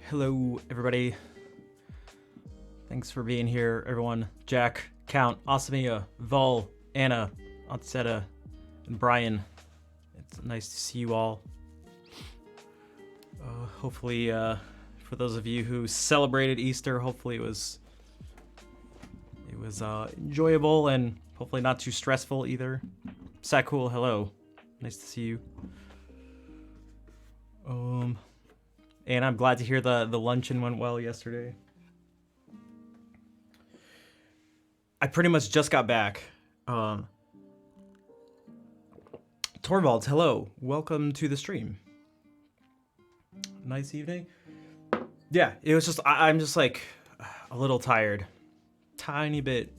Hello, everybody. Thanks for being here, everyone. Jack, Count, Asamia, Vol, Anna, Anseta, and Brian. It's nice to see you all. Hopefully, for those of you who celebrated Easter, hopefully it was enjoyable and hopefully not too stressful either. Sakul, hello. Nice to see you. And I'm glad to hear the luncheon went well yesterday. I pretty much just got back. Torvald, hello. Welcome to the stream. Nice evening. Yeah, it was just, I'm just like a little tired. Tiny bit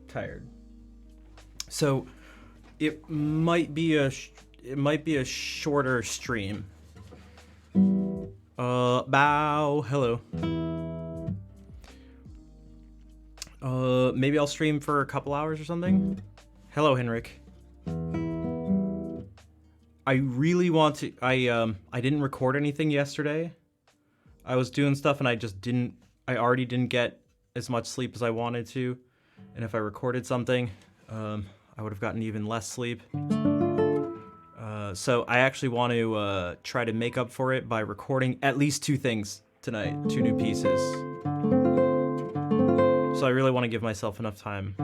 tired. So it might be a shorter stream. Bow, hello. Maybe I'll stream for a couple hours or something. Hello, Henrik. I really want to, I didn't record anything yesterday. I was doing stuff and I already didn't get as much sleep as I wanted to. And if I recorded something, I would have gotten even less sleep. So I actually want to try to make up for it by recording at least 2 things tonight, 2 new pieces. So I really want to give myself enough time.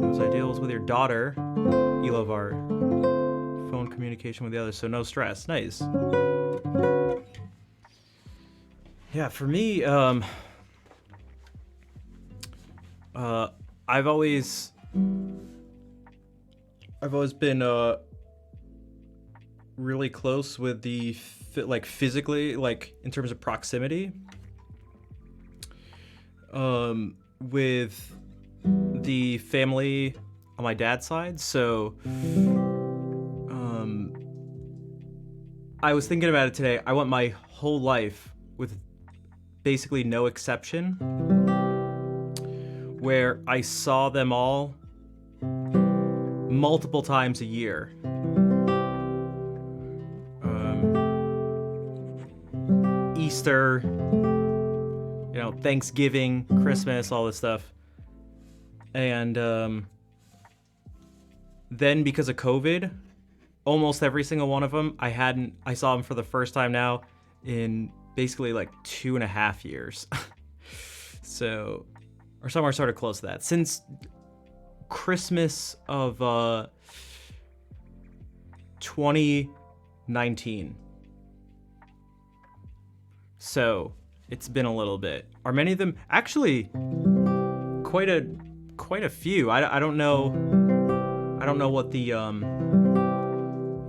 Those ideals with your daughter, Elovar. Phone communication with the others, so no stress. Nice. Yeah, for me, I've always been really close with the physically, like in terms of proximity, with the family on my dad's side. So I was thinking about it today. I went my whole life with basically no exception, where I saw them all multiple times a year. Easter, Thanksgiving, Christmas, all this stuff. And then because of COVID, almost every single one of them, I saw them for the first time now in basically like 2.5 years. So, or somewhere sort of close to that. Since Christmas of 2019. So it's been a little bit. Are many of them actually quite a few? I don't know what the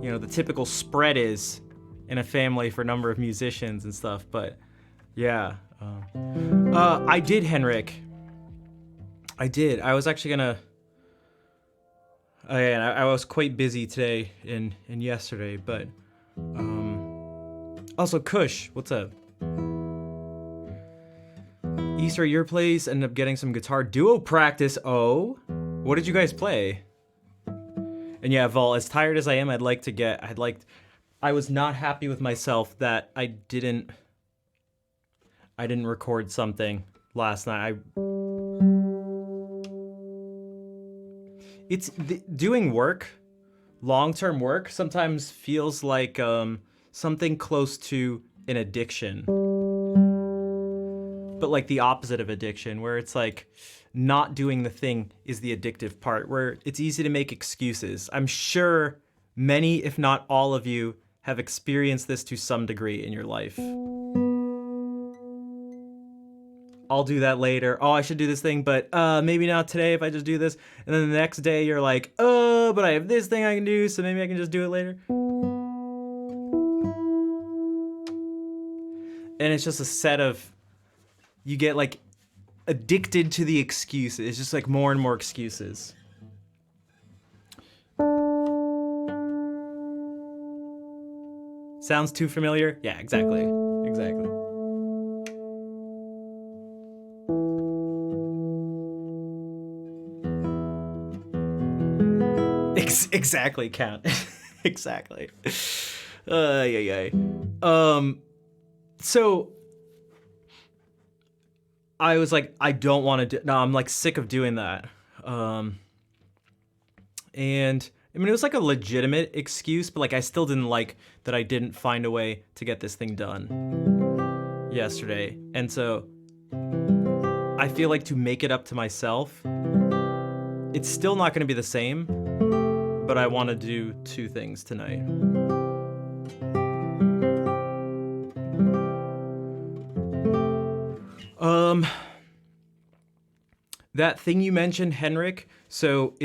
the typical spread is in a family for number of musicians and stuff, but yeah. I did, Henrik. I did. I was actually gonna. I was quite busy today and yesterday, but also Kush, what's up? Easter at your place, ended up getting some guitar duo practice. Oh, what did you guys play? And yeah, Vol, as tired as I am, I was not happy with myself that I didn't record something last night. Doing work, long-term work, sometimes feels like something close to an addiction. But like the opposite of addiction, where it's like not doing the thing is the addictive part, where it's easy to make excuses. I'm sure many, if not all of you, have experienced this to some degree in your life. I'll do that later. Oh, I should do this thing, but maybe not today if I just do this. And then the next day you're like, oh, but I have this thing I can do, so maybe I can just do it later. And it's just a set of, you get like addicted to the excuses. It's just like more and more excuses. Sounds too familiar? Yeah, exactly. Exactly. Exactly, Count. Exactly. So I was like, I don't want to do. No, I'm like sick of doing that. And I mean, it was like a legitimate excuse, but like I still didn't like that I didn't find a way to get this thing done yesterday. And so I feel like to make it up to myself, it's still not going to be the same, but I want to do two things tonight. That thing you mentioned, Henrik, so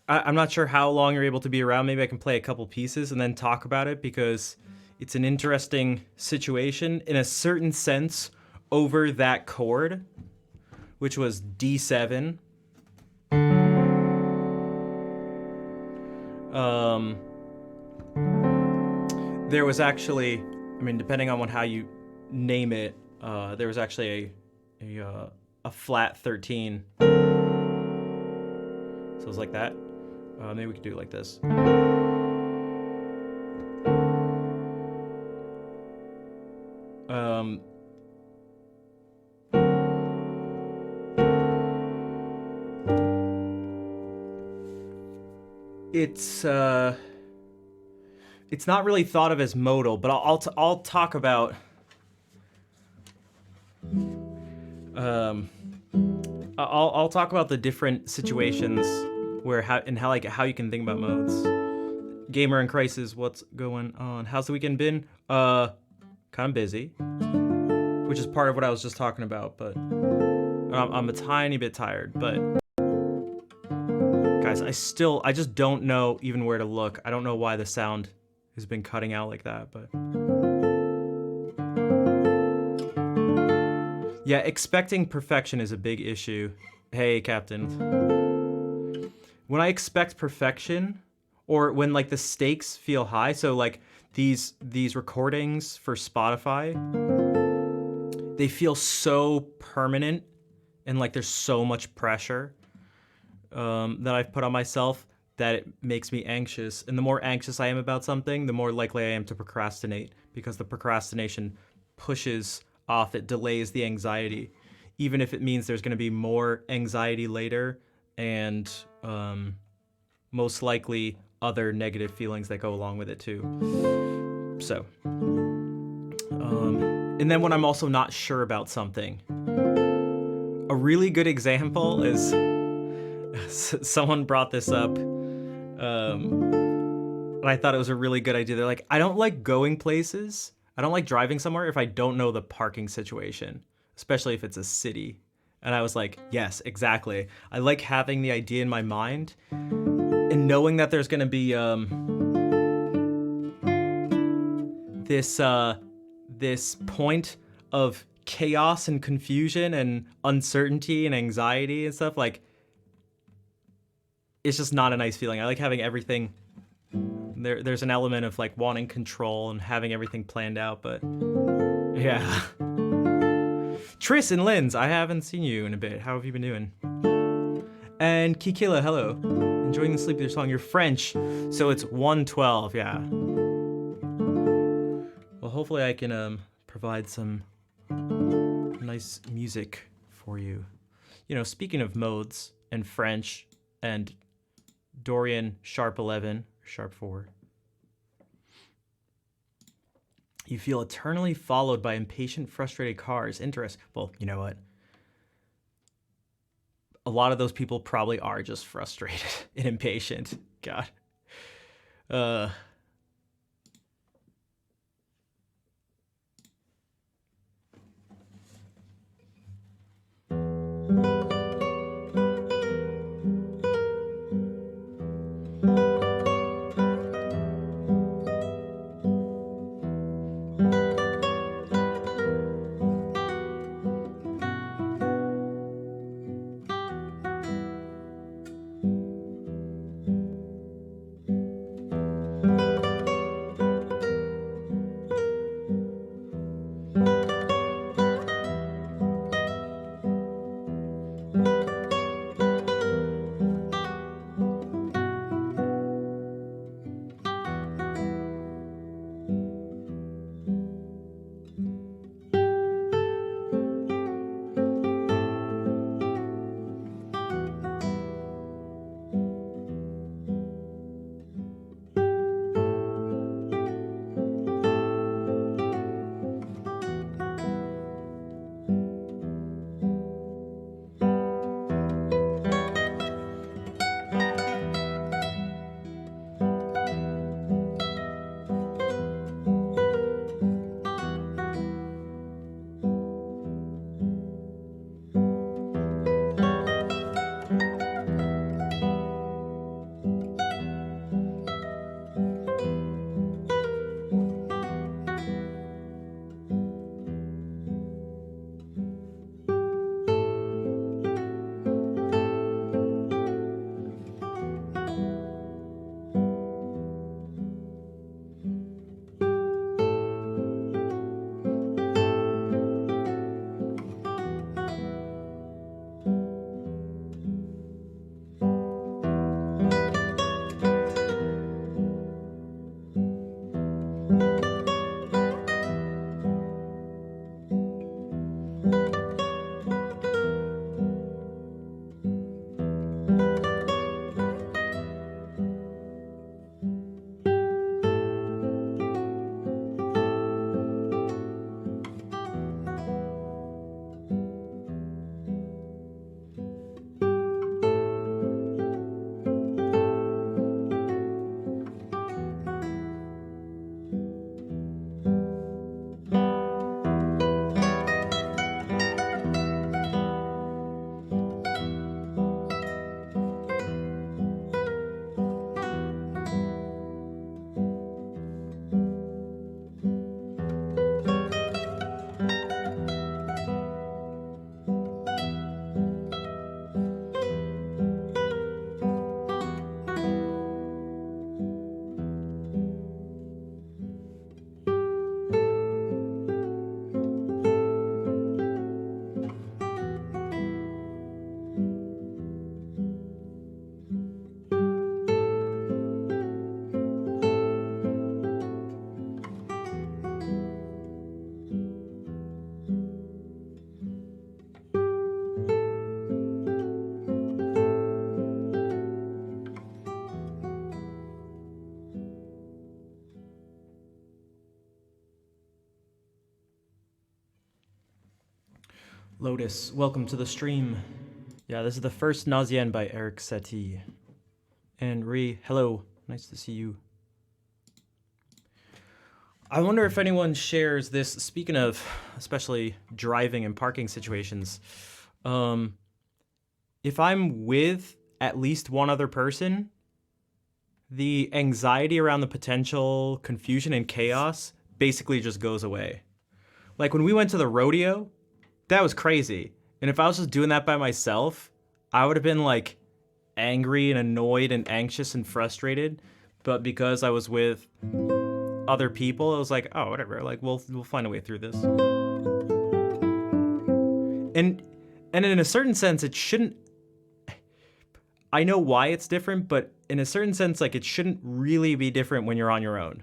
I'm not sure how long you're able to be around. Maybe I can play a couple pieces and then talk about it, because it's an interesting situation in a certain sense over that chord, which was D7. There was actually, I mean, depending on how you name it, there was actually a flat 13. So it was like that. Maybe we could do it like this. It's not really thought of as modal, but I'll talk about I'll talk about the different situations where how you can think about modes. Gamer in Crisis, what's going on? How's the weekend been? Kind of busy, which is part of what I was just talking about, but I'm a tiny bit tired. But guys, I just don't know even where to look. I don't know why the sound has been cutting out like that, but yeah, expecting perfection is a big issue. Hey, Captain. When I expect perfection, or when like the stakes feel high, so like these recordings for Spotify, they feel so permanent and like there's so much pressure that I've put on myself that it makes me anxious. And the more anxious I am about something, the more likely I am to procrastinate, because the procrastination pushes off, it delays the anxiety, even if it means there's going to be more anxiety later and most likely other negative feelings that go along with it too. So, and then when I'm also not sure about something, a really good example is someone brought this up, and I thought it was a really good idea. They're like, I don't like going places. I don't like driving somewhere if I don't know the parking situation, especially if it's a city. And I was like, yes, exactly. I like having the idea in my mind and knowing that there's going to be this point of chaos and confusion and uncertainty and anxiety and stuff. Like, it's just not a nice feeling. I like having everything. There's an element of like wanting control and having everything planned out, but yeah. Triss and Linz, I haven't seen you in a bit. How have you been doing? And Kikila, hello. Enjoying the Sleepier song. You're French, so it's 1:12. Yeah. Well, hopefully I can provide some nice music for you. You know, speaking of modes and French and Dorian sharp 11, sharp 4. You feel eternally followed by impatient, frustrated cars. Interesting. Well, you know what? A lot of those people probably are just frustrated and impatient. God. Lotus, welcome to the stream. Yeah, this is the first Nausien by Eric Satie. And hello, nice to see you. I wonder if anyone shares this, speaking of especially driving and parking situations, if I'm with at least one other person, the anxiety around the potential confusion and chaos basically just goes away. Like when we went to the rodeo, that was crazy. And if I was just doing that by myself, I would have been like angry and annoyed and anxious and frustrated. But because I was with other people, it was like, oh, whatever. Like we'll find a way through this. And in a certain sense, it shouldn't. I know why it's different, but in a certain sense, like it shouldn't really be different when you're on your own.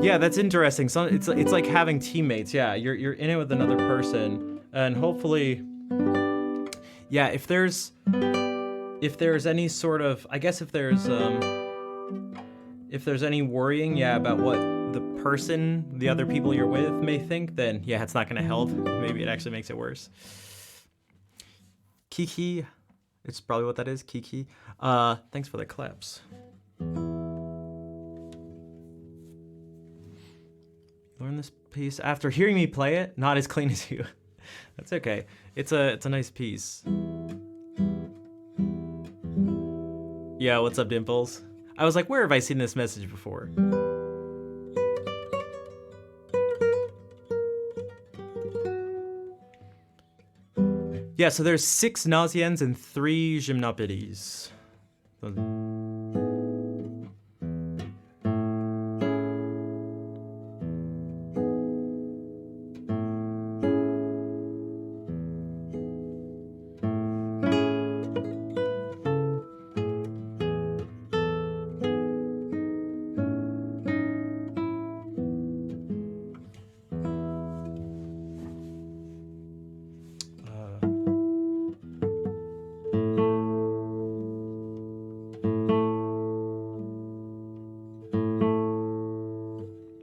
Yeah, that's interesting. So it's like having teammates. Yeah, you're in it with another person, and hopefully, yeah. If there's any sort of, I guess if there's any worrying, yeah, about what the other people you're with may think, then yeah, it's not gonna help. Maybe it actually makes it worse. Kiki, it's probably what that is. Kiki, thanks for the claps. Learn this piece after hearing me play it. Not as clean as you. That's okay. It's a nice piece. Yeah, what's up, Dimples? I was like, where have I seen this message before? Yeah, so there's 6 Nausiens and 3 Gymnopides.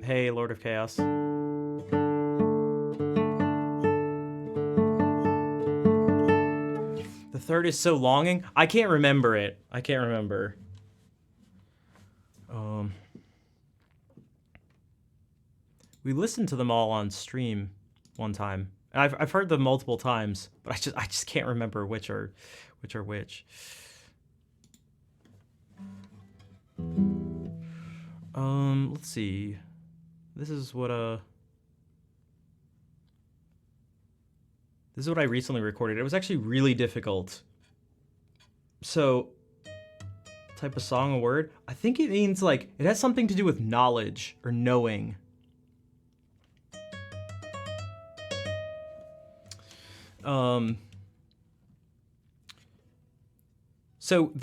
Hey, Lord of Chaos. The third is so longing. I can't remember it. I can't remember. We listened to them all on stream one time. I've heard them multiple times, but I just can't remember which are which. Let's see. This is what I recently recorded. It was actually really difficult. So, type of song or word. I think it means like it has something to do with knowledge or knowing. So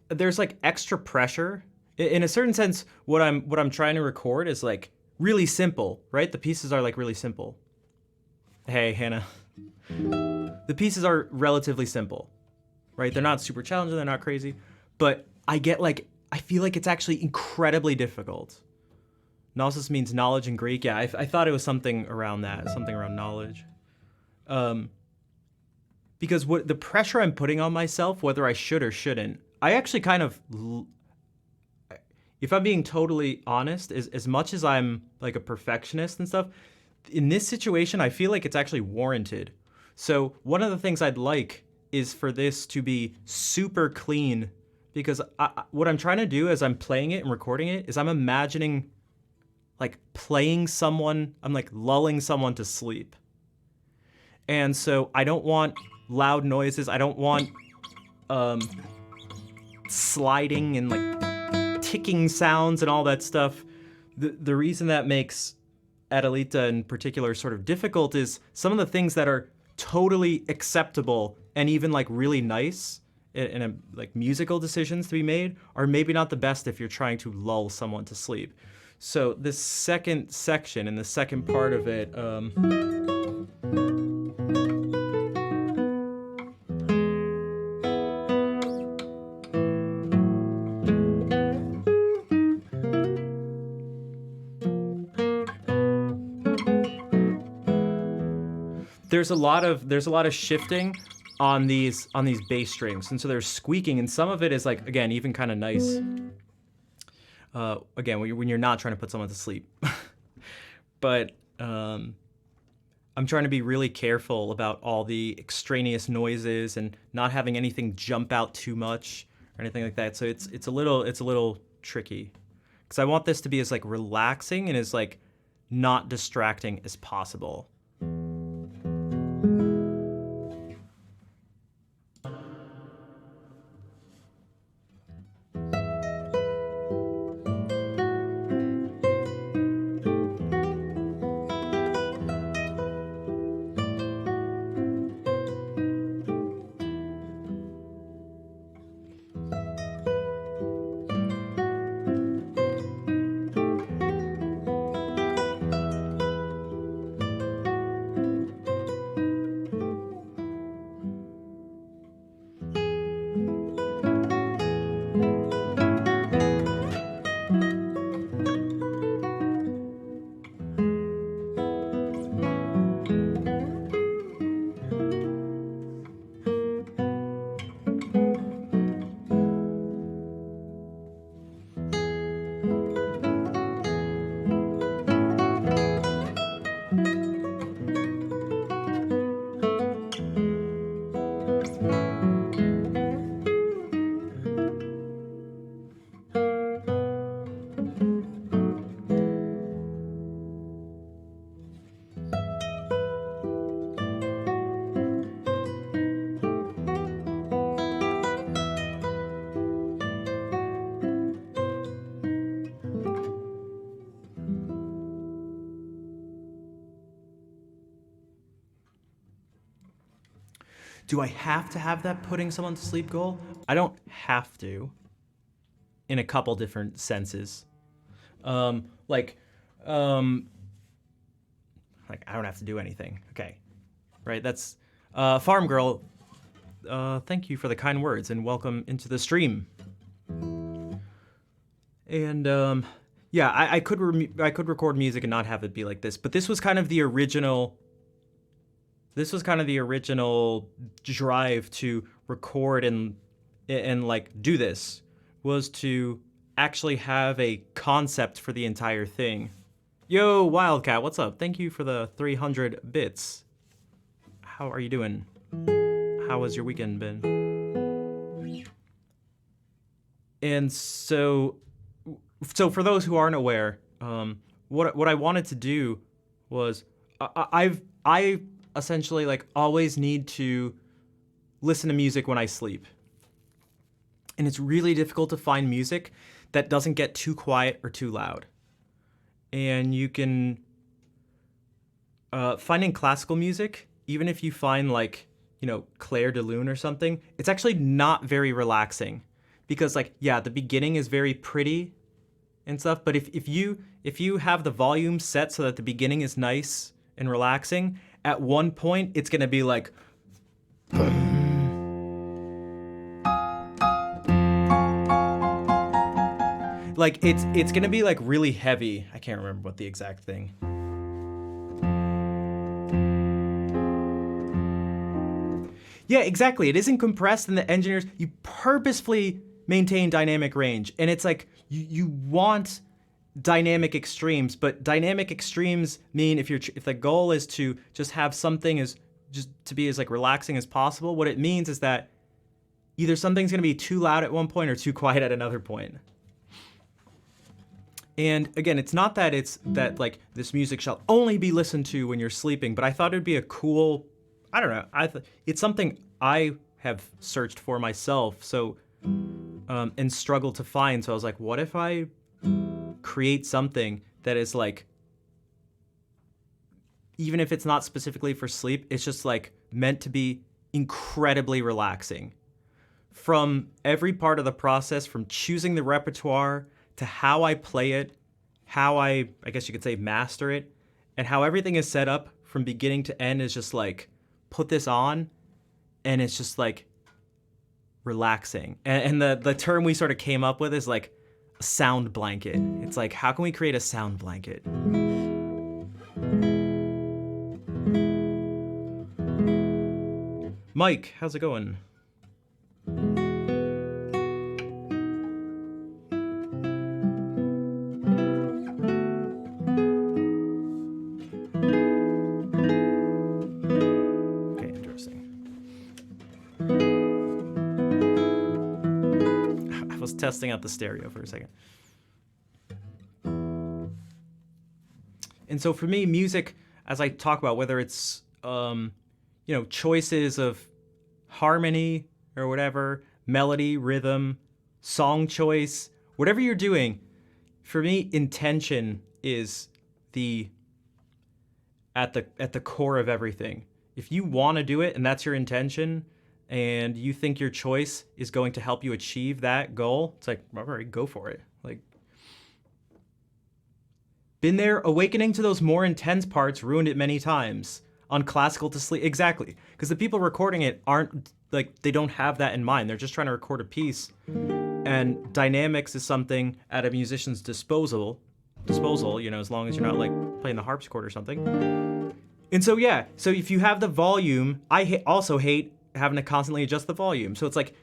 there's like extra pressure. In a certain sense, what I'm trying to record is like really simple, right? The pieces are like really simple. Hey, Hannah. The pieces are relatively simple, right? They're not super challenging, they're not crazy, but I feel like it's actually incredibly difficult. Gnosis means knowledge in Greek. Yeah, I thought it was something around that, something around knowledge. Because the pressure I'm putting on myself, whether I should or shouldn't, I actually kind of, if I'm being totally honest, as much as I'm like a perfectionist and stuff, in this situation, I feel like it's actually warranted. So one of the things I'd like is for this to be super clean, because what I'm trying to do as I'm playing it and recording it is I'm imagining like playing someone, I'm like lulling someone to sleep. And so I don't want loud noises. I don't want sliding and like ticking sounds and all that stuff. The reason that makes Adelita in particular sort of difficult is some of the things that are totally acceptable and even like really nice in a, like musical decisions to be made are maybe not the best if you're trying to lull someone to sleep. So this second section and the second part of it, there's a lot of shifting on these bass strings, and so there's squeaking, and some of it is like, again, even kind of nice. Again, when you're not trying to put someone to sleep. But I'm trying to be really careful about all the extraneous noises and not having anything jump out too much or anything like that. So it's a little tricky, because I want this to be as like relaxing and as like not distracting as possible. Do I have to have that putting someone to sleep goal? I don't have to, in a couple different senses. Um, like, um, like I don't have to do anything. Okay, right? That's Farm Girl. Thank you for the kind words and welcome into the stream. And yeah, I could record music and not have it be like this, but this was kind of the original. This was kind of the original drive to record and like do this, was to actually have a concept for the entire thing. Yo, Wildcat, what's up? Thank you for the 300 bits. How are you doing? How has your weekend been? And so for those who aren't aware, what I wanted to do was I essentially like always need to listen to music when I sleep. And it's really difficult to find music that doesn't get too quiet or too loud. And you can finding classical music, even if you find like, you know, Claire de Lune or something, it's actually not very relaxing, because like, yeah, the beginning is very pretty and stuff, but if you have the volume set so that the beginning is nice and relaxing, at one point it's gonna be like it's gonna be like really heavy. I can't remember what the exact thing. Yeah, exactly. It isn't compressed, and the engineers, you purposefully maintain dynamic range. And it's like, you want dynamic extremes, but dynamic extremes mean if the goal is to just have something as just to be as like relaxing as possible, what it means is that either something's gonna be too loud at one point or too quiet at another point. And again, it's not that it's that like this music shall only be listened to when you're sleeping, but I thought it'd be a cool, I don't know, it's something I have searched for myself, so and struggled to find. So I was like, what if I create something that is like, even if it's not specifically for sleep, it's just like meant to be incredibly relaxing. From every part of the process, from choosing the repertoire to how I play it, how I guess you could say master it, and how everything is set up from beginning to end is just like, put this on, and it's just like relaxing. And the term we sort of came up with is like a sound blanket. It's like, how can we create a sound blanket? Mike, how's it going? Okay, interesting. I was testing out the stereo for a second. And so for me, music, as I talk about, whether it's choices of harmony or whatever, melody, rhythm, song choice, whatever you're doing, for me, intention is at the core of everything. If you want to do it and that's your intention, and you think your choice is going to help you achieve that goal, it's like, all right, go for it. Like, been there, awakening to those more intense parts, ruined it many times. On classical to sleep, exactly. Because the people recording it aren't, like, they don't have that in mind. They're just trying to record a piece. And dynamics is something at a musician's disposal, as long as you're not, like, playing the harpsichord or something. And so, yeah, so if you have the volume, I also hate having to constantly adjust the volume. So it's like,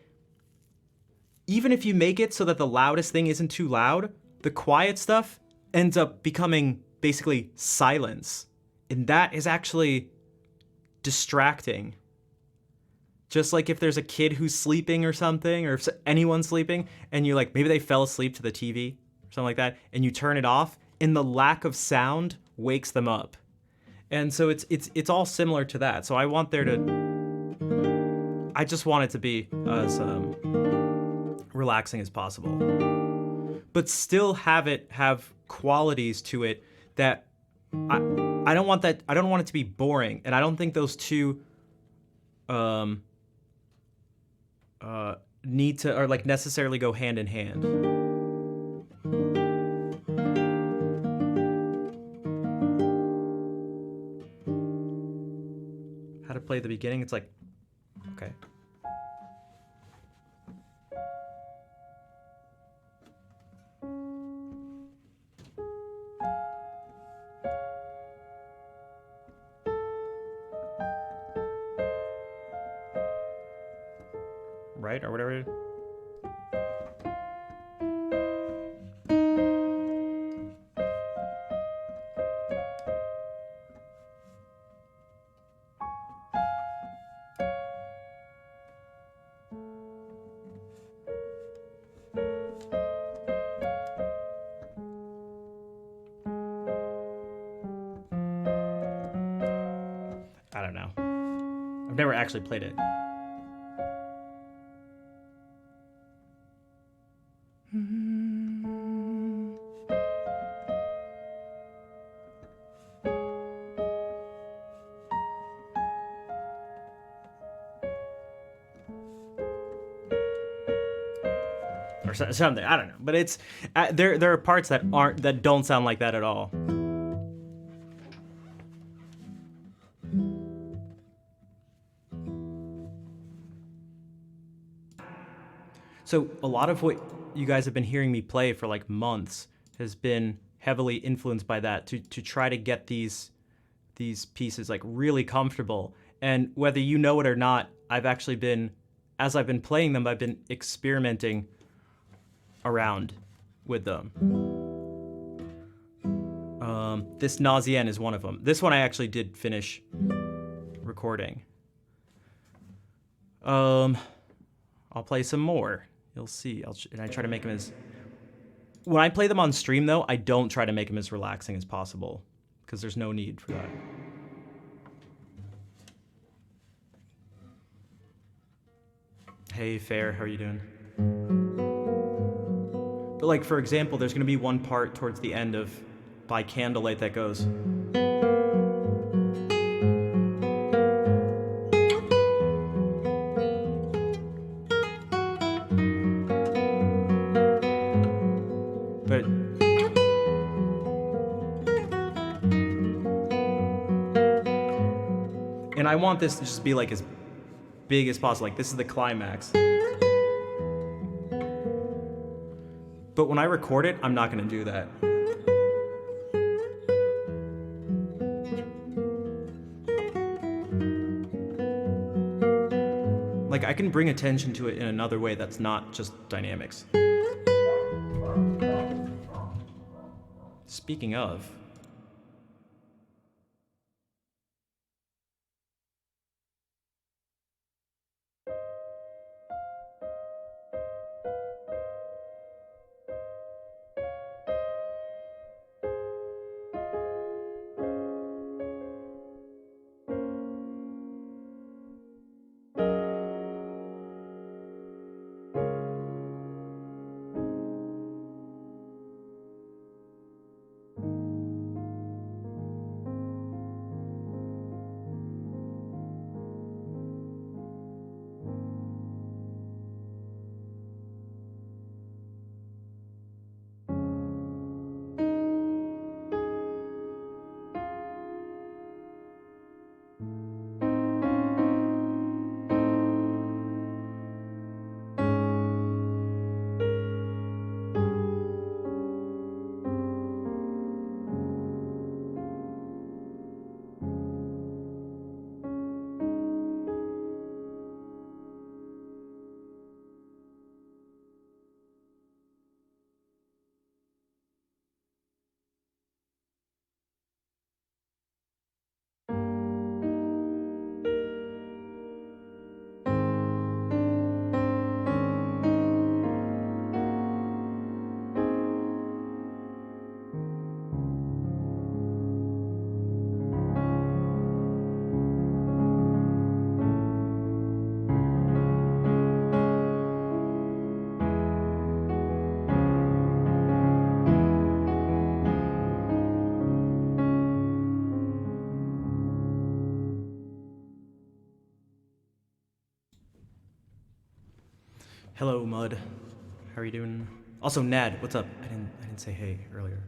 even if you make it so that the loudest thing isn't too loud, the quiet stuff ends up becoming basically silence. And that is actually distracting. Just like if there's a kid who's sleeping or something, or if anyone's sleeping, and you're like, maybe they fell asleep to the TV or something like that, and you turn it off, and the lack of sound wakes them up. And so it's all similar to that. So I just want it to be as relaxing as possible, but still have qualities to it that I don't want that. I don't want it to be boring, and I don't think those two need to, or like necessarily go hand in hand. How to play the beginning? It's like, okay. Right, or whatever. I don't know. I've never actually played it. Or something, I don't know, but it's there are parts that don't sound like that at all. So a lot of what you guys have been hearing me play for like months has been heavily influenced by that, to try to get these pieces like really comfortable. And whether you know it or not, I've actually been, as I've been playing them, I've been experimenting around with them. This Nausien is one of them. This one I actually did finish recording. I'll play some more. You'll see. And I try to make them as... When I play them on stream, though, I don't try to make them as relaxing as possible, because there's no need for that. Hey, Fair, how are you doing? But like, for example, there's going to be one part towards the end of By Candlelight that goes... But... And I want this to just be like as big as possible. Like, this is the climax. But when I record it, I'm not going to do that. Like, I can bring attention to it in another way that's not just dynamics. Speaking of, hello, Mud. How are you doing? Also, Nad, what's up? I didn't say hey earlier.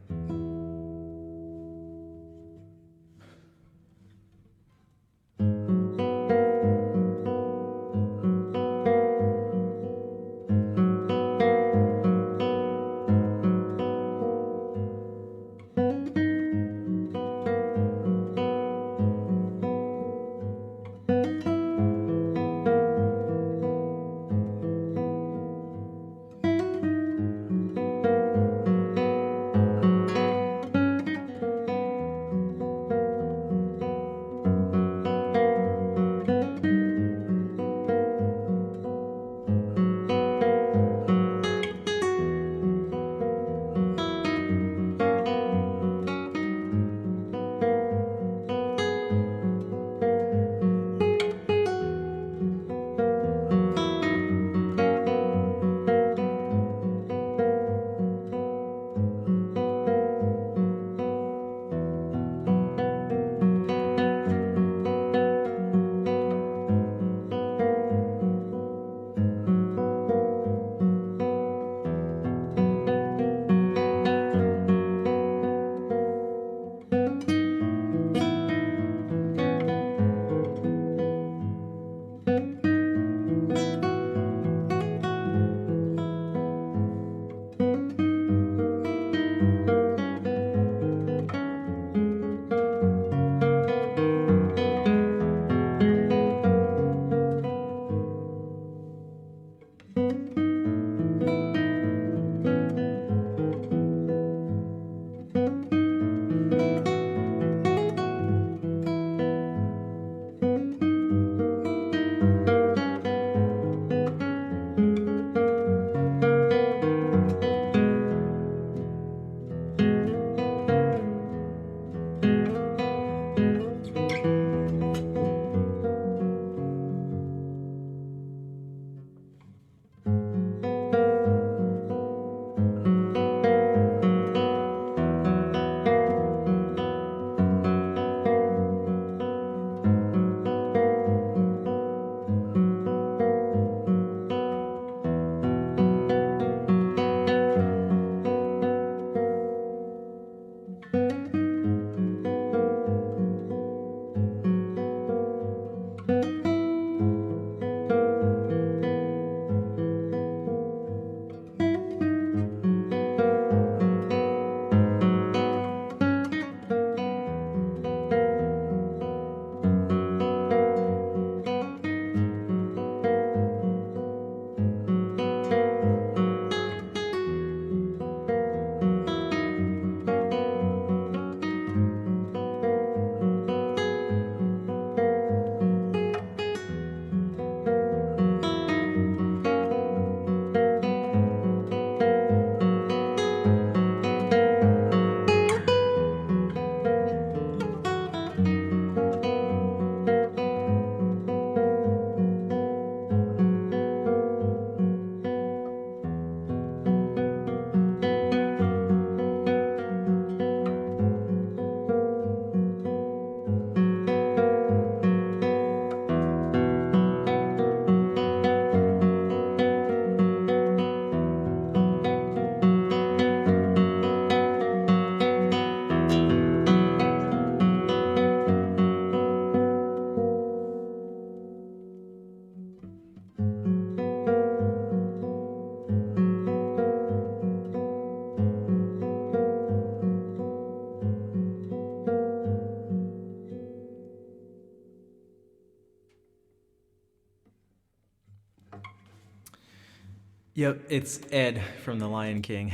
Yep, it's Ed from The Lion King.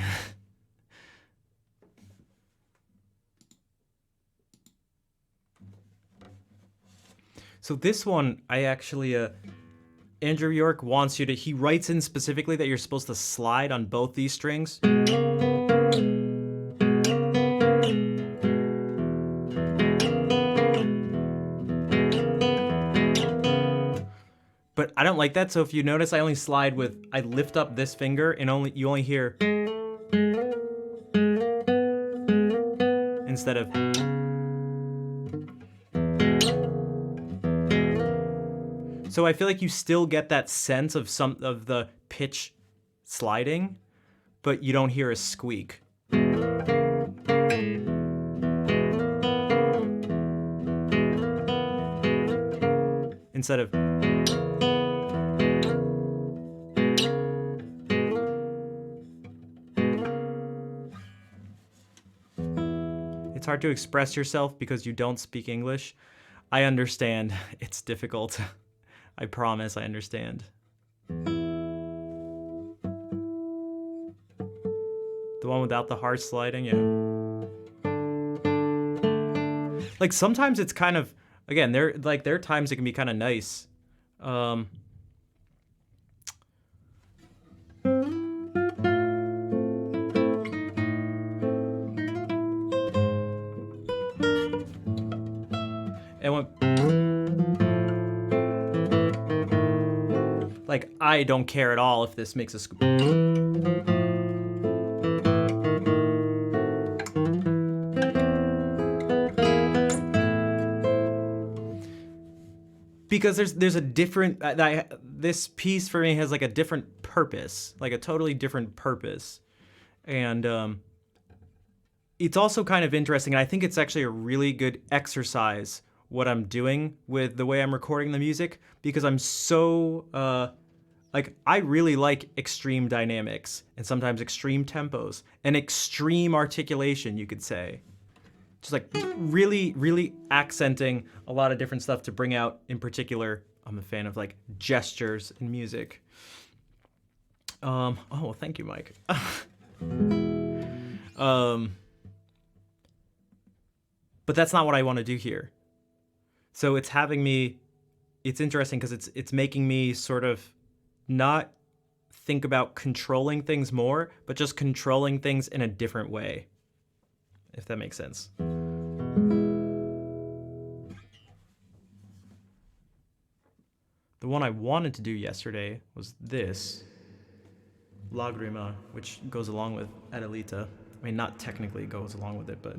So this one, I actually, Andrew York wants you to, he writes in specifically that you're supposed to slide on both these strings. But I don't like that, so if you notice, I only slide with, I lift up this finger and you only hear instead of. So I feel like you still get that sense of some of the pitch sliding, but you don't hear a squeak. Instead of. It's hard to express yourself because you don't speak English. I understand. It's difficult. I promise I understand. The one without the hard sliding, yeah. Like sometimes it's kind of, again, there are times it can be kind of nice. And when, like, I don't care at all if this makes a because there's a different this piece for me has like a different purpose, like a totally different purpose, and it's also kind of interesting. And I think it's actually a really good exercise what I'm doing with the way I'm recording the music, because I'm so like, I really like extreme dynamics and sometimes extreme tempos and extreme articulation, you could say. Just like really, really accenting a lot of different stuff to bring out, in particular, I'm a fan of like gestures in music. Oh, well, thank you, Mike. But that's not what I want to do here. So it's interesting because it's making me sort of not think about controlling things more, but just controlling things in a different way, if that makes sense. The one I wanted to do yesterday was this, Lagrima, which goes along with Adelita. I mean, not technically goes along with it, but...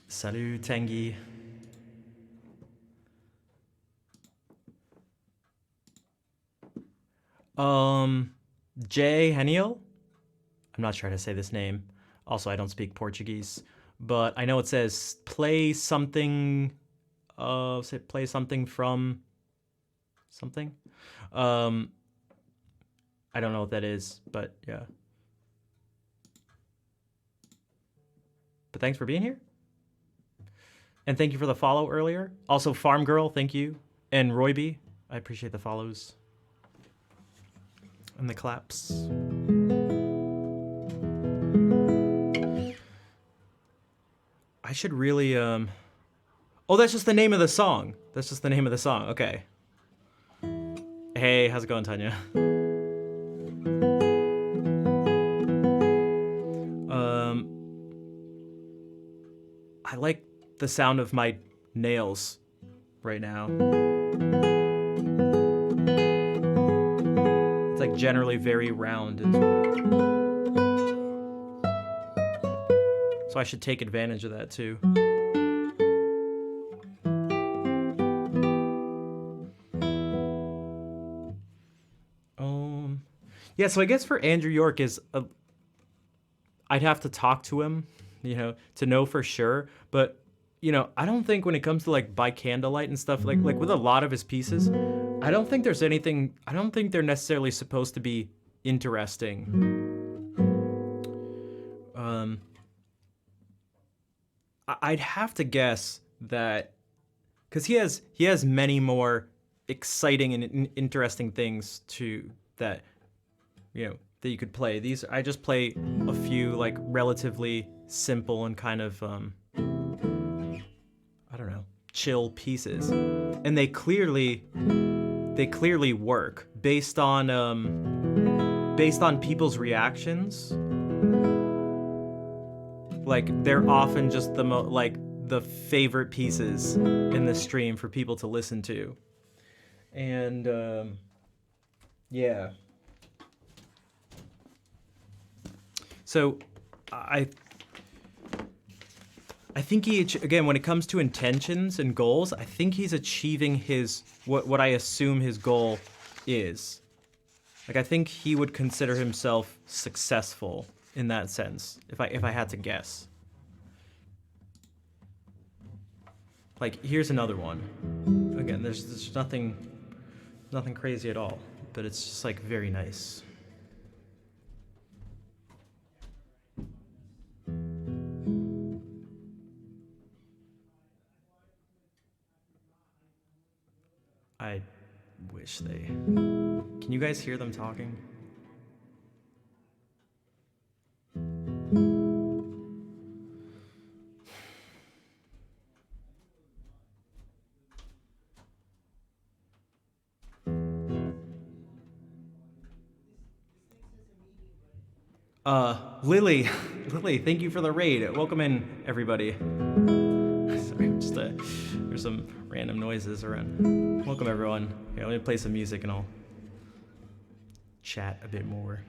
Salut, Tanguy. Jay Heniel? I'm not sure how to say this name. Also, I don't speak Portuguese, but I know it says play something. Play something from something. Um, I don't know what that is, but yeah. But thanks for being here. And thank you for the follow earlier. Also, Farm Girl, thank you. And Royby, I appreciate the follows. And the claps. I should really, Oh, that's just the name of the song. That's just the name of the song. Okay. Hey, how's it going, Tanya? I like the sound of my nails right now. It's like generally very round. So I should take advantage of that too. Yeah, so I guess for Andrew York I'd have to talk to him, to know for sure. But, I don't think when it comes to like By Candlelight and stuff, like with a lot of his pieces, I don't think they're necessarily supposed to be interesting. I'd have to guess that because he has many more exciting and interesting things that that you could play. These I just play a few like relatively simple and kind of I don't know, chill pieces, and they clearly work based on people's reactions. Like they're often just the favorite pieces in the stream for people to listen to, and yeah. So, I think again, when it comes to intentions and goals, I think he's achieving what I assume his goal is. Like, I think he would consider himself successful in that sense, if I had to guess. Like, here's another one. Again, there's nothing crazy at all, but it's just like very nice. I wish they... Can you guys hear them talking? Lily, thank you for the raid. Welcome in, everybody. Sorry, there's some random noises around. Welcome, everyone. Here, let me play some music and I'll chat a bit more.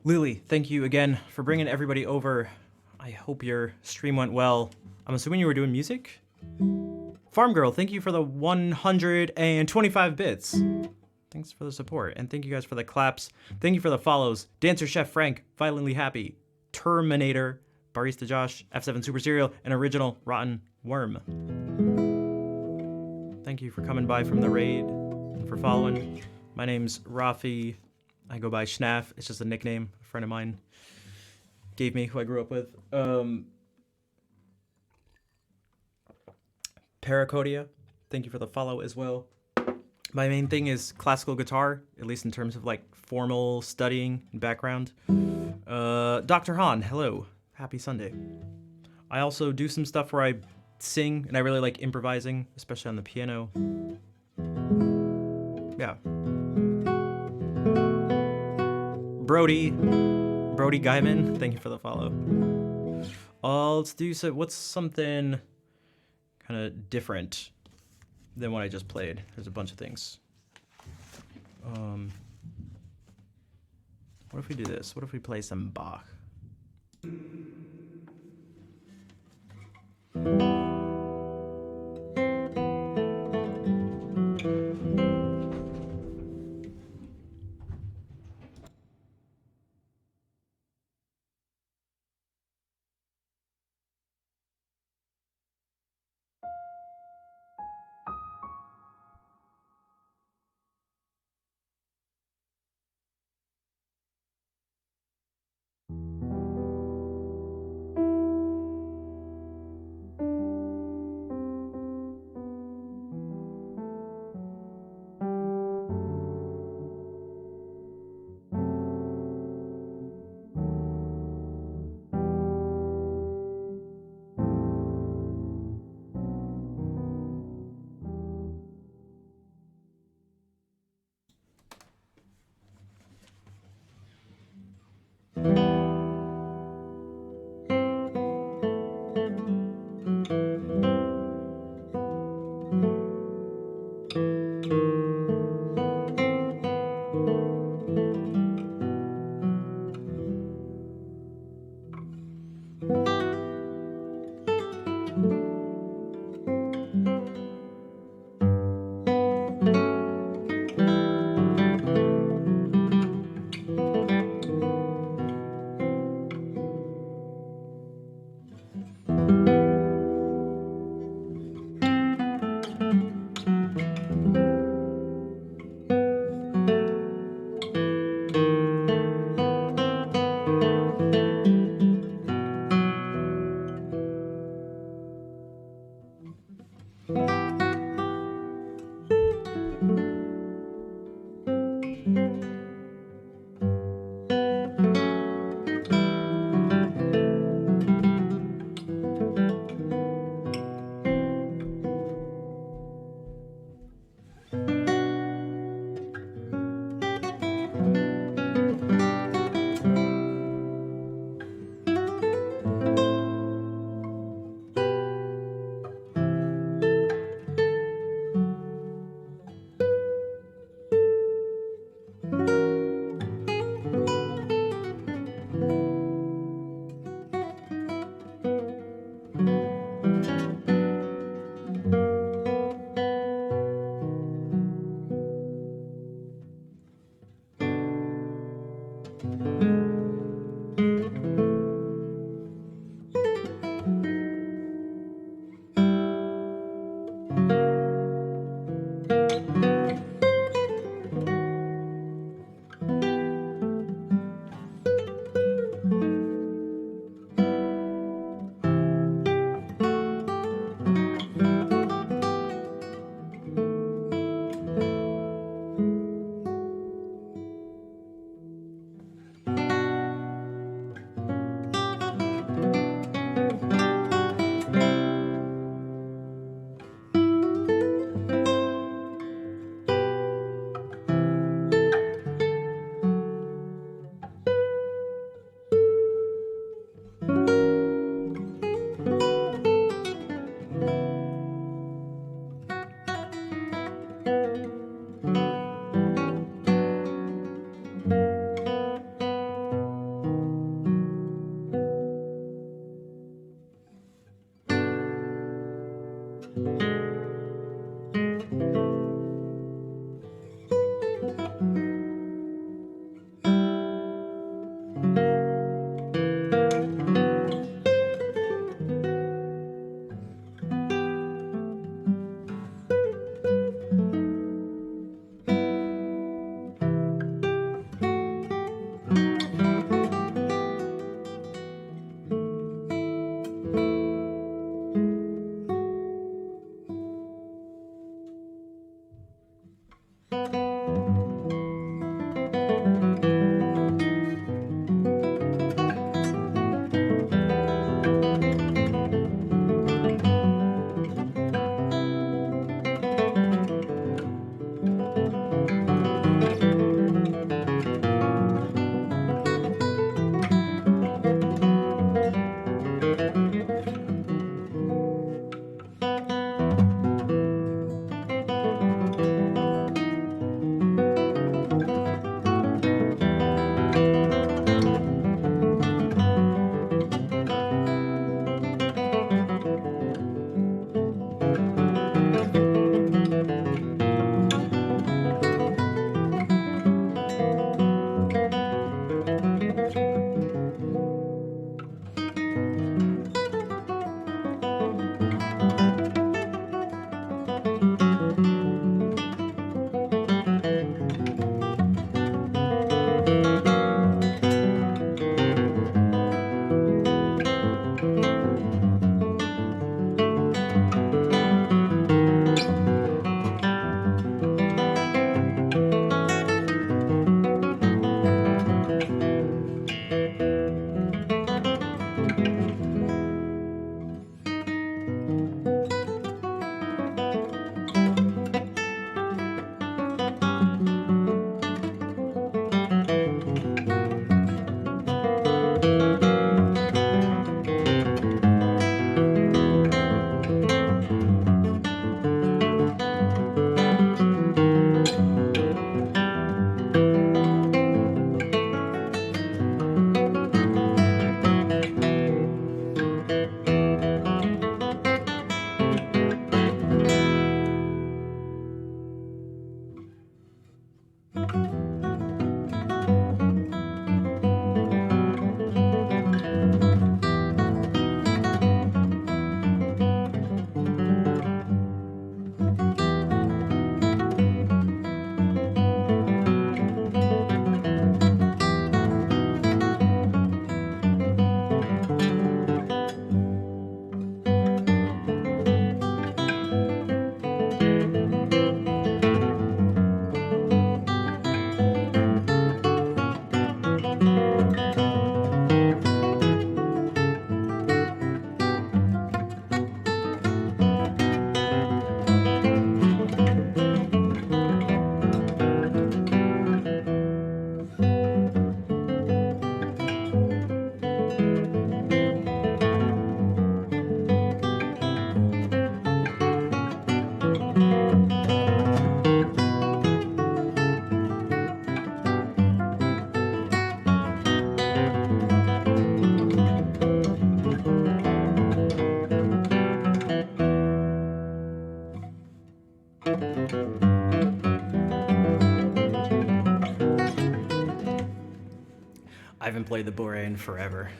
Lily, thank you again for bringing everybody over. I hope your stream went well. I'm assuming you were doing music? Farm Girl, thank you for the 125 bits. Thanks for the support, and thank you guys for the claps. Thank you for the follows. Dancer Chef Frank, Violently Happy, Terminator, Barista Josh, F7 Super Cereal, and Original Rotten Worm. Thank you for coming by from the raid and for following. My name's Rafi. I go by Schnaff. It's just a nickname a friend of mine gave me, who I grew up with. Paracodia, thank you for the follow as well. My main thing is classical guitar, at least in terms of like formal studying and background. Dr. Han, hello. Happy Sunday. I also do some stuff where I sing, and I really like improvising, especially on the piano. Yeah. Brody Guyman, thank you for the follow. Let's do so. What's something kind of different than what I just played? There's a bunch of things. What if we do this? What if we play some Bach? I haven't played the Bore in forever.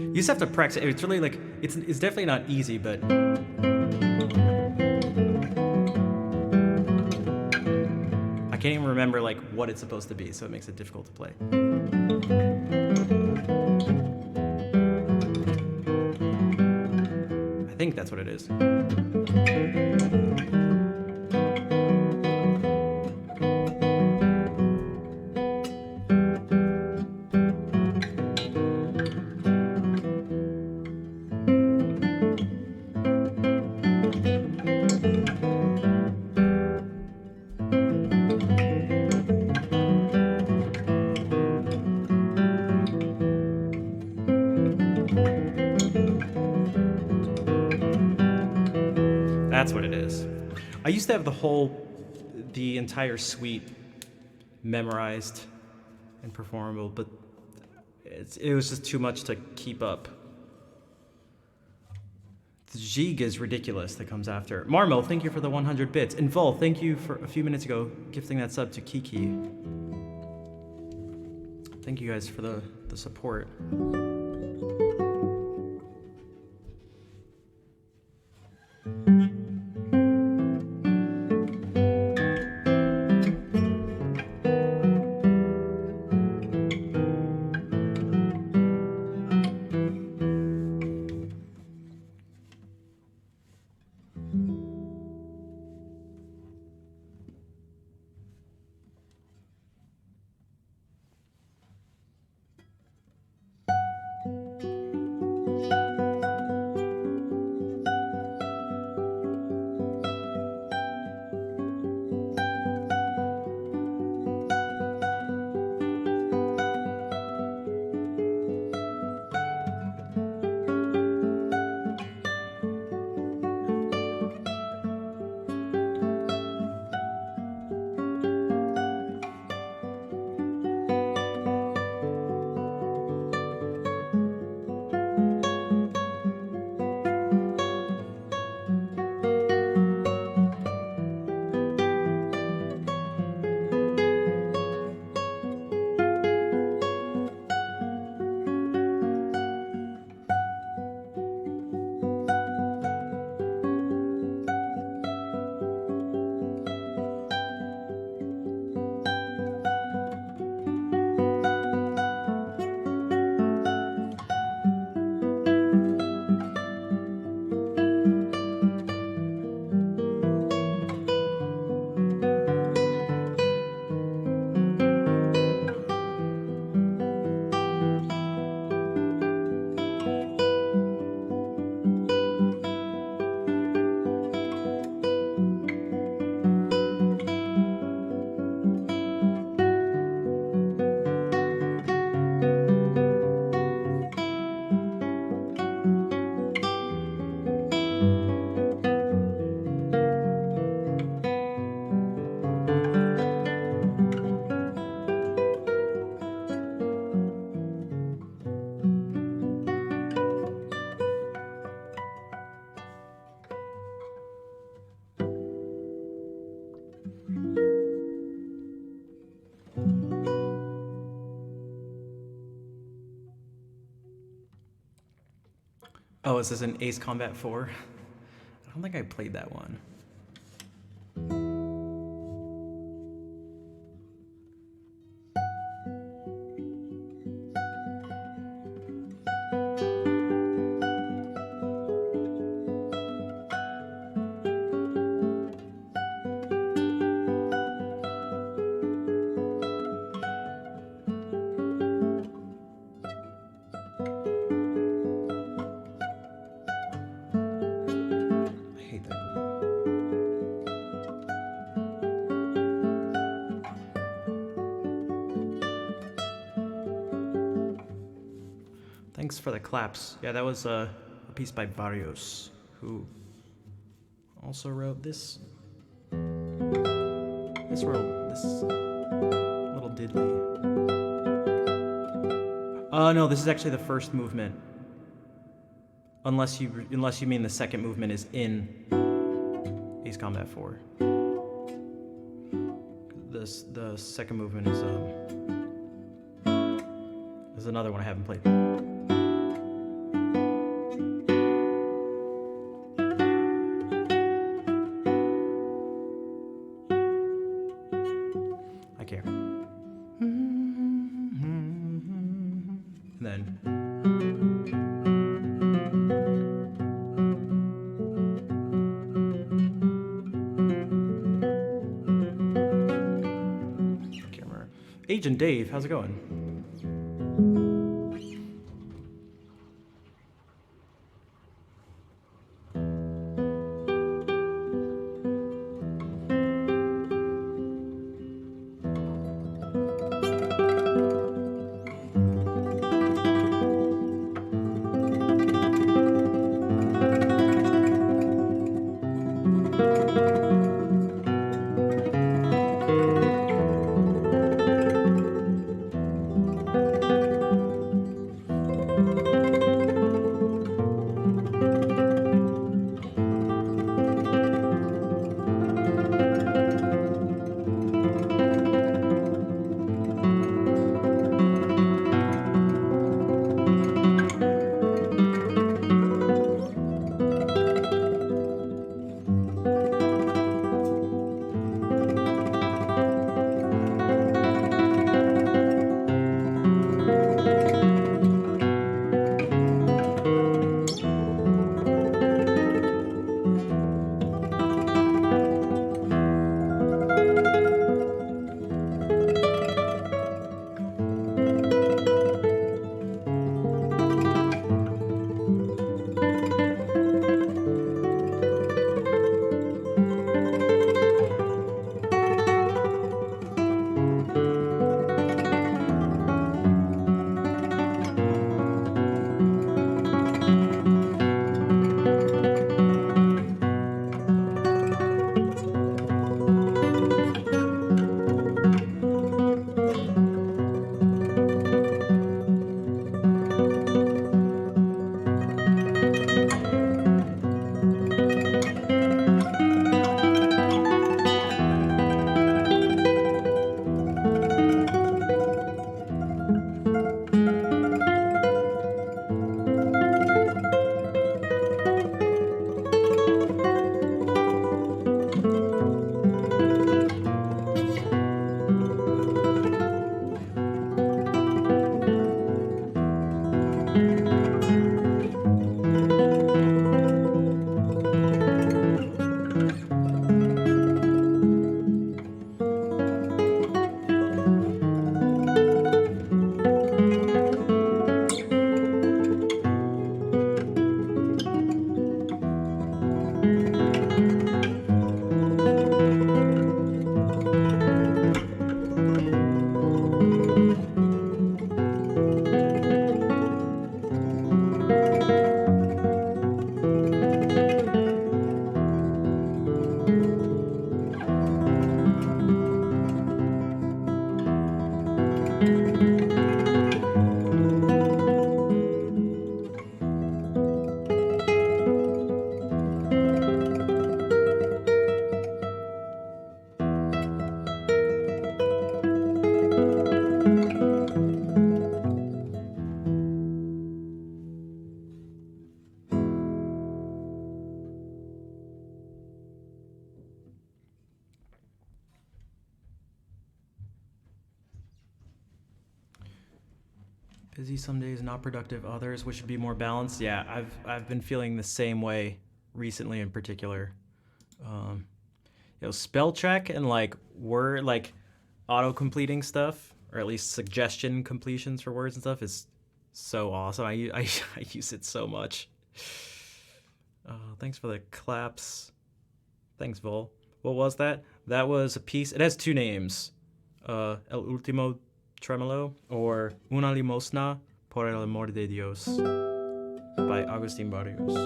You just have to practice. It's really like it's definitely not easy, but I can't even remember like what it's supposed to be, so it makes it difficult to play. I think that's what it is. That's what it is. I used to have the entire suite memorized and performable, but it was just too much to keep up. The Jig is ridiculous that comes after. Marmel, thank you for the 100 bits. And Vol, thank you for a few minutes ago gifting that sub to Kiki. Thank you guys for the support. Oh, is this an Ace Combat 4? I don't think I played that one. Thanks for the claps. Yeah, that was a piece by Barrios, who also wrote this. this little diddly. No, this is actually the first movement. Unless you mean the second movement is in Ace Combat 4. The second movement is another one I haven't played. I care. And then Agent Dave, how's it going? Busy some days, not productive others. Which should be more balanced. Yeah, I've been feeling the same way recently, in particular. Spell check and word auto completing stuff, or at least suggestion completions for words and stuff is so awesome. I use it so much. Thanks for the claps. Thanks, Vol. What was that? That was a piece. It has two names. El Último Tremolo or Una Limosna por el Amor de Dios by Agustin Barrios.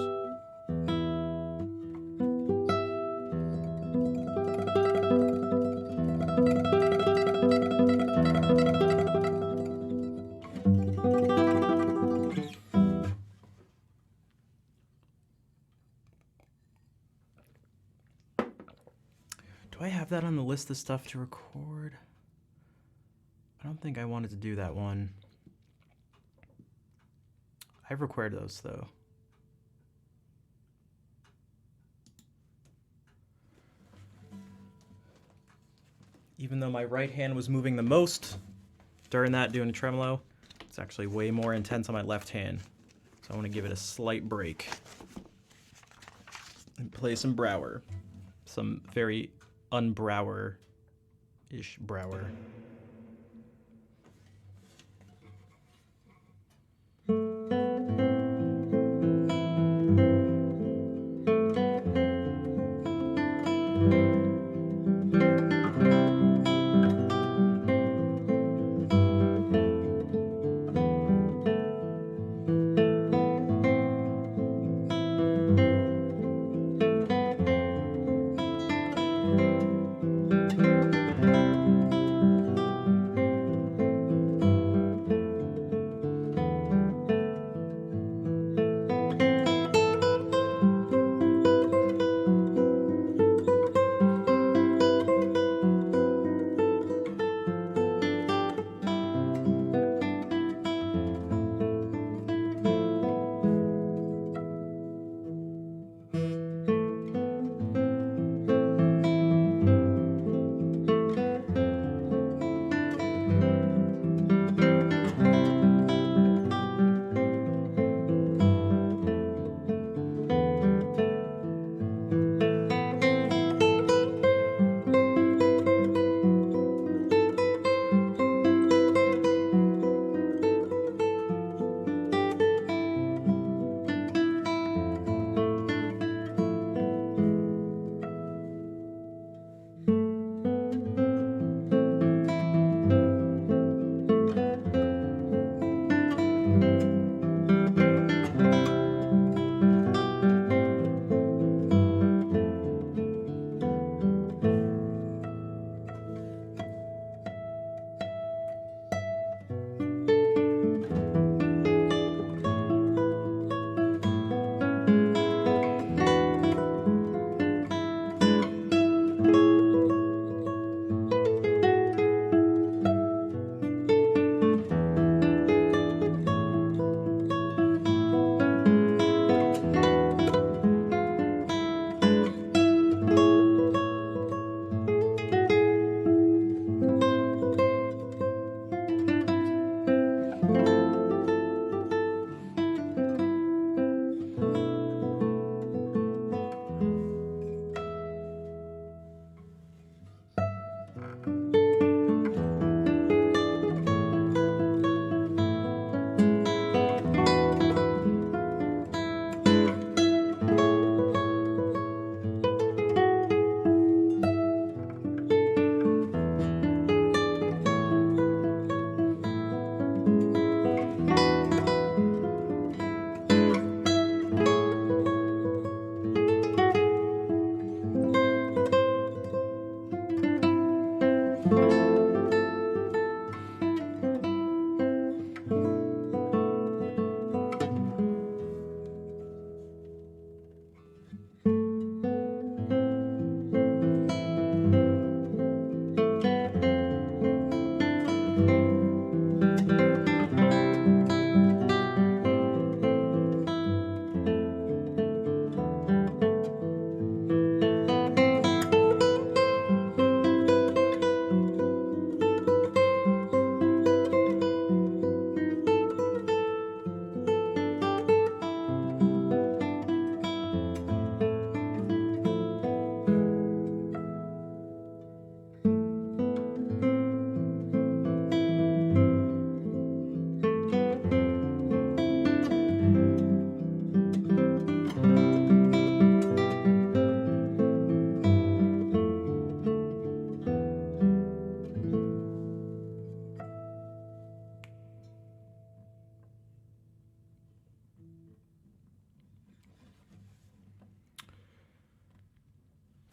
Do I have that on the list of stuff to record? I don't think I wanted to do that one. I've recorded those though. Even though my right hand was moving the most during that doing a tremolo, it's actually way more intense on my left hand. So I want to give it a slight break and play some Brouwer. Some very un-Brouwer-ish Brouwer.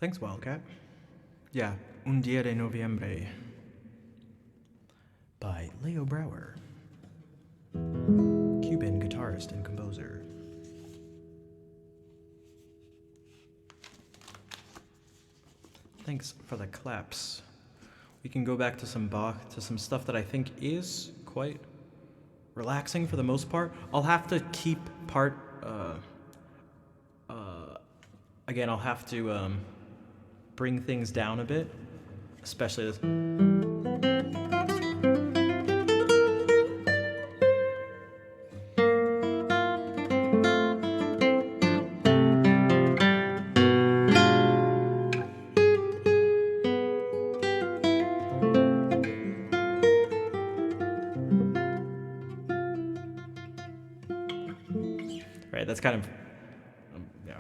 Thanks, Wildcat. Yeah, Un Día de Noviembre by Leo Brouwer, Cuban guitarist and composer. Thanks for the claps. We can go back to some Bach, to some stuff that I think is quite relaxing for the most part. I'll have to keep again, I'll have to bring things down a bit, especially this. Right, that's kind of, yeah.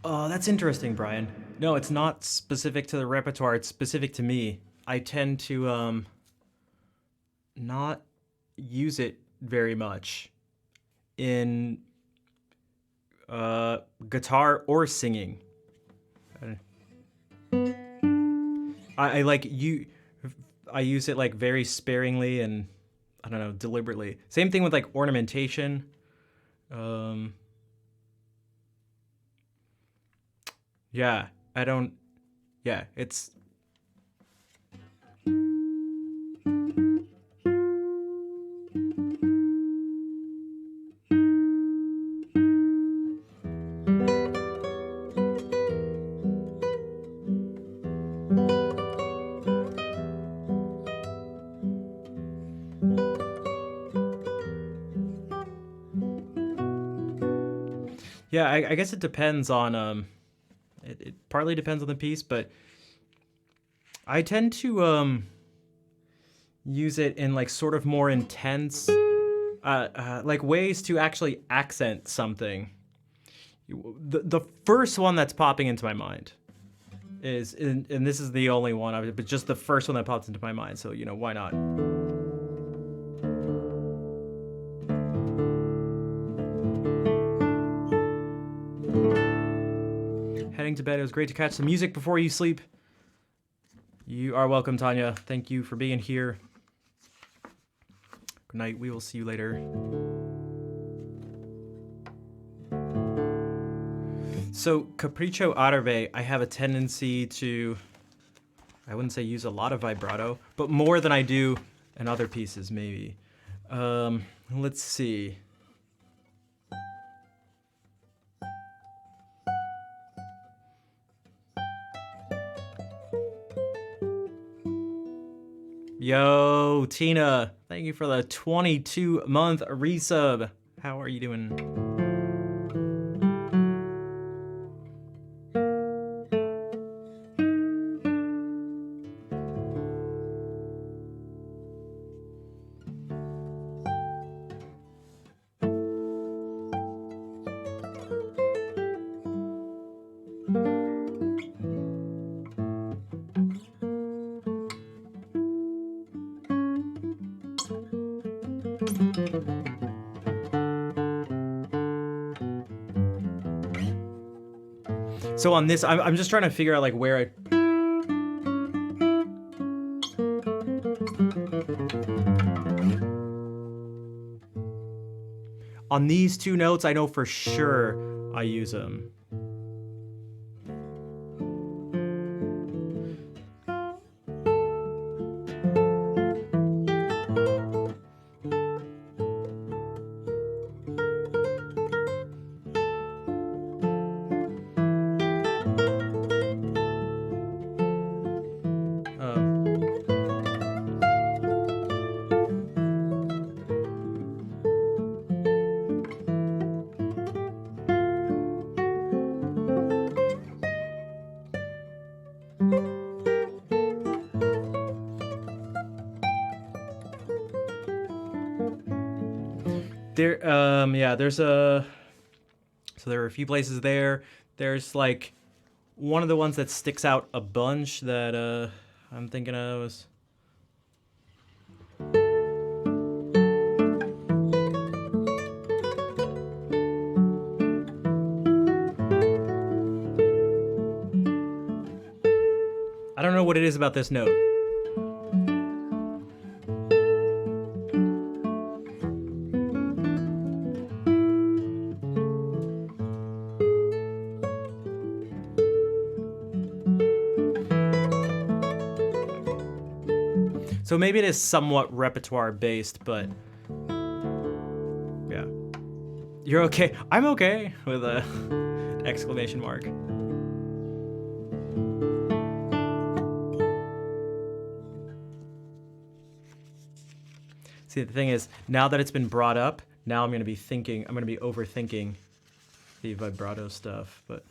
Oh, that's interesting, Brian. No, it's not specific to the repertoire. It's specific to me. I tend to not use it very much in guitar or singing. I like you. I use it like very sparingly and I don't know, deliberately. Same thing with like ornamentation. Um, yeah, I don't. Yeah, it's. Yeah, I guess it depends on it partly depends on the piece, but I tend to use it in like sort of more intense like ways to actually accent something. The first one that's popping into my mind is and this is the only one of it, but just the first one that pops into my mind. So, you know, why not? Heading going to bed. It was great to catch some music before you sleep. You are welcome, Tanya. Thank you for being here. Good night. We will see you later. So, Capriccio Arabe, I have a tendency to, I wouldn't say use a lot of vibrato, but more than I do in other pieces, maybe. Let's see. Yo, Tina, thank you for the 22-month resub. How are you doing? So on this, I'm just trying to figure out like where I... On these two notes, I know for sure I use them. Yeah, there's a... So there are a few places there. There's like one of the ones that sticks out a bunch that I'm thinking of is... I don't know what it is about this note. So maybe it is somewhat repertoire based, but yeah. You're okay. I'm okay with a exclamation mark. See, the thing is, now that it's been brought up, now I'm going to be overthinking the vibrato stuff, but...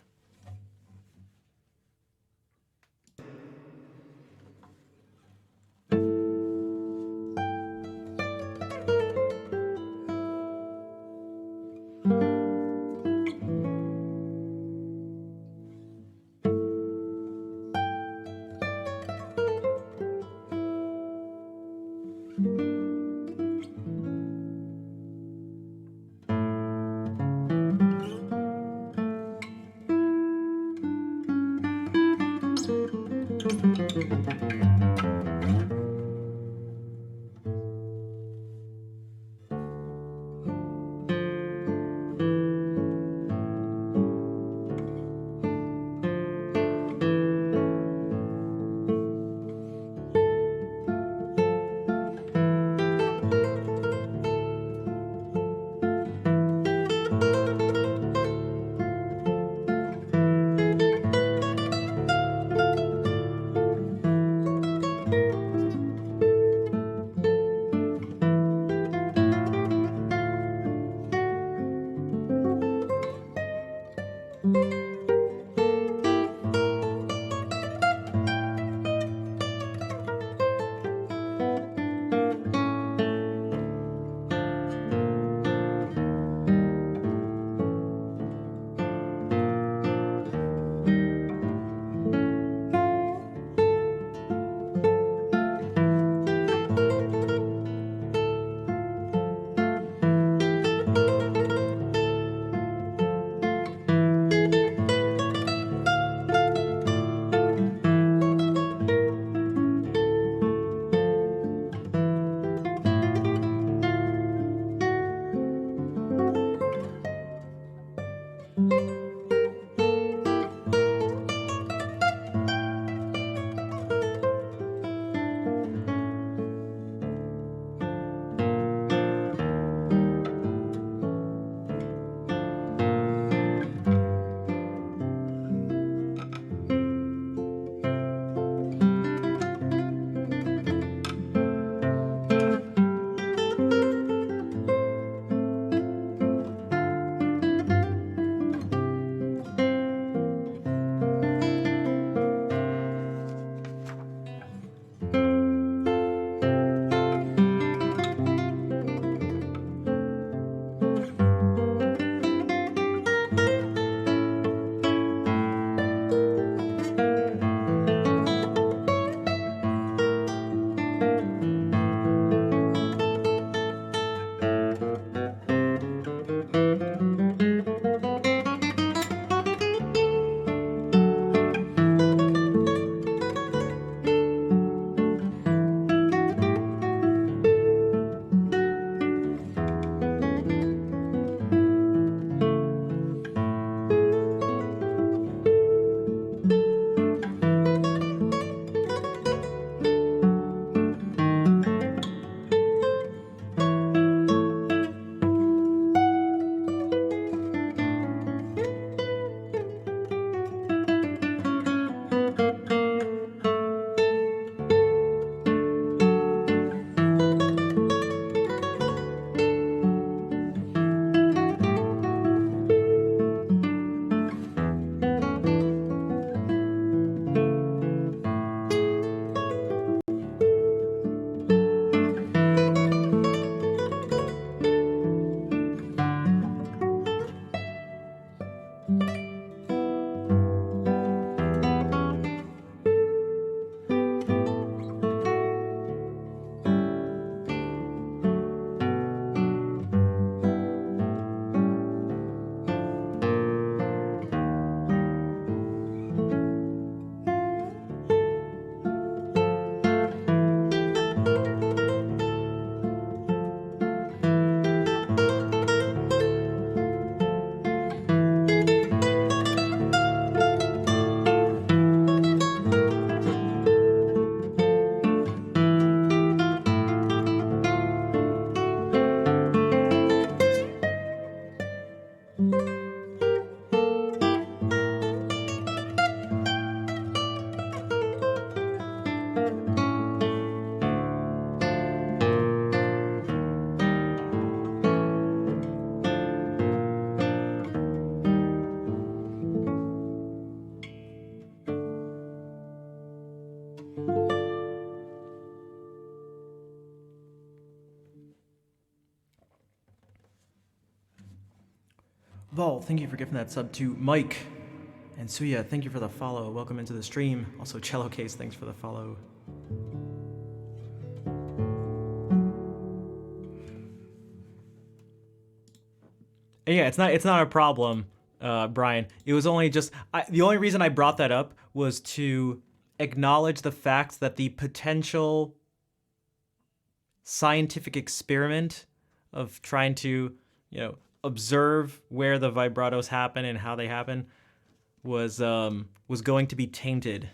Ball, thank you for giving that sub to Mike. And Suya, thank you for the follow. Welcome into the stream. Also, Cello Case, thanks for the follow. And yeah, it's not a problem, Brian. It was only just the only reason I brought that up was to acknowledge the fact that the potential scientific experiment of trying to, observe where the vibratos happen and how they happen was going to be tainted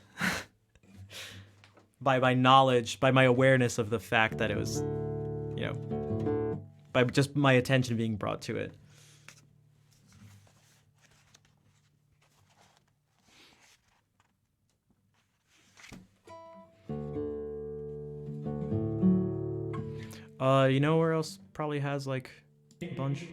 by my knowledge, by my awareness of the fact that it was, by just my attention being brought to it. You know where else probably has like a bunch?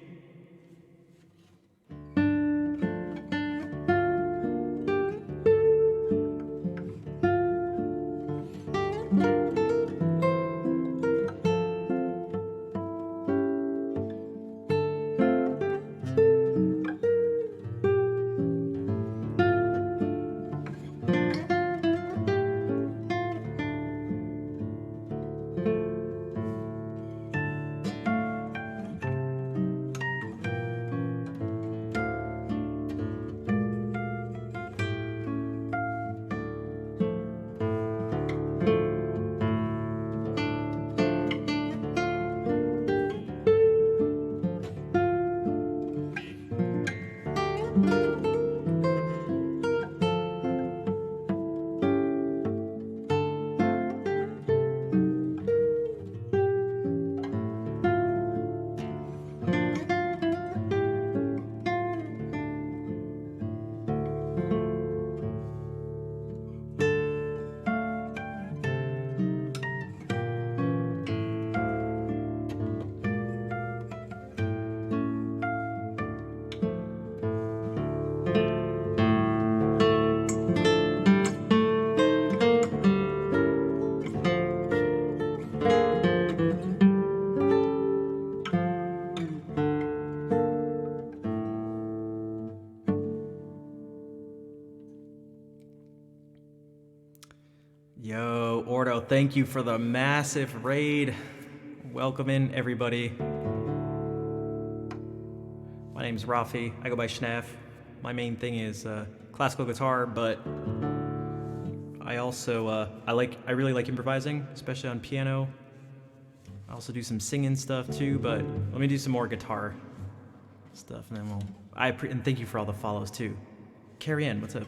Yo, Ordo, thank you for the massive raid. Welcome in, everybody. My name's Rafi. I go by Schnaff. My main thing is classical guitar, but I also I really like improvising, especially on piano. I also do some singing stuff too, but let me do some more guitar stuff, and then and thank you for all the follows too. Carrie Ann, what's up?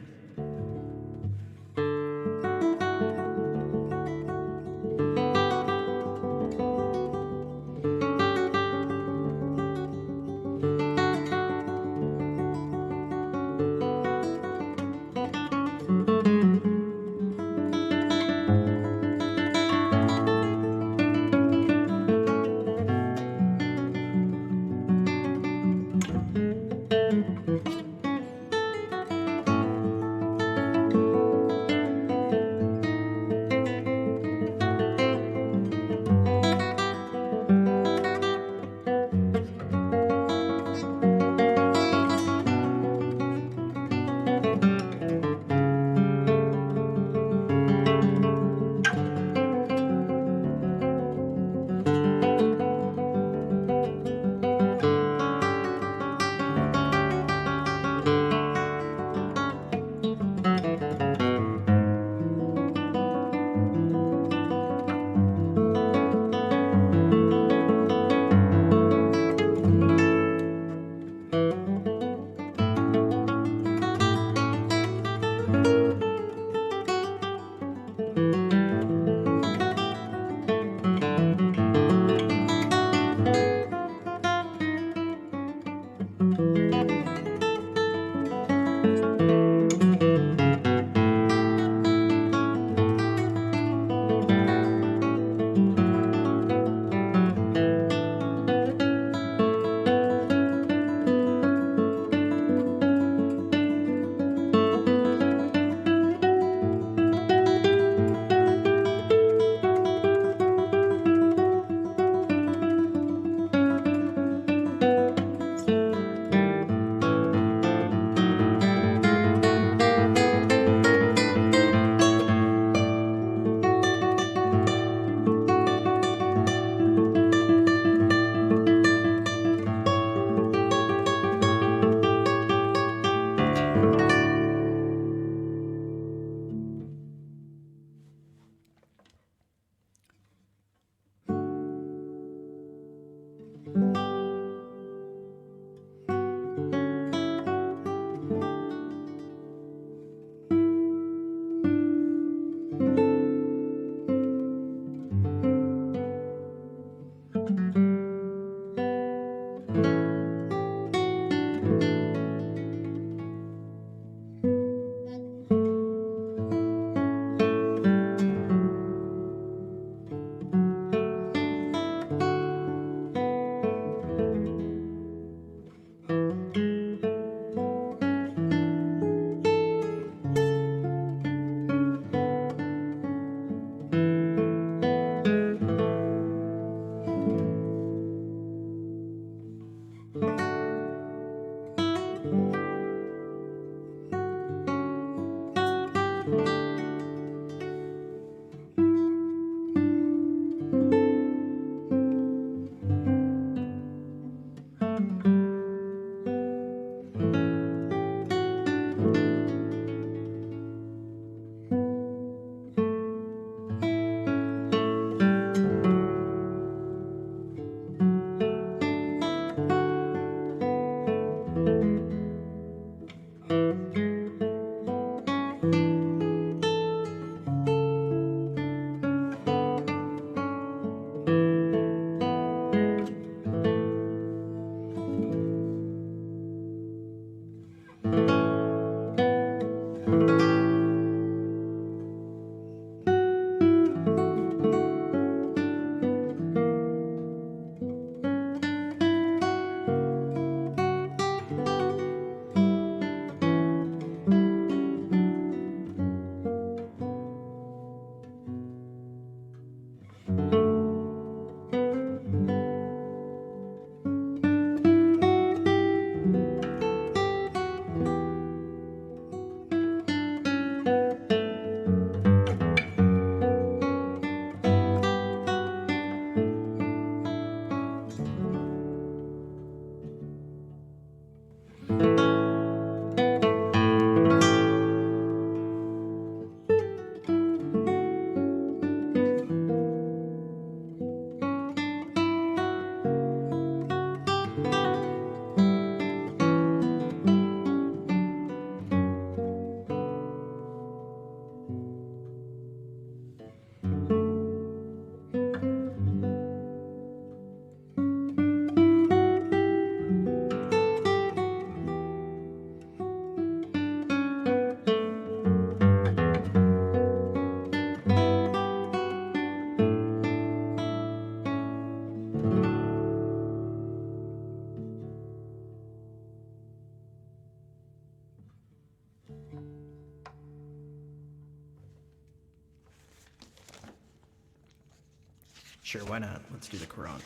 Sure, why not? Let's do the Quran.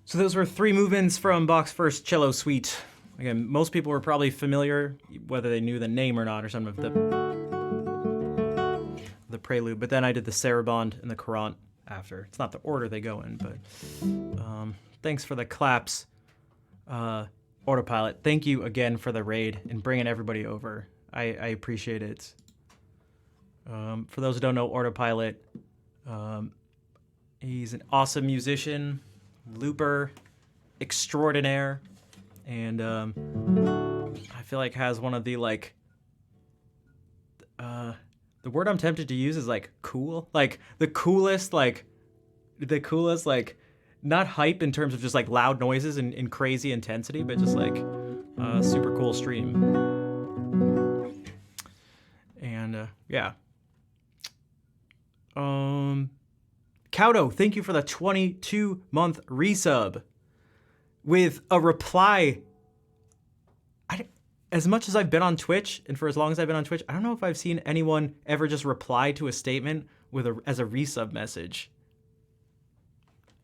So those were 3 movements from Bach's first cello suite. Again, most people were probably familiar, whether they knew the name or not, or some of the prelude. But then I did the Sarabande and the Courant after. It's not the order they go in, but thanks for the claps, Autopilot. Thank you again for the raid and bringing everybody over. I appreciate it. For those who don't know Autopilot, he's an awesome musician, looper extraordinaire, and I feel like has one of the the word I'm tempted to use is like cool, like the coolest not hype in terms of just like loud noises and crazy intensity, but just like super cool stream. And yeah. Kauto, thank you for the 22-month resub with a reply. As much as I've been on Twitch, and for as long as I've been on Twitch, I don't know if I've seen anyone ever just reply to a statement with as a resub message.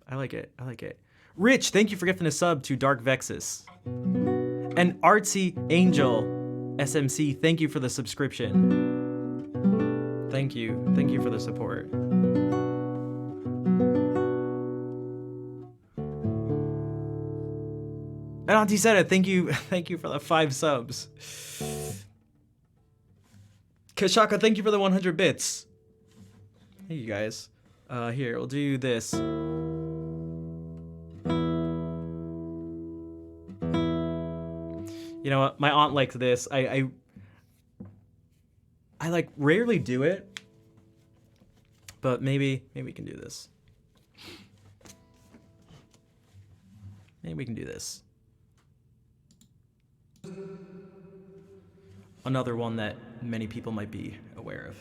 I like it. I like it. Rich, thank you for gifting a sub to Dark Vexus. And Artsy Angel SMC, thank you for the subscription. Thank you. Thank you for the support. And Auntie Seta, thank you for the 5 subs. Kashaka, thank you for the 100 bits. Hey, you guys. Here, we'll do this. You know what? My aunt likes this. I like rarely do it, but maybe we can do this. Maybe we can do this. Another one that many people might be aware of.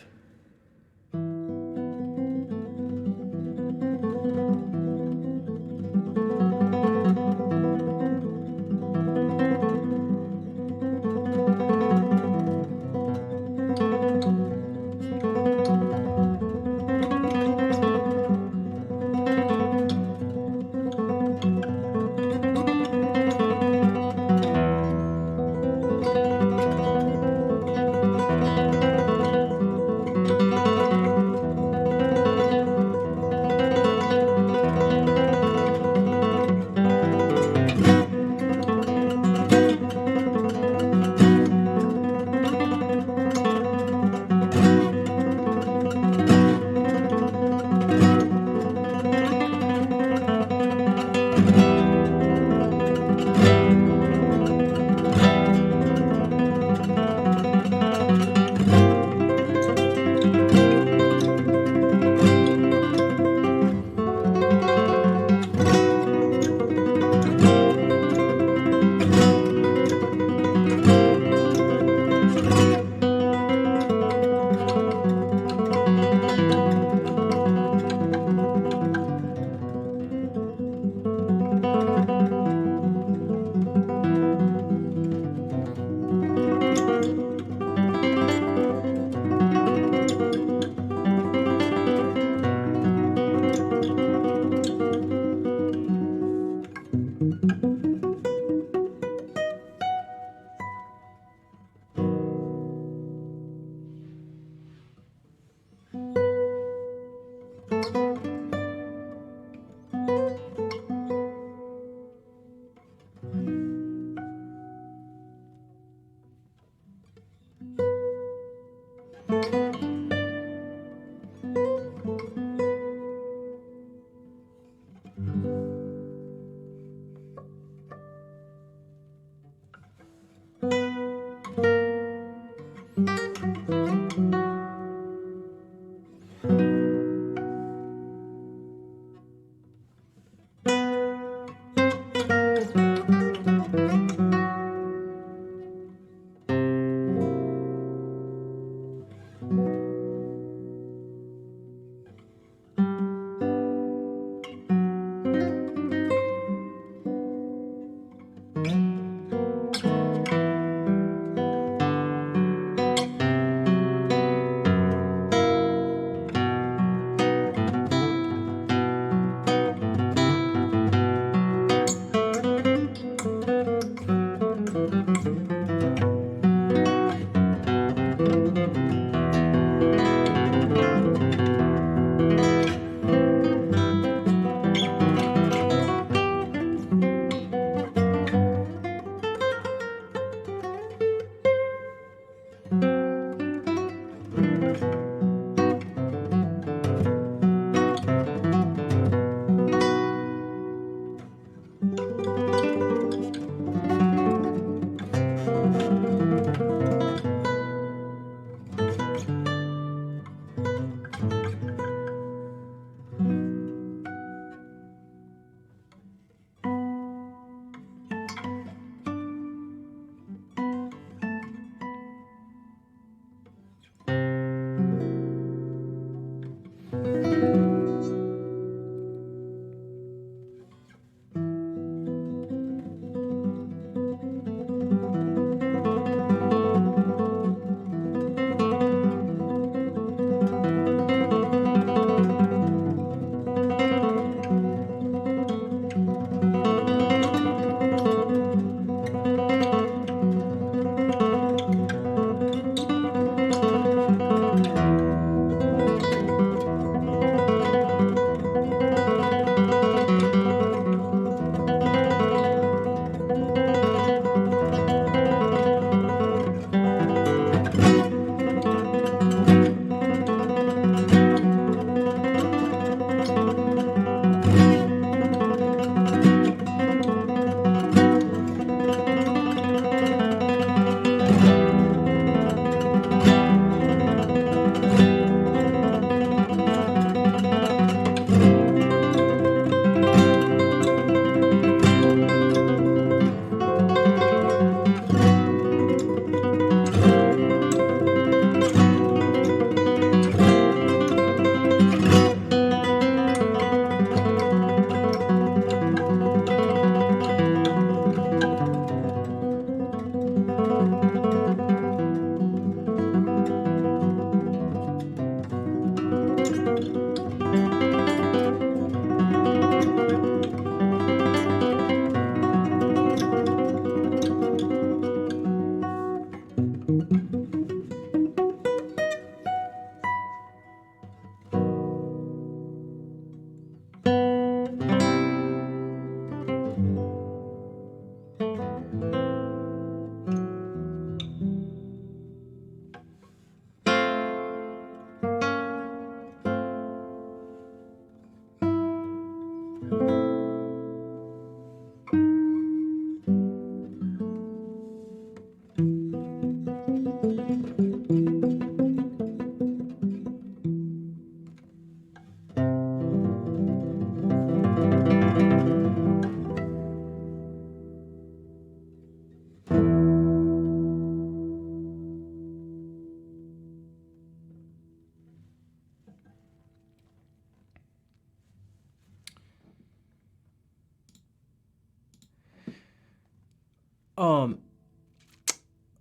Um,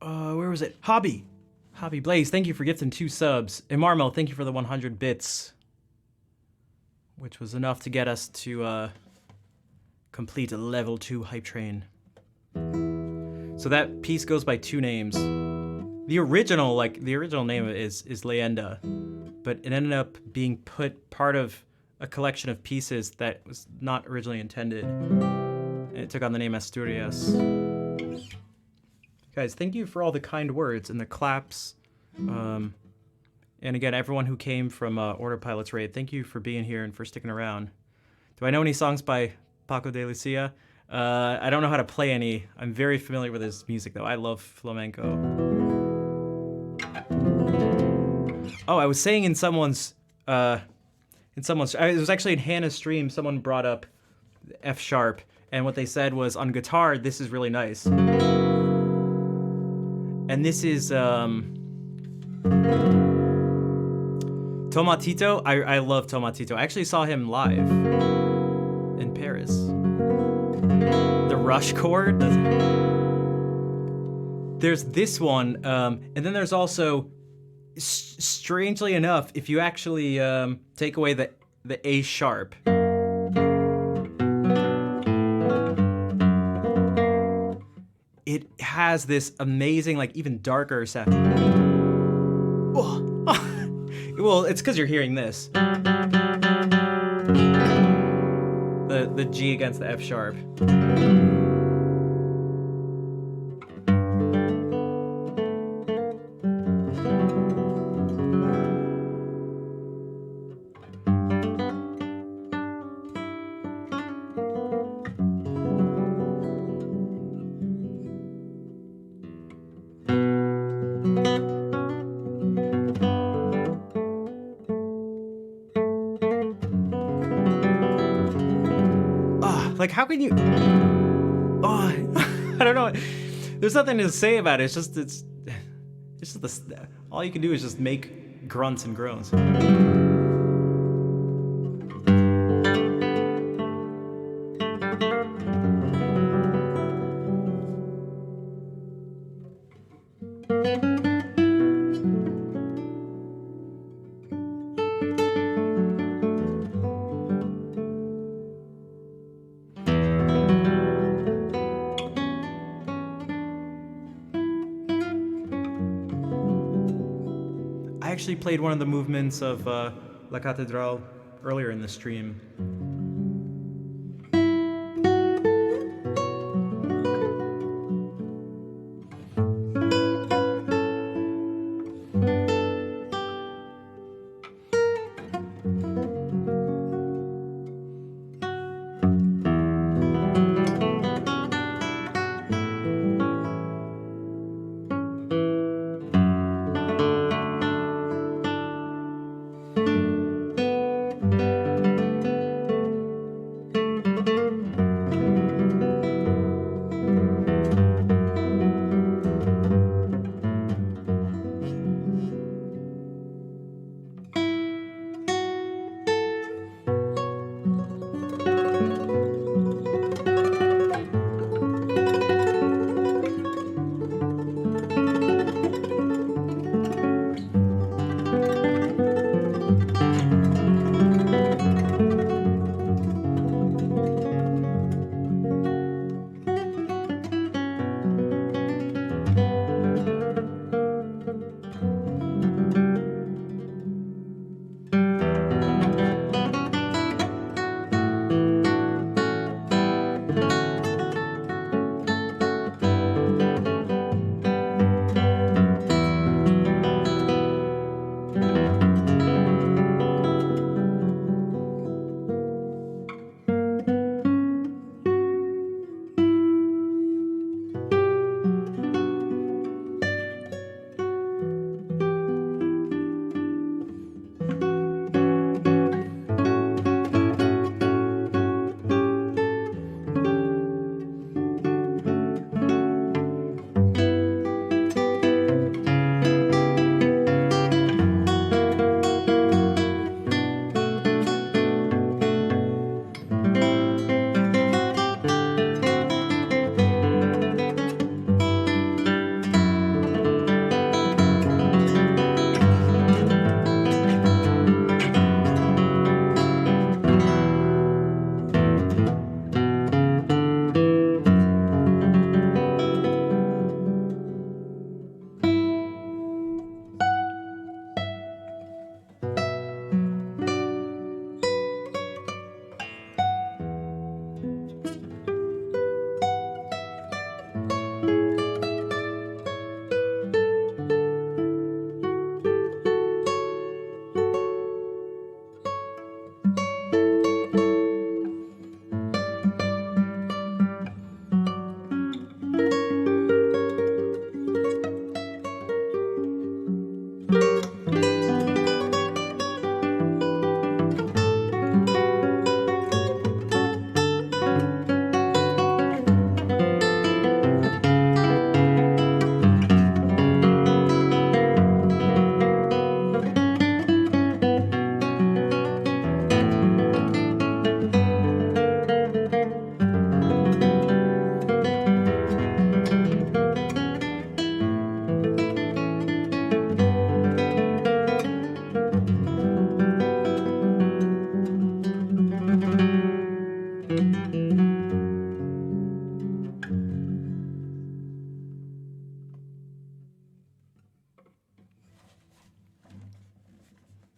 where was it? Hobby Blaze, thank you for gifting 2 subs. And Marmel, thank you for the 100 bits, which was enough to get us to complete a level 2 hype train. So that piece goes by 2 names. The original name is Leyenda, but it ended up being part of a collection of pieces that was not originally intended. And it took on the name Asturias. Guys, thank you for all the kind words and the claps. And again, everyone who came from Order Pilot's Raid, thank you for being here and for sticking around. Do I know any songs by Paco de Lucia? I don't know how to play any. I'm very familiar with his music, though. I love flamenco. Oh, I was saying it was actually in Hannah's stream, someone brought up F sharp, and what they said was, on guitar, this is really nice. And this is, Tomatito. I love Tomatito. I actually saw him live in Paris. The Rush chord. There's this one, and then there's also, strangely enough, if you actually take away the A sharp, it has this amazing, like, even darker sound. Oh. Well, it's because you're hearing this. The G against the F sharp. Like, how can you? Oh, I don't know. There's nothing to say about it. It's just all you can do is just make grunts and groans. I actually played one of the movements of La Catedral earlier in the stream.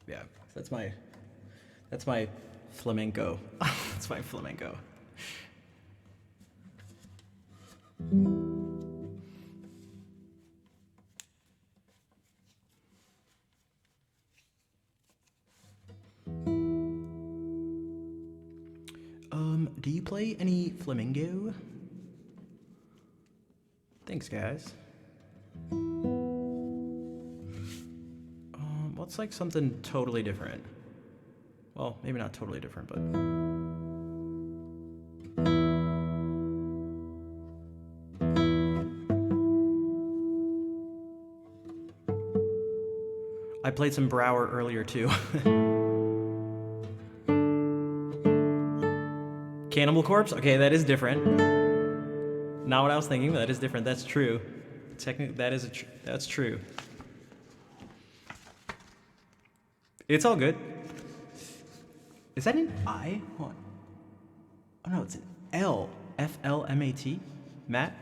Yeah, that's my flamenco. That's my flamenco. Do you play any flamingo? Thanks, guys. What's like something totally different? Well, maybe not totally different, but... I played some Brower earlier, too. Cannibal Corpse? Okay, that is different. Not what I was thinking, but that is different. That's true. Technically, that's true. It's all good. Is that an I? What? Oh no, it's an L. F-L-M-A-T? Matt?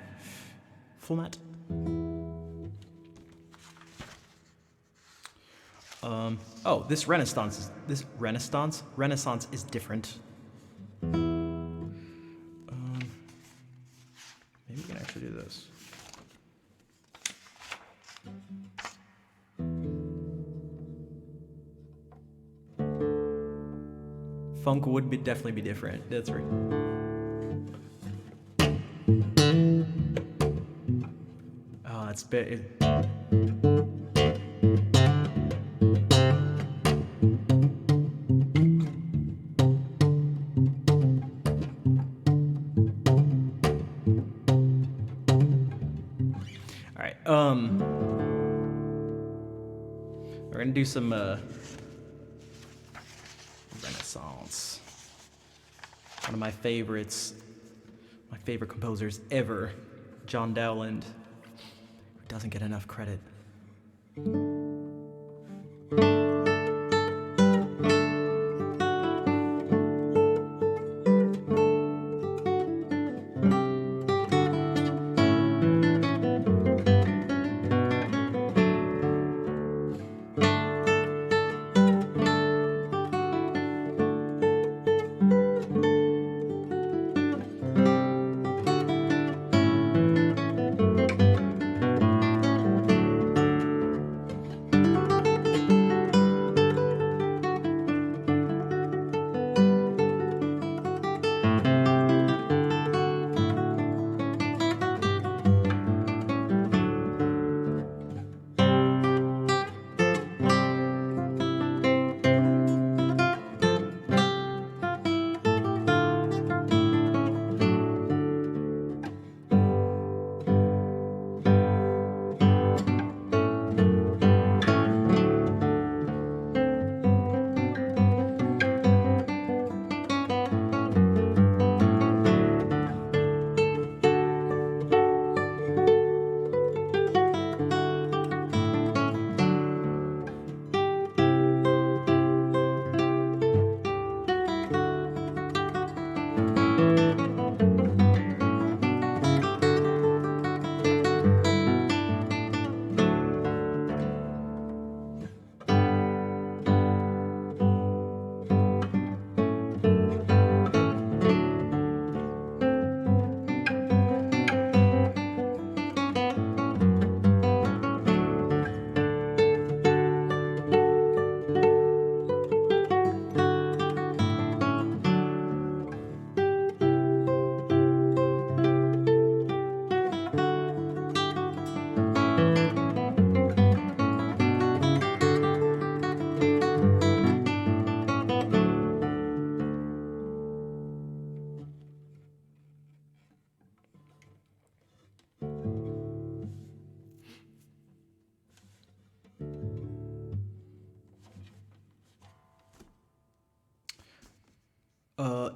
Full Matt? Oh, this Renaissance is different. Maybe we can actually do this. Funk would definitely be different. That's right. Oh, that's bad. We're gonna do some Renaissance. One of my favorites, my favorite composers ever, John Dowland, who doesn't get enough credit.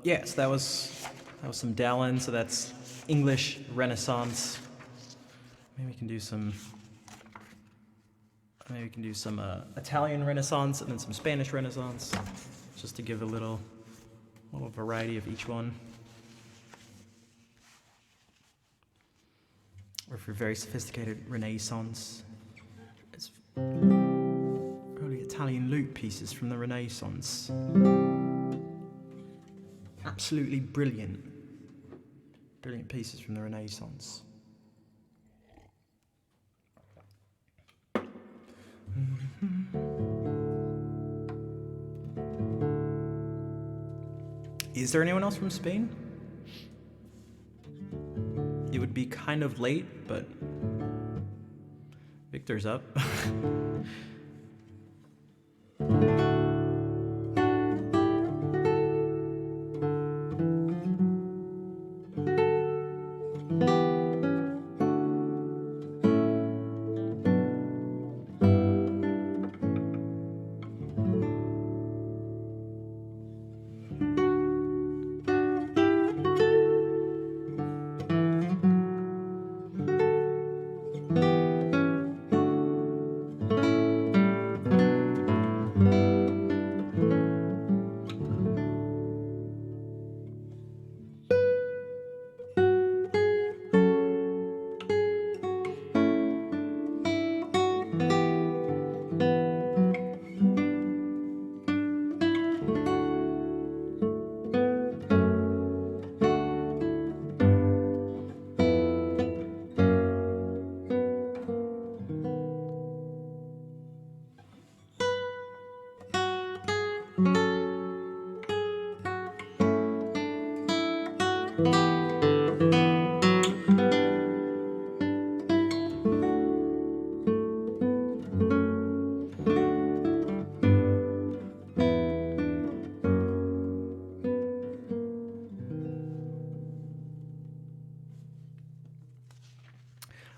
Yes, that was some Dallin, so that's English Renaissance. Maybe we can do some Italian Renaissance and then some Spanish Renaissance, just to give a little A little variety of each one. Or for very sophisticated Renaissance, it's early Italian lute pieces from the Renaissance. Absolutely brilliant. Brilliant pieces from the Renaissance. Is there anyone else from Spain? It would be kind of late, but Victor's up.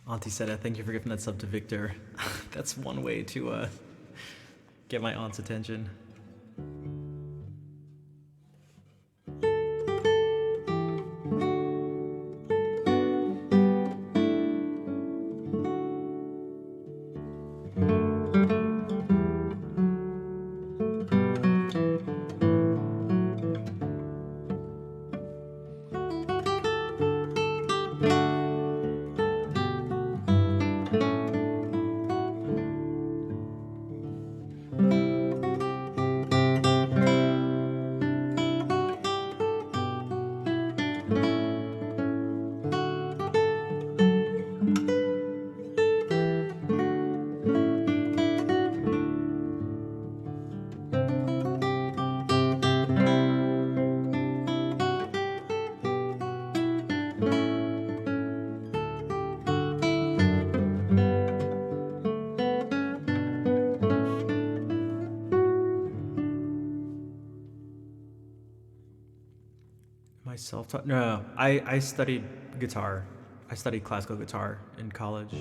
Auntie said, thank you for giving that sub to Victor. That's one way to get my aunt's attention. Self-taught? No, I studied guitar. I studied classical guitar in college.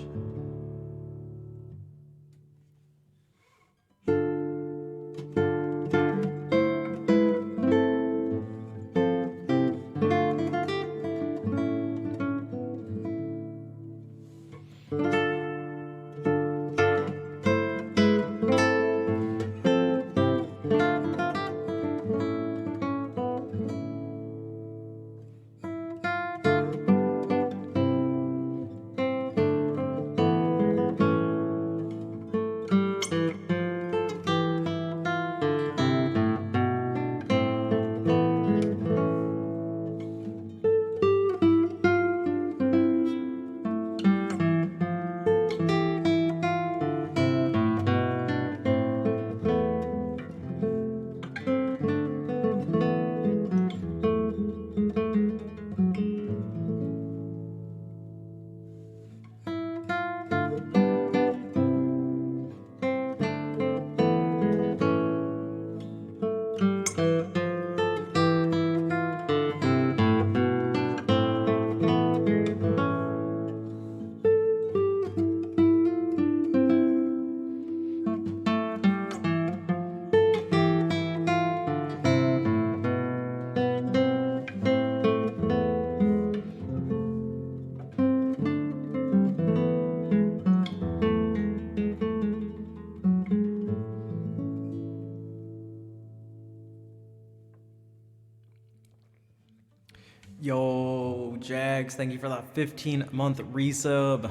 Yo, Jags, thank you for that 15-month resub.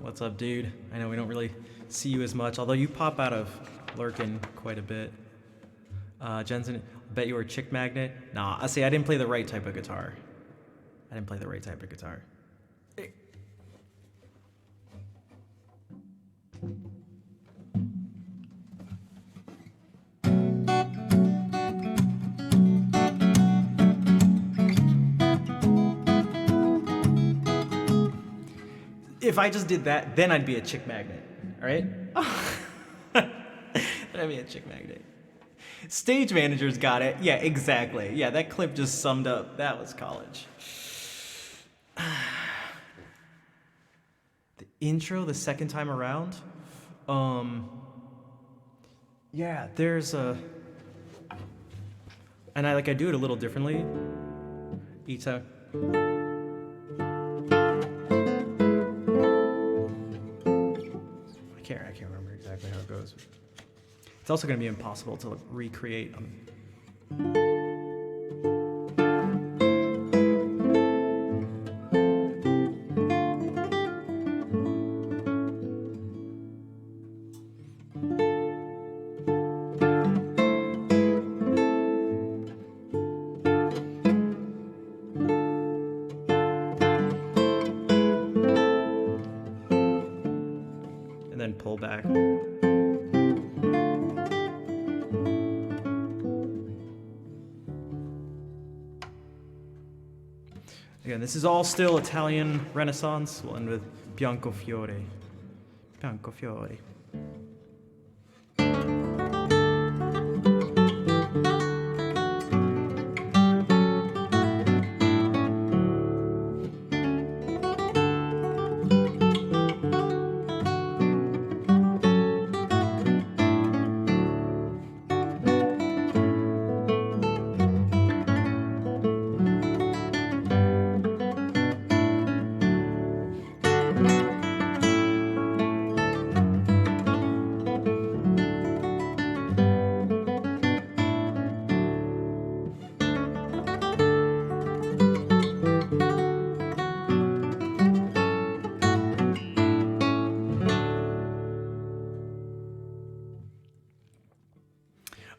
What's up, dude? I know we don't really see you as much, although you pop out of Lurkin quite a bit. Jensen, I bet you were a chick magnet. Nah, I see, I didn't play the right type of guitar. If I just did that, then I'd be a chick magnet, all right? Then I'd be a chick magnet. Stage managers got it. Yeah, exactly. Yeah, that clip just summed up. That was college. The intro the second time around? Yeah, there's a... And I do it a little differently each time. I can't remember exactly how it goes. It's also going to be impossible to recreate. And then pull back. Again, this is all still Italian Renaissance. We'll end with Biancofiore. Biancofiore.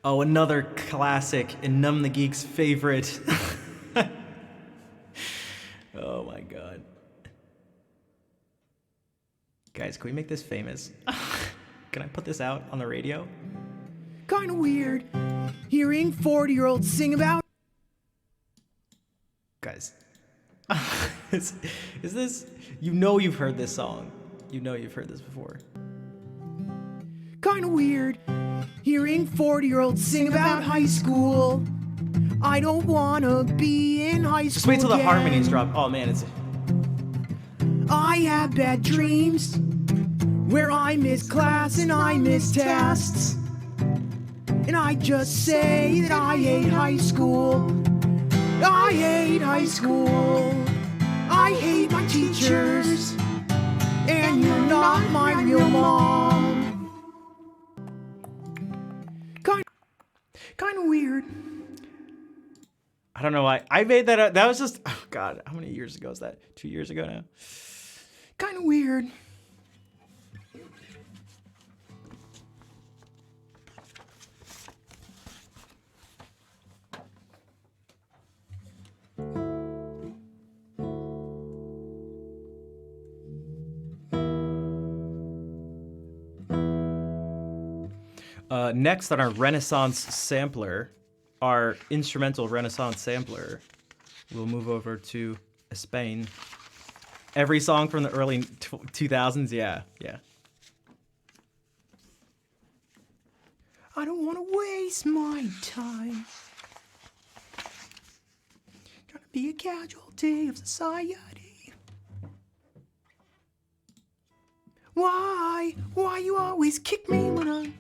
Oh, another classic and Numb the Geek's favorite. Oh my god. Guys, can we make this famous? Can I put this out on the radio? Kinda weird hearing 40-year-olds sing about. Guys, is this... You know you've heard this song. You know you've heard this before. Kinda weird hearing 40-year-olds sing about high school. I don't wanna be in high school. Just wait till the again. harmonies drop. Oh man, it's... I have bad dreams where I miss class and I miss tests. And I just say that I hate high school. I hate high school. I hate my teachers. And you're not my real mom. Kind of weird. I don't know why. I made that up. That was just... Oh god, how many years ago is that? 2 years ago now? Kind of weird. Next on our Renaissance sampler, our instrumental Renaissance sampler, we'll move over to Spain. Every song from the early 2000s, yeah. I don't want to waste my time trying to be a casualty of society. Why you always kick me when I'm...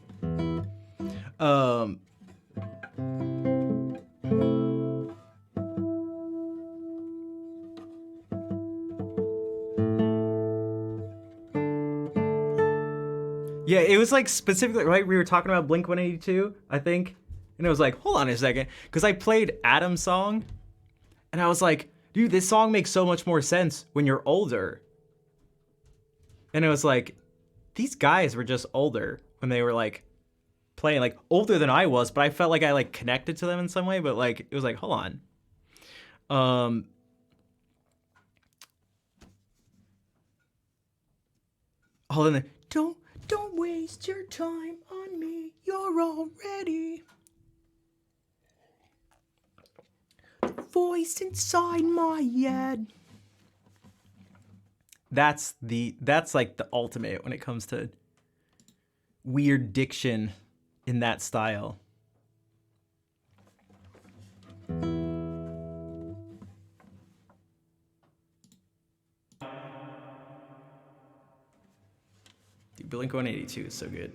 Yeah, it was like specifically, right? We were talking about Blink-182, I think. And it was like, hold on a second. Because I played Adam's song. And I was like, dude, this song makes so much more sense when you're older. And it was like, these guys were just older when they were like playing, like older than I was, but I felt like I like connected to them in some way. But like, it was like, hold on. Hold on. Don't waste your time on me. You're already the voice inside my head. That's like the ultimate when it comes to weird diction in that style. Dude, Blink-182 is so good.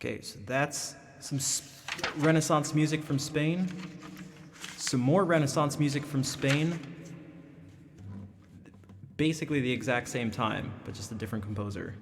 Okay, so that's some Renaissance music from Spain. Some more Renaissance music from Spain. Basically the exact same time, but just a different composer.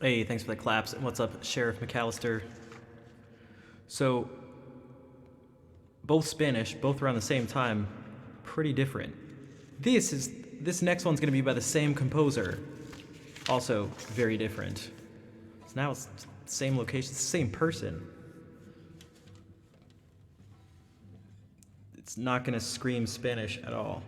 Hey, thanks for the claps. And what's up, Sheriff McAllister? So, both Spanish, both around the same time, pretty different. This next one's gonna be by the same composer, also very different. So now it's the same location, it's the same person. It's not gonna scream Spanish at all.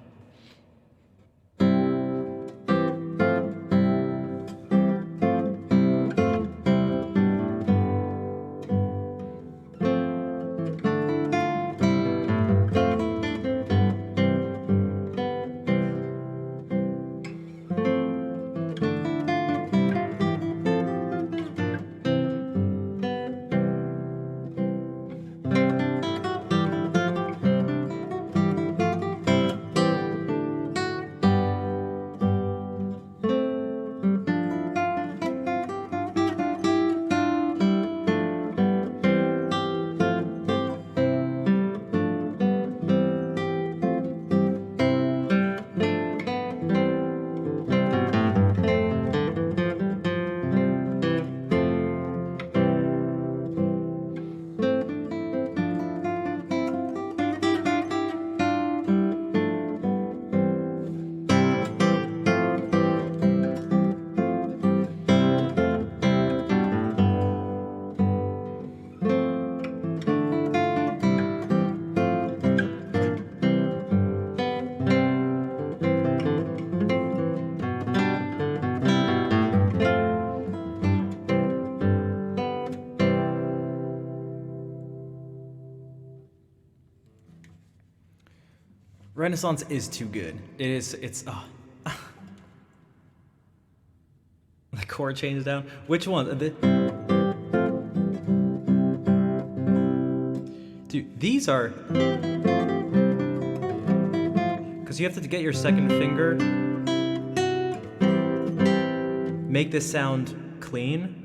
Renaissance is too good. It's the chord changes down. Which one? Dude, these are, because you have to get your second finger, make this sound clean.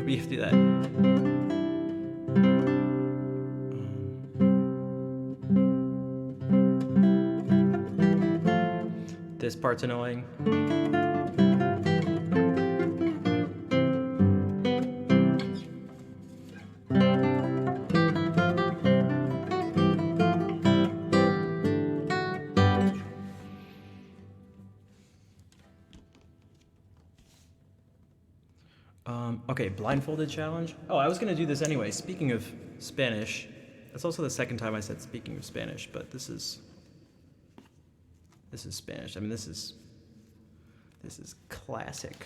We have to do that. This part's annoying. Okay, blindfolded challenge. Oh, I was gonna do this anyway. Speaking of Spanish, that's also the second time I said speaking of Spanish, but this is Spanish. I mean, this is classic.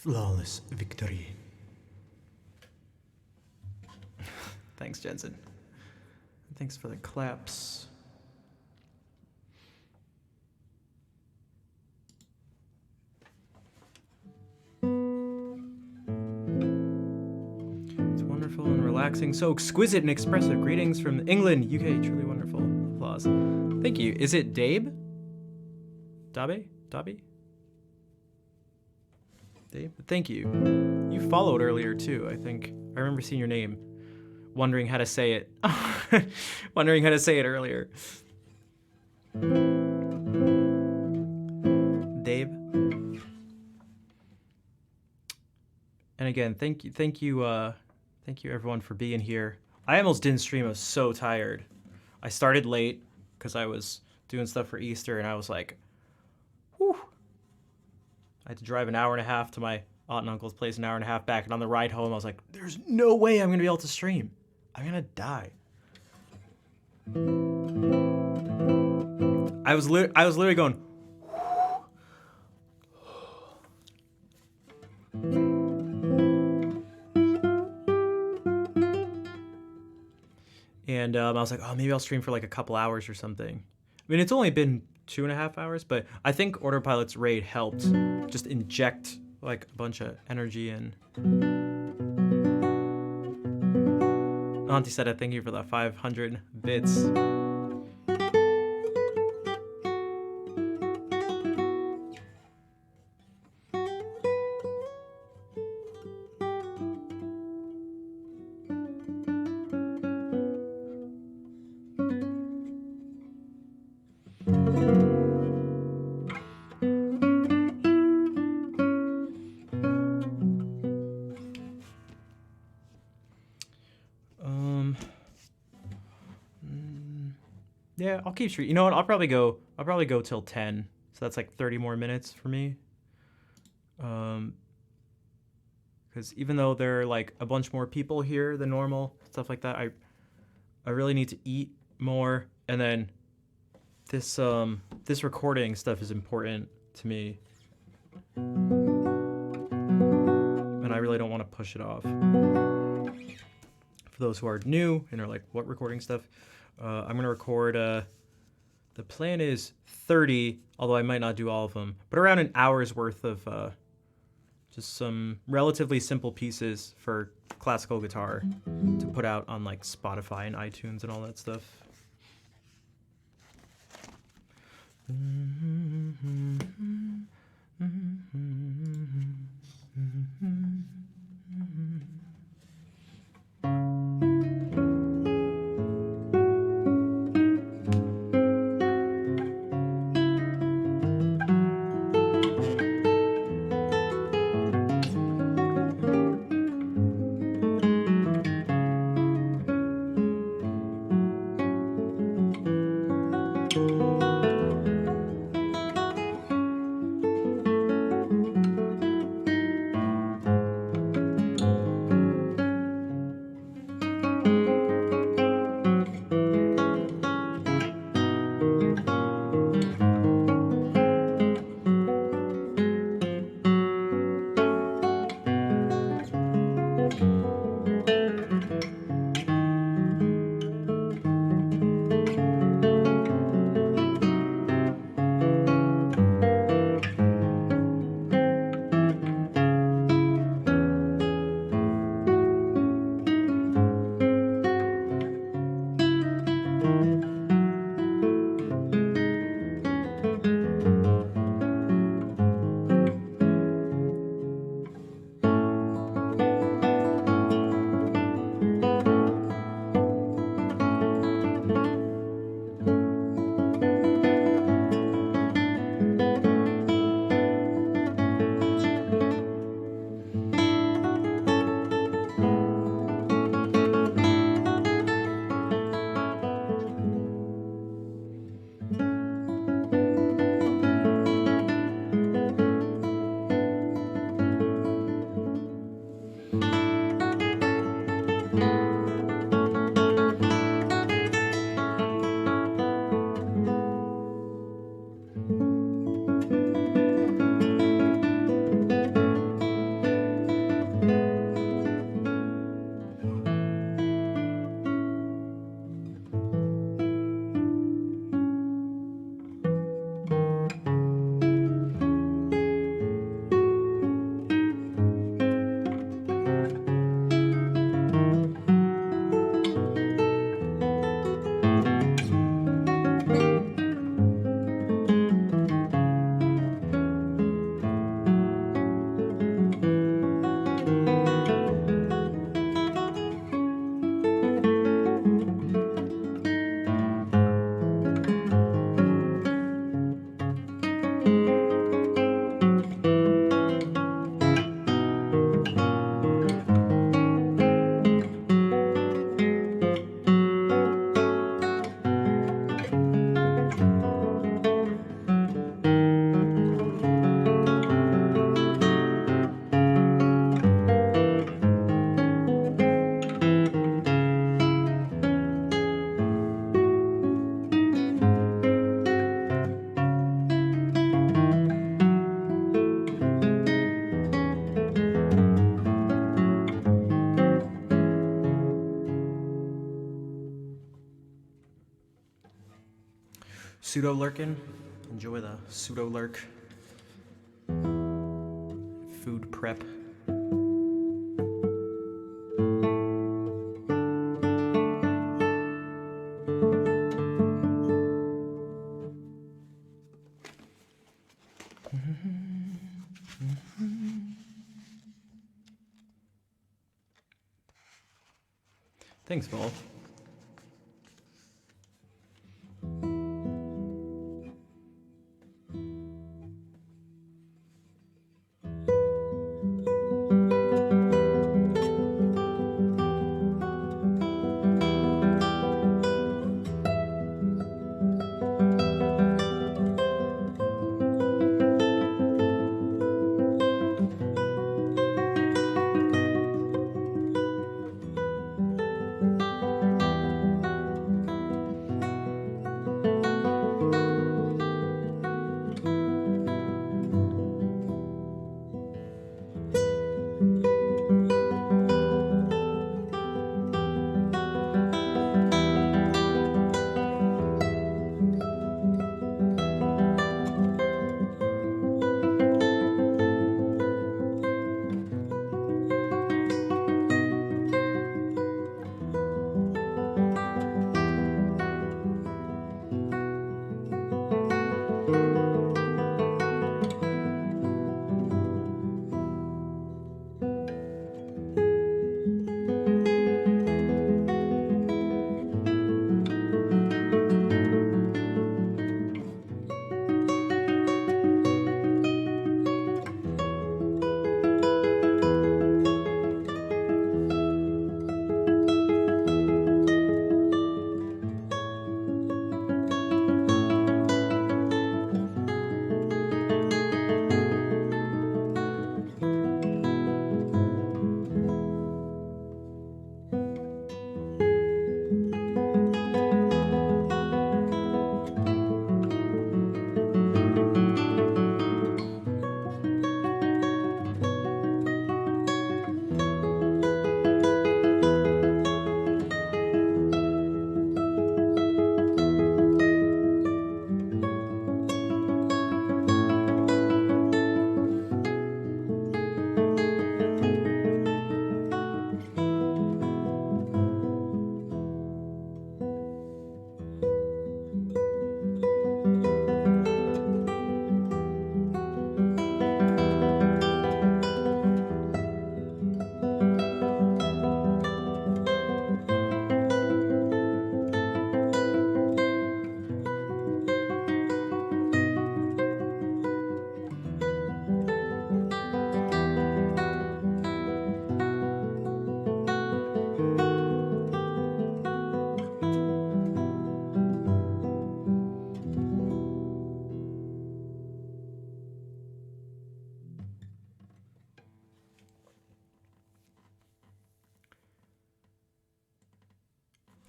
Flawless victory. Thanks, Jensen. Thanks for the claps. It's wonderful and relaxing, so exquisite and expressive. Greetings from England, UK. Truly wonderful. Applause. Thank you. Is it Dabe? Dabe? Dabe? Dave? Thank you. You followed earlier too, I think. I remember seeing your name. Wondering how to say it. Wondering how to say it earlier. Dave. And again, thank you everyone for being here. I almost didn't stream. I was so tired. I started late because I was doing stuff for Easter, and I was like, whew. I had to drive an hour and a half to my aunt and uncle's place, an hour and a half back, and on the ride home, I was like, there's no way I'm gonna be able to stream. I'm gonna die. I was literally going. And I was like, oh, maybe I'll stream for like a couple hours or something. I mean, it's only been 2.5 hours, but I think Autopilot's raid helped just inject like a bunch of energy in. Auntie said, thank you for the 500 bits. Yeah, I'll keep streaming. You know what? I'll probably go till 10. So that's like 30 more minutes for me. Because even though there are like a bunch more people here than normal, stuff like that, I really need to eat more. And then this recording stuff is important to me. And I really don't want to push it off. For those who are new and are like, what recording stuff? I'm going to record, the plan is 30, although I might not do all of them, but around an hour's worth of just some relatively simple pieces for classical guitar to put out on like Spotify and iTunes and all that stuff. Pseudo lurkin. Enjoy the pseudo lurk. Food prep. Thanks, Vol.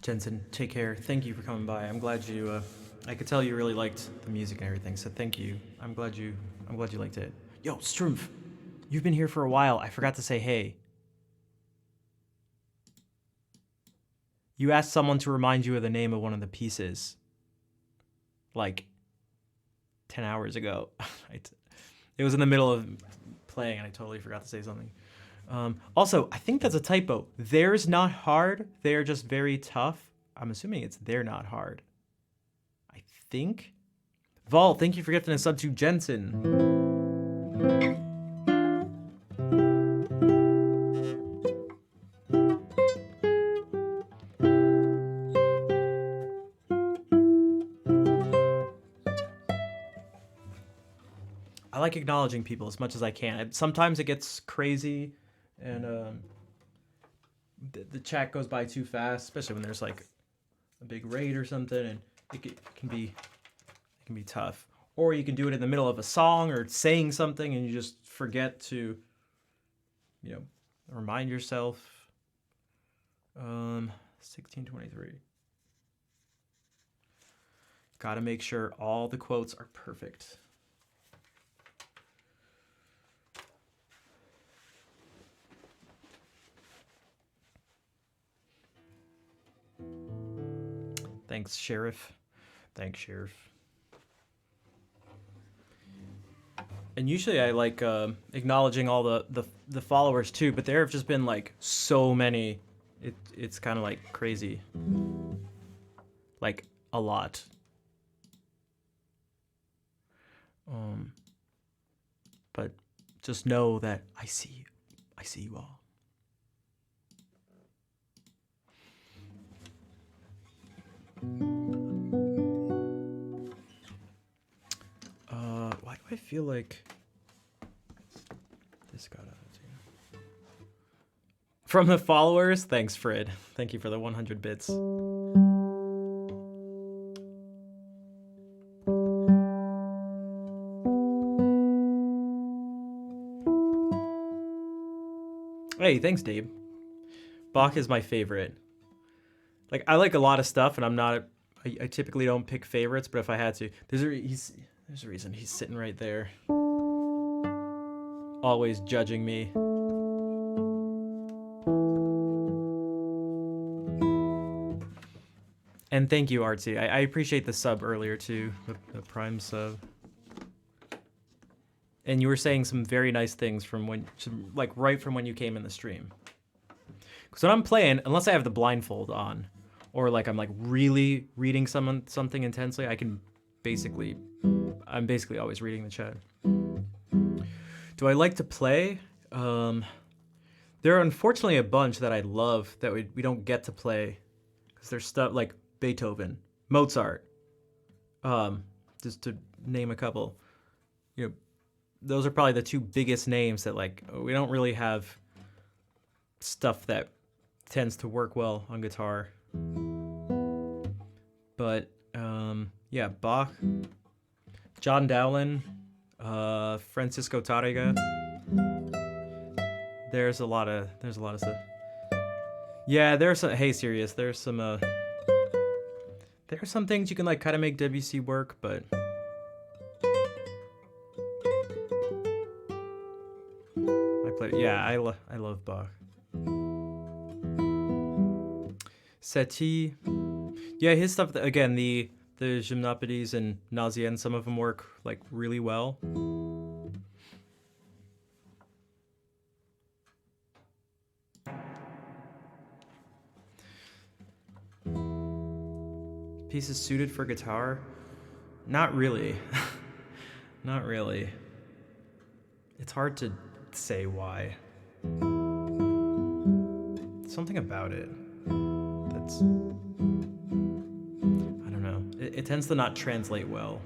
Jensen, take care. Thank you for coming by. I'm glad you. I could tell you really liked the music and everything. So thank you. I'm glad you liked it. Yo, Strumpf, you've been here for a while. I forgot to say hey. You asked someone to remind you of the name of one of the pieces. Like 10 hours ago. It was in the middle of playing and I totally forgot to say something. Also, I think that's a typo. There's not hard. They're just very tough. I'm assuming it's they're not hard. I think. Vol, thank you for gifting a sub to Jensen. I like acknowledging people as much as I can. Sometimes it gets crazy and the chat goes by too fast, especially when there's like a big raid or something, and it can be tough. Or you can do it in the middle of a song or saying something and you just forget to, remind yourself. 1623. Gotta make sure all the quotes are perfect. Thanks, Sheriff. Thanks, Sheriff. And usually I like acknowledging all the followers too, but there have just been like so many. It's kind of like crazy. Like a lot. But just know that I see you all. Why do I feel like this got out of too? From the followers, thanks, Fred. Thank you for the 100 bits. Hey, thanks, Dave. Bach is my favorite. Like, I like a lot of stuff, and I typically don't pick favorites, but if I had to, there's a reason he's sitting right there, always judging me. And thank you, Artsy. I appreciate the sub earlier too, the Prime sub. And you were saying some very nice things from right from when you came in the stream. Because when I'm playing, unless I have the blindfold on, or like I'm like really reading something intensely, I'm basically always reading the chat. Do I like to play? There are unfortunately a bunch that I love that we don't get to play because there's stuff like Beethoven, Mozart, just to name a couple. You know, those are probably the two biggest names that like we don't really have stuff that tends to work well on guitar. But yeah, Bach, John Dowland, Francisco Tárrega. There's a lot of stuff. Yeah, there's some. Hey, Sirius, there's some things you can like kind of make Debussy work, but I love Bach. Satie, yeah, his stuff again, the Gymnopédies and Nausien, some of them work like really well. Pieces suited for guitar? Not really. Not really. It's hard to say why. Something about it that's, I don't know. It tends to not translate well.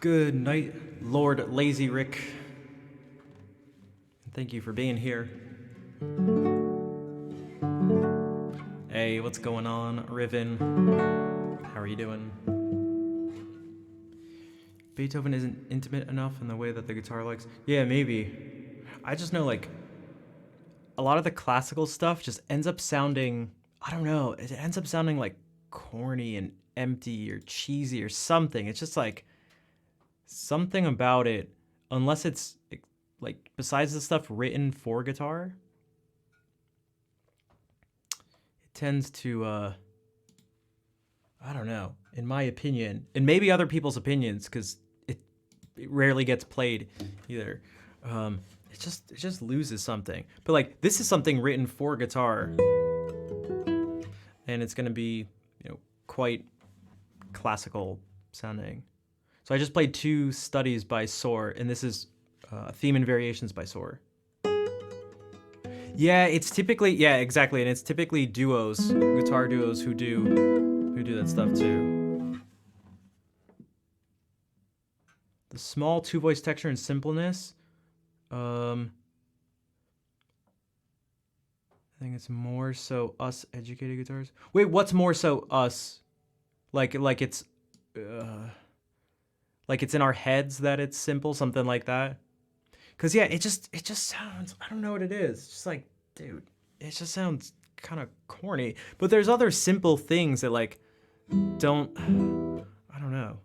Good night, Lord Lazy Rick. Thank you for being here. Hey, what's going on, Riven? How are you doing? Beethoven isn't intimate enough in the way that the guitar likes. Yeah, maybe. I just know, like, a lot of the classical stuff just ends up sounding, I don't know, it ends up sounding like corny and empty or cheesy or something. It's just like something about it, unless it's like besides the stuff written for guitar, it tends to I don't know, in my opinion, and maybe other people's opinions, because it rarely gets played either. It just loses something. But like, this is something written for guitar, and it's gonna be, you know, quite classical sounding. So I just played 2 studies by Soar, and this is Theme and Variations by Soar. Yeah, it's typically, yeah, exactly, and it's typically duos, guitar duos who do that stuff too. The small 2-voice texture and simpleness. I think it's more so us educated guitars. Wait, what's more so us? Like it's in our heads that it's simple, something like that. Cause yeah, it just sounds, I don't know what it is. It's just like, dude, it just sounds kind of corny. But there's other simple things that like don't, I don't know.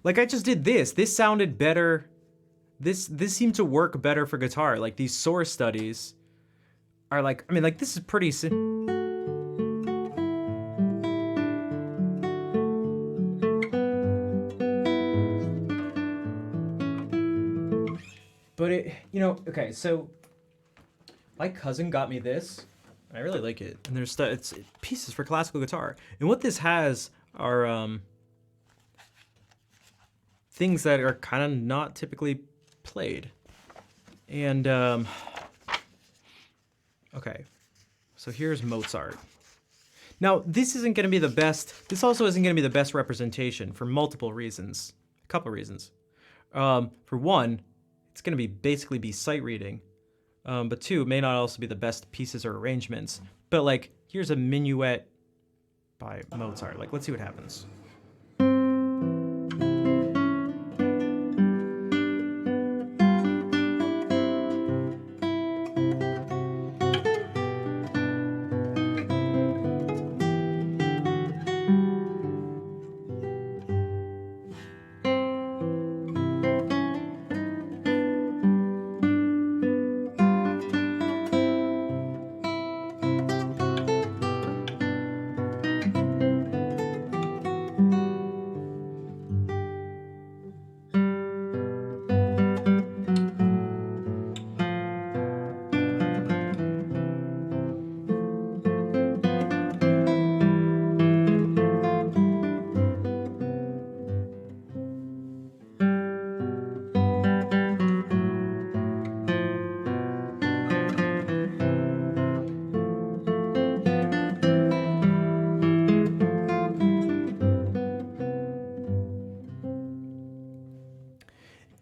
Like I just did this. This sounded better. This seemed to work better for guitar. Like these Soar studies are like, I mean, like this is pretty but it, you know, okay, so my cousin got me this. I really like it. And there's stuff, it's pieces for classical guitar. And what this has are things that are kind of not typically played. And okay, so here's Mozart. Now, this isn't going to be the best, this also isn't going to be the best representation for multiple reasons. A couple reasons. For one, it's going to be basically be sight reading. But 2, it may not also be the best pieces or arrangements. But like, here's a minuet by Mozart. Like, let's see what happens.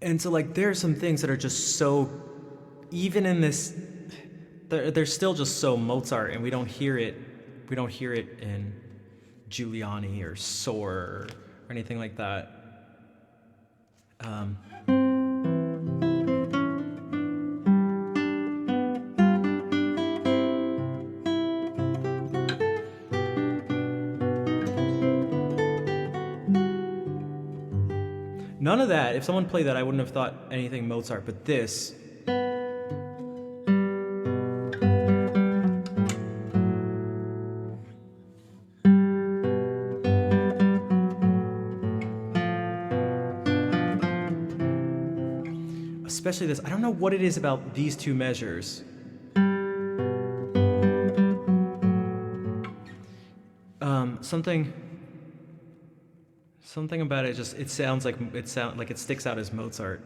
And so like there are some things that are just so, even in this, they're still just so Mozart, and we don't hear it in Giuliani or Soar or anything like that. None of that, if someone played that, I wouldn't have thought anything Mozart, but this. Especially this, I don't know what it is about these 2 measures. Something about it just, it sounds like it sticks out as Mozart.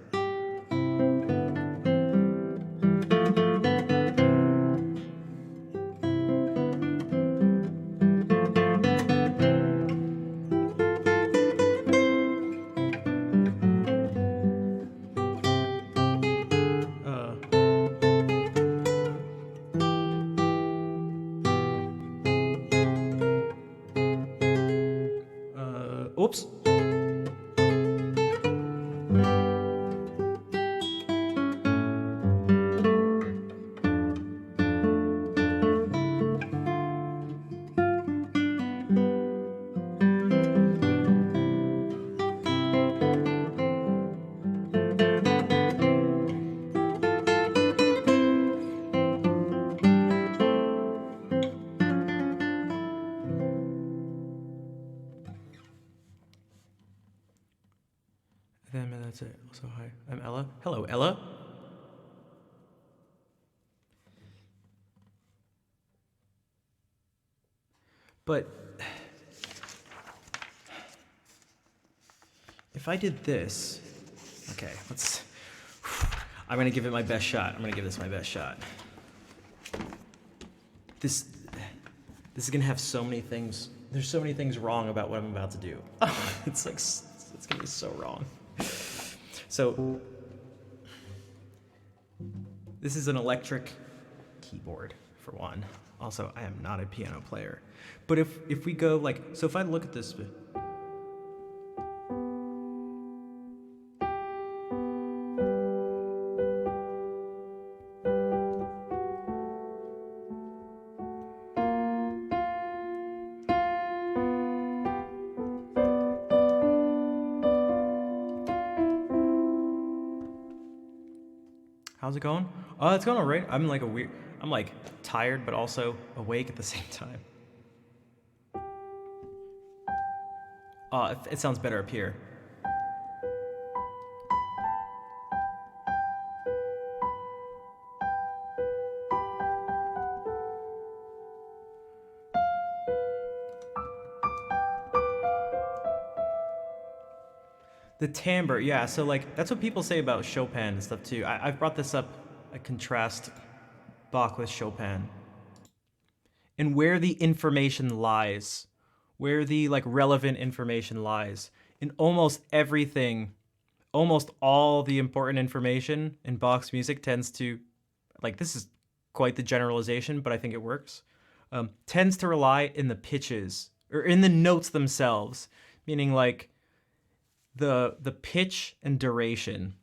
Them, and that's it. Also, hi. I'm Ella. Hello, Ella. But if I did this, okay, let's. I'm gonna give it my best shot. I'm gonna give this my best shot. This is gonna have so many things. There's so many things wrong about what I'm about to do. It's like it's gonna be so wrong. So this is an electric keyboard for one. Also, I am not a piano player. But if we go like, so if I look at this. How's it going? It's going alright. I'm like tired but also awake at the same time. It sounds better up here. The timbre, yeah, so like, that's what people say about Chopin and stuff too. I've brought this up, I contrast Bach with Chopin. And where the information lies, where the like relevant information lies. In almost everything, almost all the important information in Bach's music tends to, like this is quite the generalization, but I think it works, tends to rely in the pitches, or in the notes themselves, meaning like, the pitch and duration.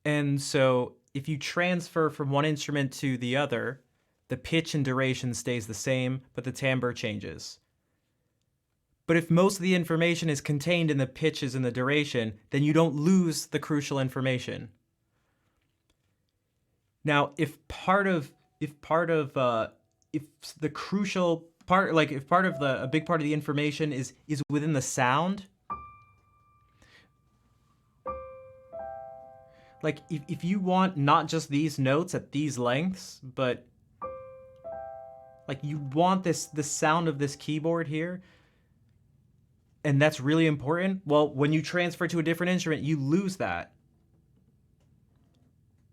And so if you transfer from one instrument to the other, the pitch and duration stays the same, but the timbre changes. But if most of the information is contained in the pitches and the duration, then you don't lose the crucial information. Now, if a big part of the information is within the sound, like, if you want not just these notes at these lengths, but like you want the sound of this keyboard here, and that's really important, well, when you transfer to a different instrument, you lose that.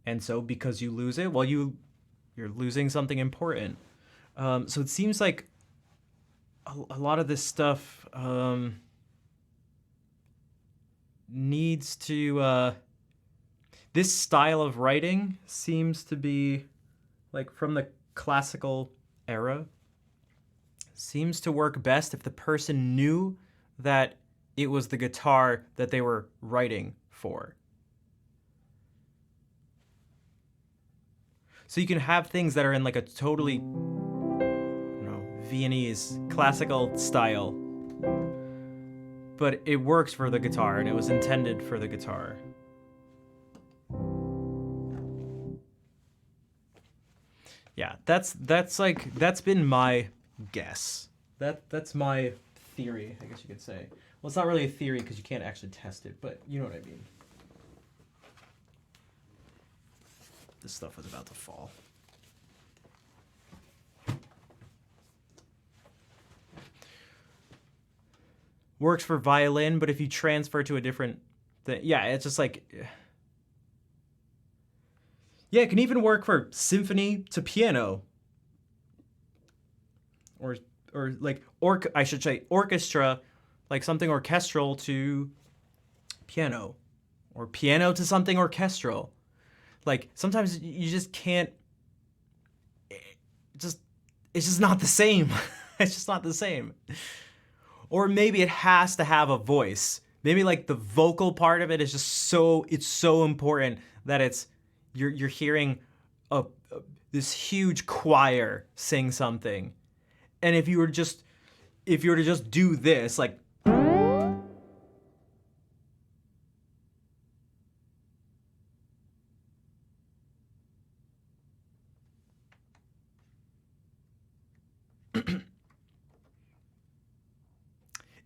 And so because you lose it, well, you're losing something important. So it seems like a lot of this stuff needs to... This style of writing seems to be, like, from the classical era, seems to work best if the person knew that it was the guitar that they were writing for. So you can have things that are in like a totally, Viennese classical style, but it works for the guitar and it was intended for the guitar. Yeah, that's been my guess. That's my theory, I guess you could say. Well, it's not really a theory because you can't actually test it, but you know what I mean. This stuff was about to fall. Works for violin, but if you transfer to a different thing, yeah, it's just like... Yeah, it can even work for symphony to piano. Or like, I should say orchestra, like something orchestral to piano. Or piano to something orchestral. Like, sometimes you just can't... It's just not the same. It's just not the same. Or maybe it has to have a voice. Maybe like the vocal part of it is just it's so important that it's... You're hearing this huge choir sing something, and if you were to just do this, like,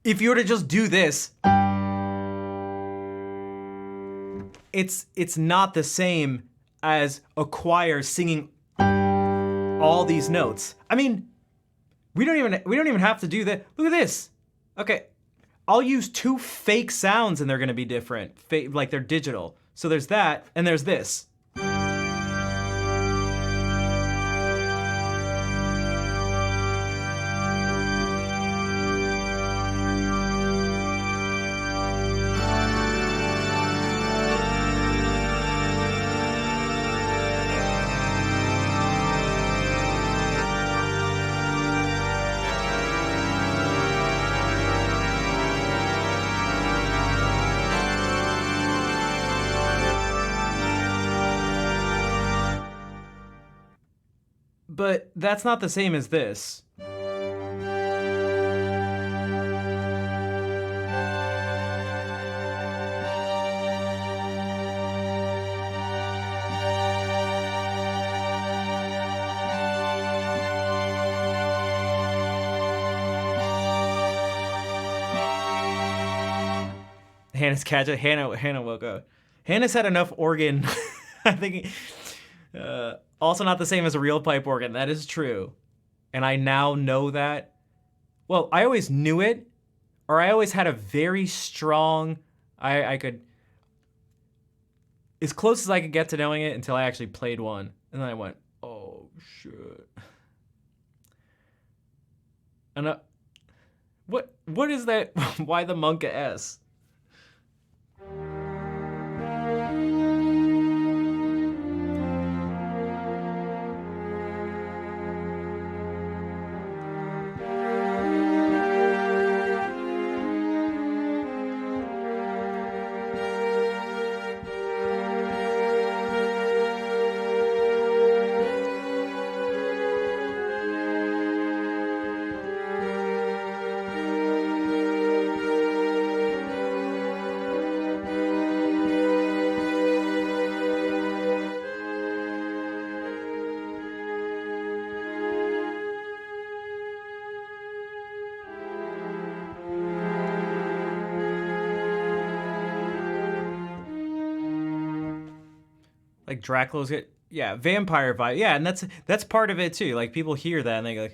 if you were to just do this, it's not the same as a choir singing all these notes. I mean, we don't even have to do that. Look at this. Okay, I'll use 2 fake sounds and they're gonna be different, like they're digital. So there's that, and there's this. But that's not the same as this. Hannah's catch. Hannah will go. Hannah's had enough organ. I think. Also not the same as a real pipe organ. That is true. And I now know that. Well, I always knew it, or I always had a very strong, I could, as close as I could get to knowing it until I actually played one. And then I went, oh, shit. And what is that? Why the Monka S? Like Dracula's get, yeah, vampire vibe, yeah, and that's part of it too. Like people hear that and they go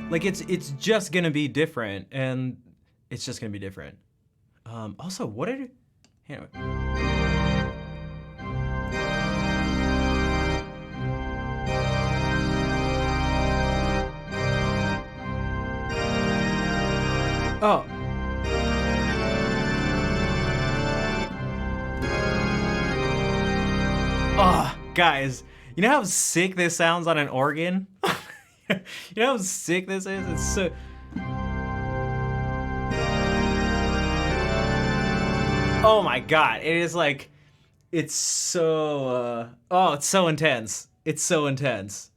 like it's just gonna be different, and it's just gonna be different. Also, what did? Anyway. Oh. Oh, guys, you know how sick this sounds on an organ? You know how sick this is? It's so... Oh my god, it is like... It's so... Oh, it's so intense. It's so intense.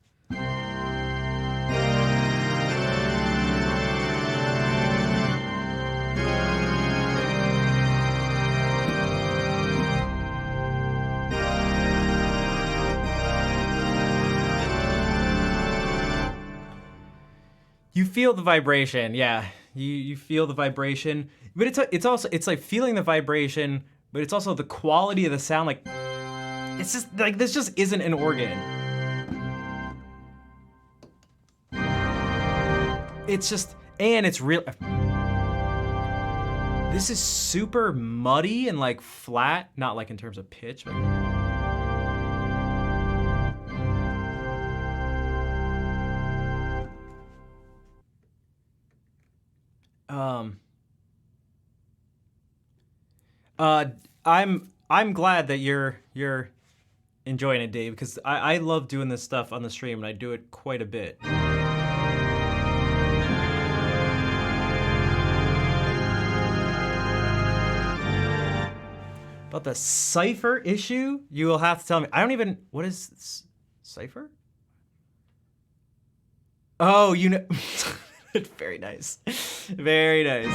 You feel the vibration, yeah. You feel the vibration, but it's also like feeling the vibration, but it's also the quality of the sound. Like it's just like this just isn't an organ. It's just, and it's real. This is super muddy and like flat, not like in terms of pitch, but. I'm glad that you're enjoying it, Dave, because I love doing this stuff on the stream, and I do it quite a bit. About the cipher issue, you will have to tell me. I don't even, what is cipher? Oh, you know. Very nice. Very nice.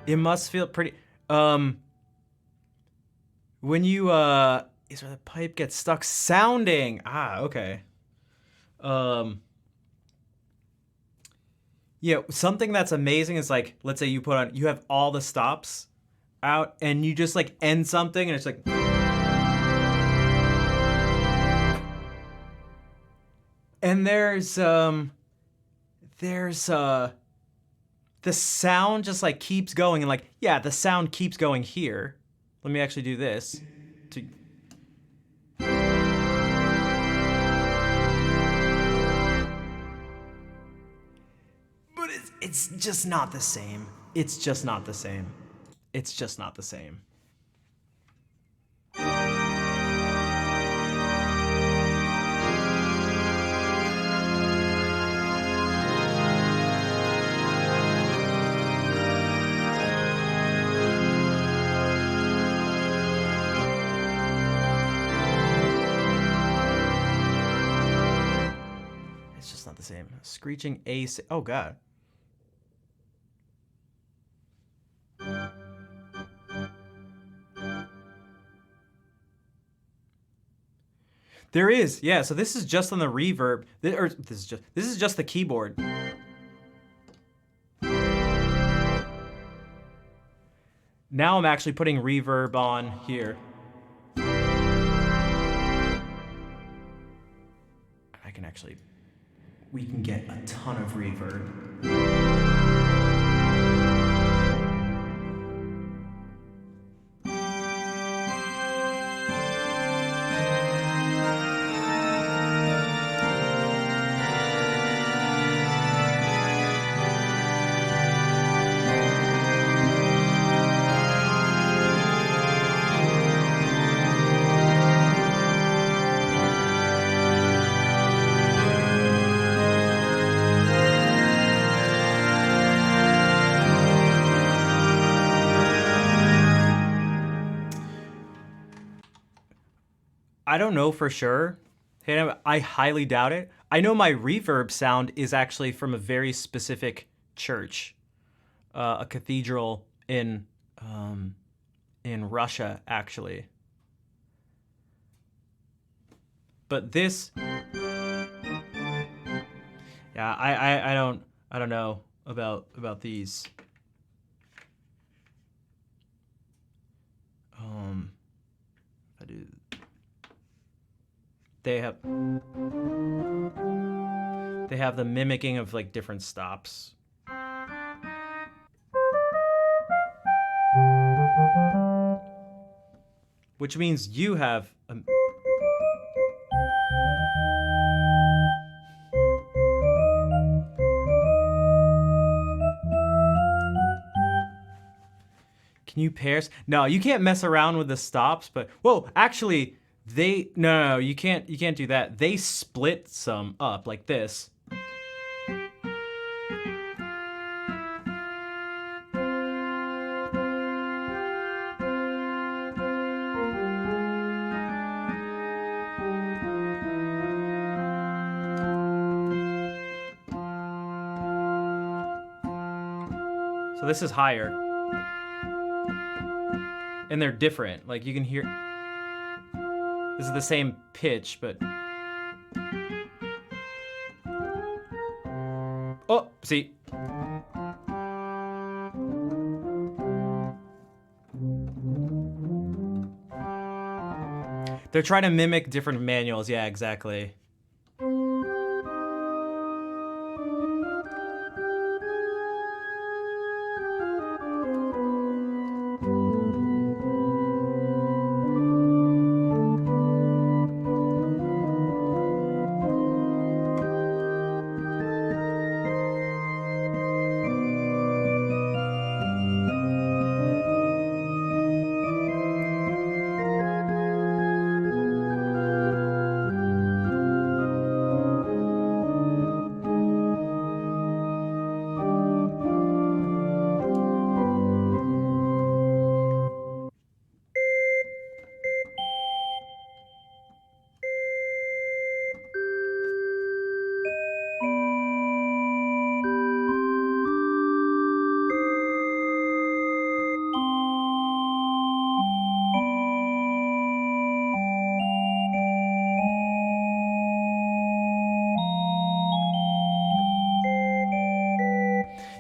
It must feel pretty. When you is where the pipe gets stuck sounding. Ah, okay. Um, yeah, something that's amazing is like, let's say you have all the stops out, and you just like end something, and it's like. And there's the sound just like keeps going, and like, yeah, the sound keeps going here. Let me actually do this. But it's just not the same. It's just not the same. It's just not the same. It's just not the same. Screeching ace. Oh god. There is, yeah. So this is just on the reverb, or this is just the keyboard. Now I'm actually putting reverb on here. I can actually, we can get a ton of reverb. I don't know for sure. I highly doubt it. I know my reverb sound is actually from a very specific church, a cathedral in Russia, actually. But this, yeah, I don't know about these. I do. They have the mimicking of like different stops. Which means you have Can you pair? No, you can't mess around with the stops, but whoa, actually no, you can't do that. They split some up like this. So this is higher. And they're different. Like you can hear this is the same pitch, but oh, see. They're trying to mimic different manuals. Yeah, exactly.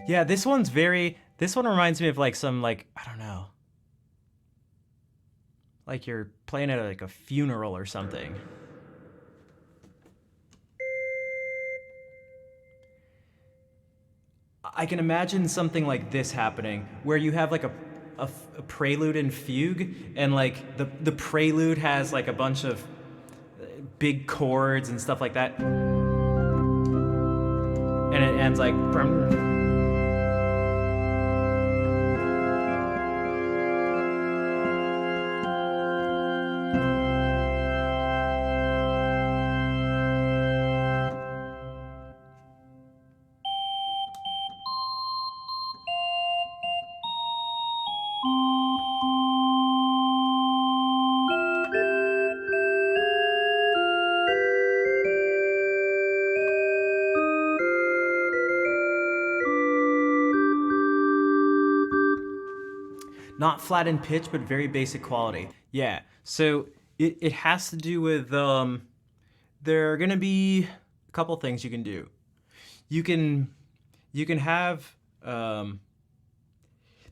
Yeah, this one reminds me of like some like, I don't know. Like you're playing at like a funeral or something. I can imagine something like this happening, where you have like a prelude and fugue, and like the prelude has like a bunch of big chords and stuff like that, and it ends like. Not flat in pitch, but very basic quality. Yeah. So it has to do with there are gonna be a couple things you can do. You can have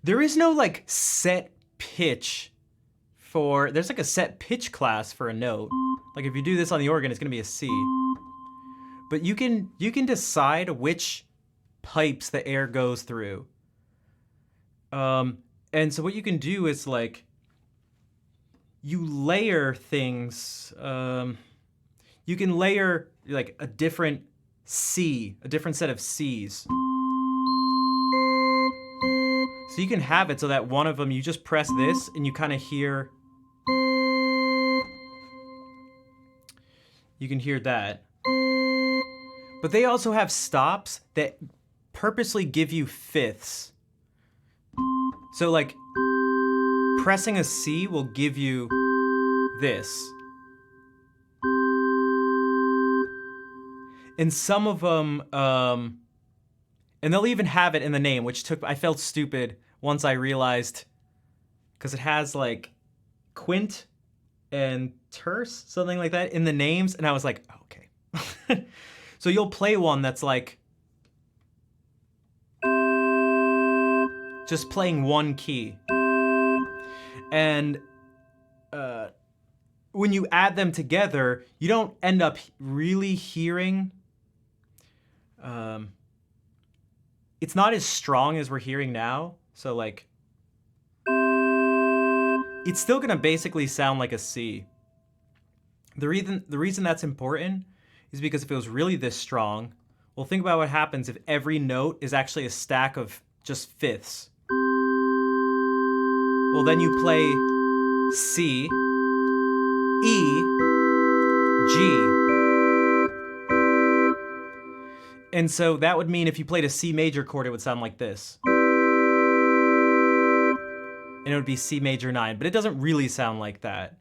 there is no like set pitch for there's like a set pitch class for a note. Like if you do this on the organ, it's gonna be a C. But you can decide which pipes the air goes through. And so what you can do is like you layer things. You can layer like a different C, a different set of Cs. So you can have it so that one of them you just press this and you kind of hear. You can hear that. But they also have stops that purposely give you fifths. So like pressing a C will give you this. And some of them, and they'll even have it in the name, which I felt stupid once I realized, because it has like quint and terce, something like that in the names. And I was like, oh, okay. So you'll play one that's like just playing one key. And when you add them together, you don't end up really hearing. It's not as strong as we're hearing now. So like, it's still gonna basically sound like a C. The reason that's important is because if it was really this strong, well, think about what happens if every note is actually a stack of just fifths. Well, then you play C, E, G. And so that would mean if you played a C major chord, it would sound like this. And it would be C major 9, but it doesn't really sound like that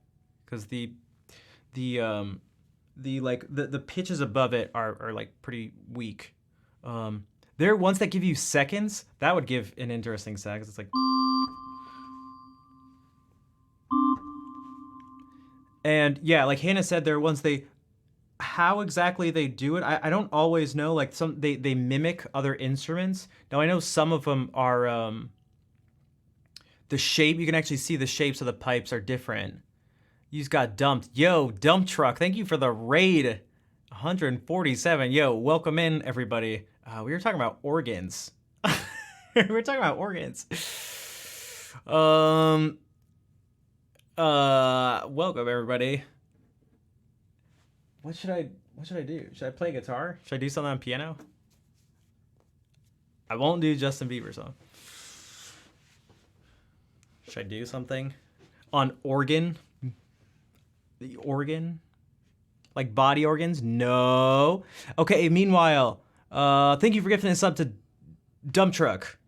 because the pitches above it are like pretty weak. There are ones that give you seconds. That would give an interesting sound because it's like. And yeah, like Hannah said, there are ones how exactly they do it, I don't always know. Like they mimic other instruments. Now I know some of them are the shape. You can actually see the shapes of the pipes are different. You just got dumped. Yo, Dump Truck, thank you for the raid. 147. Yo, welcome in everybody. We were talking about organs. We were talking about organs. Welcome everybody. What should I do? Should I play guitar? Should I do something on piano? I won't do Justin Bieber song. Should I do something on organ? The organ? Like body organs? No. Okay, meanwhile, thank you for gifting this up to Dump Truck.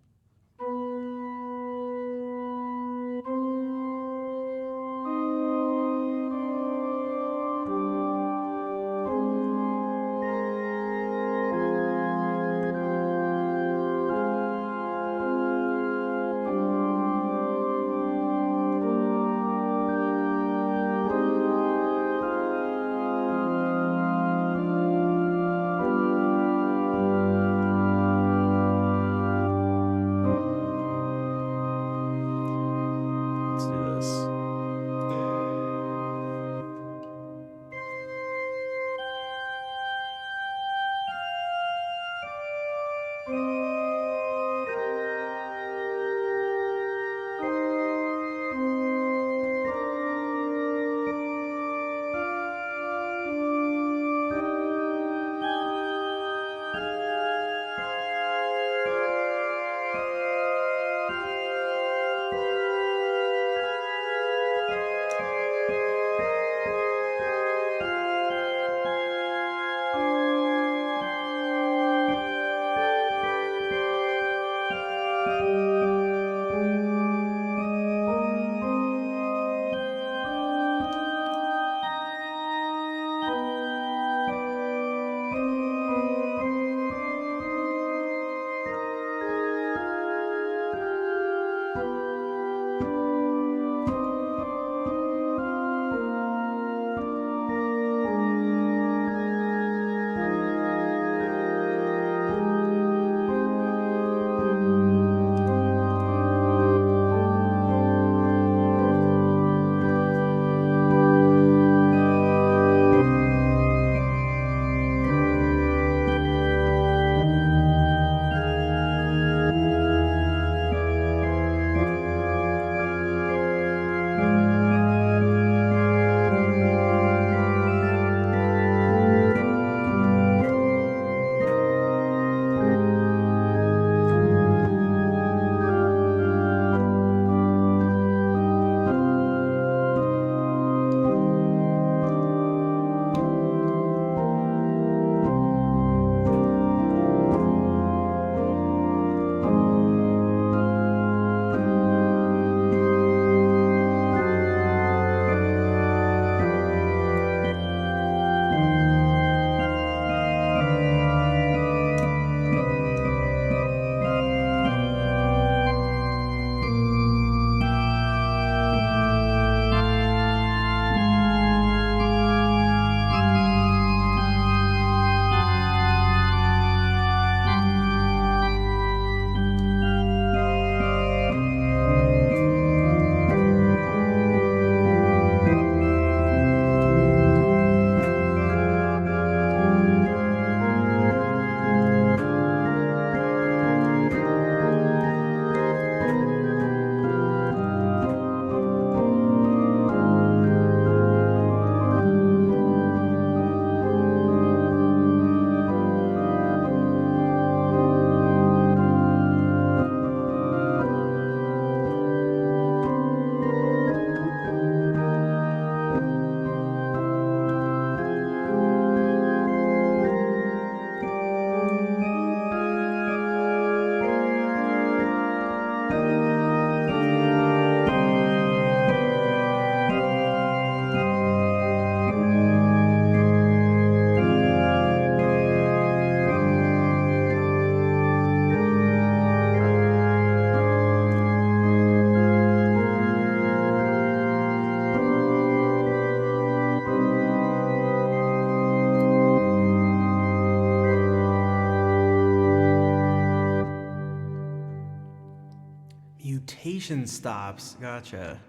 Mutation stops. Gotcha.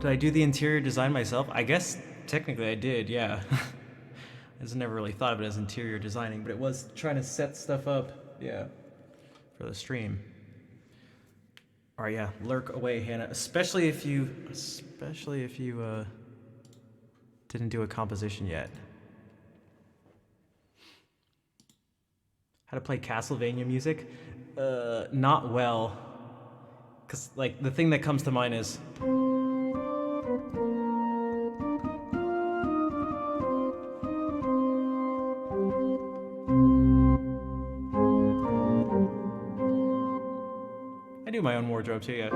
Did I do the interior design myself? I guess technically I did, yeah. I just never really thought of it as interior designing, but it was trying to set stuff up, yeah, for the stream. All right, yeah, lurk away, Hannah. Especially if you didn't do a composition yet. How to play Castlevania music? Not well, cause like the thing that comes to mind is. I do my own wardrobe too, yeah,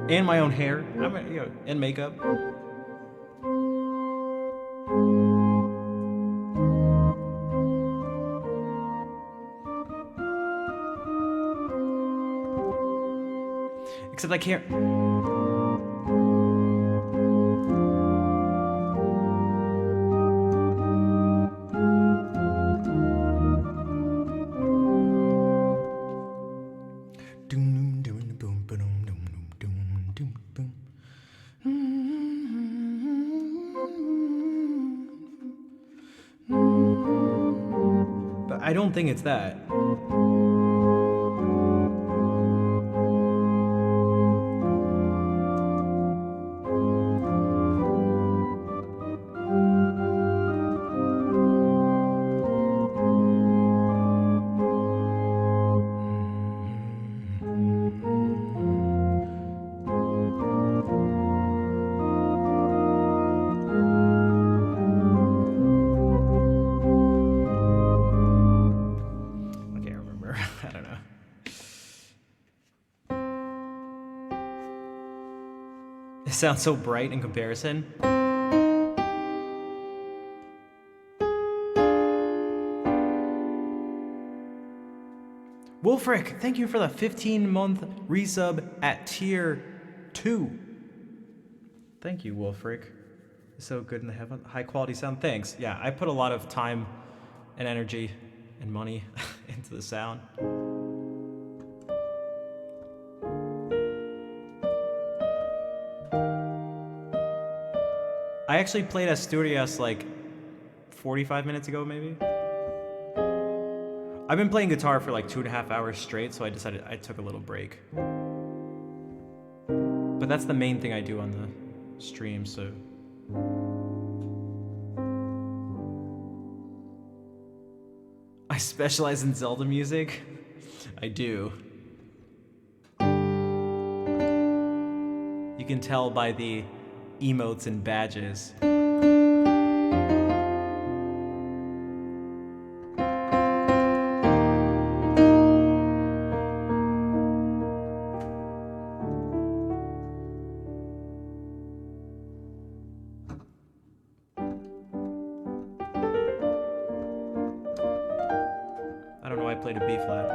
and my own hair, and makeup. Except I can't. I don't think it's that. I can't remember. I don't know. It sounds so bright in comparison. Wolfric, thank you for the 15-month resub at tier 2. Thank you, Wolfric. So good in the heaven. High quality sound. Thanks. Yeah, I put a lot of time and energy and money into the sound. I actually played Asturias like 45 minutes ago, maybe. I've been playing guitar for like 2.5 hours straight, so I decided I took a little break. But that's the main thing I do on the stream, so. I specialize in Zelda music. I do. You can tell by the emotes and badges. I don't know why I played a B flat.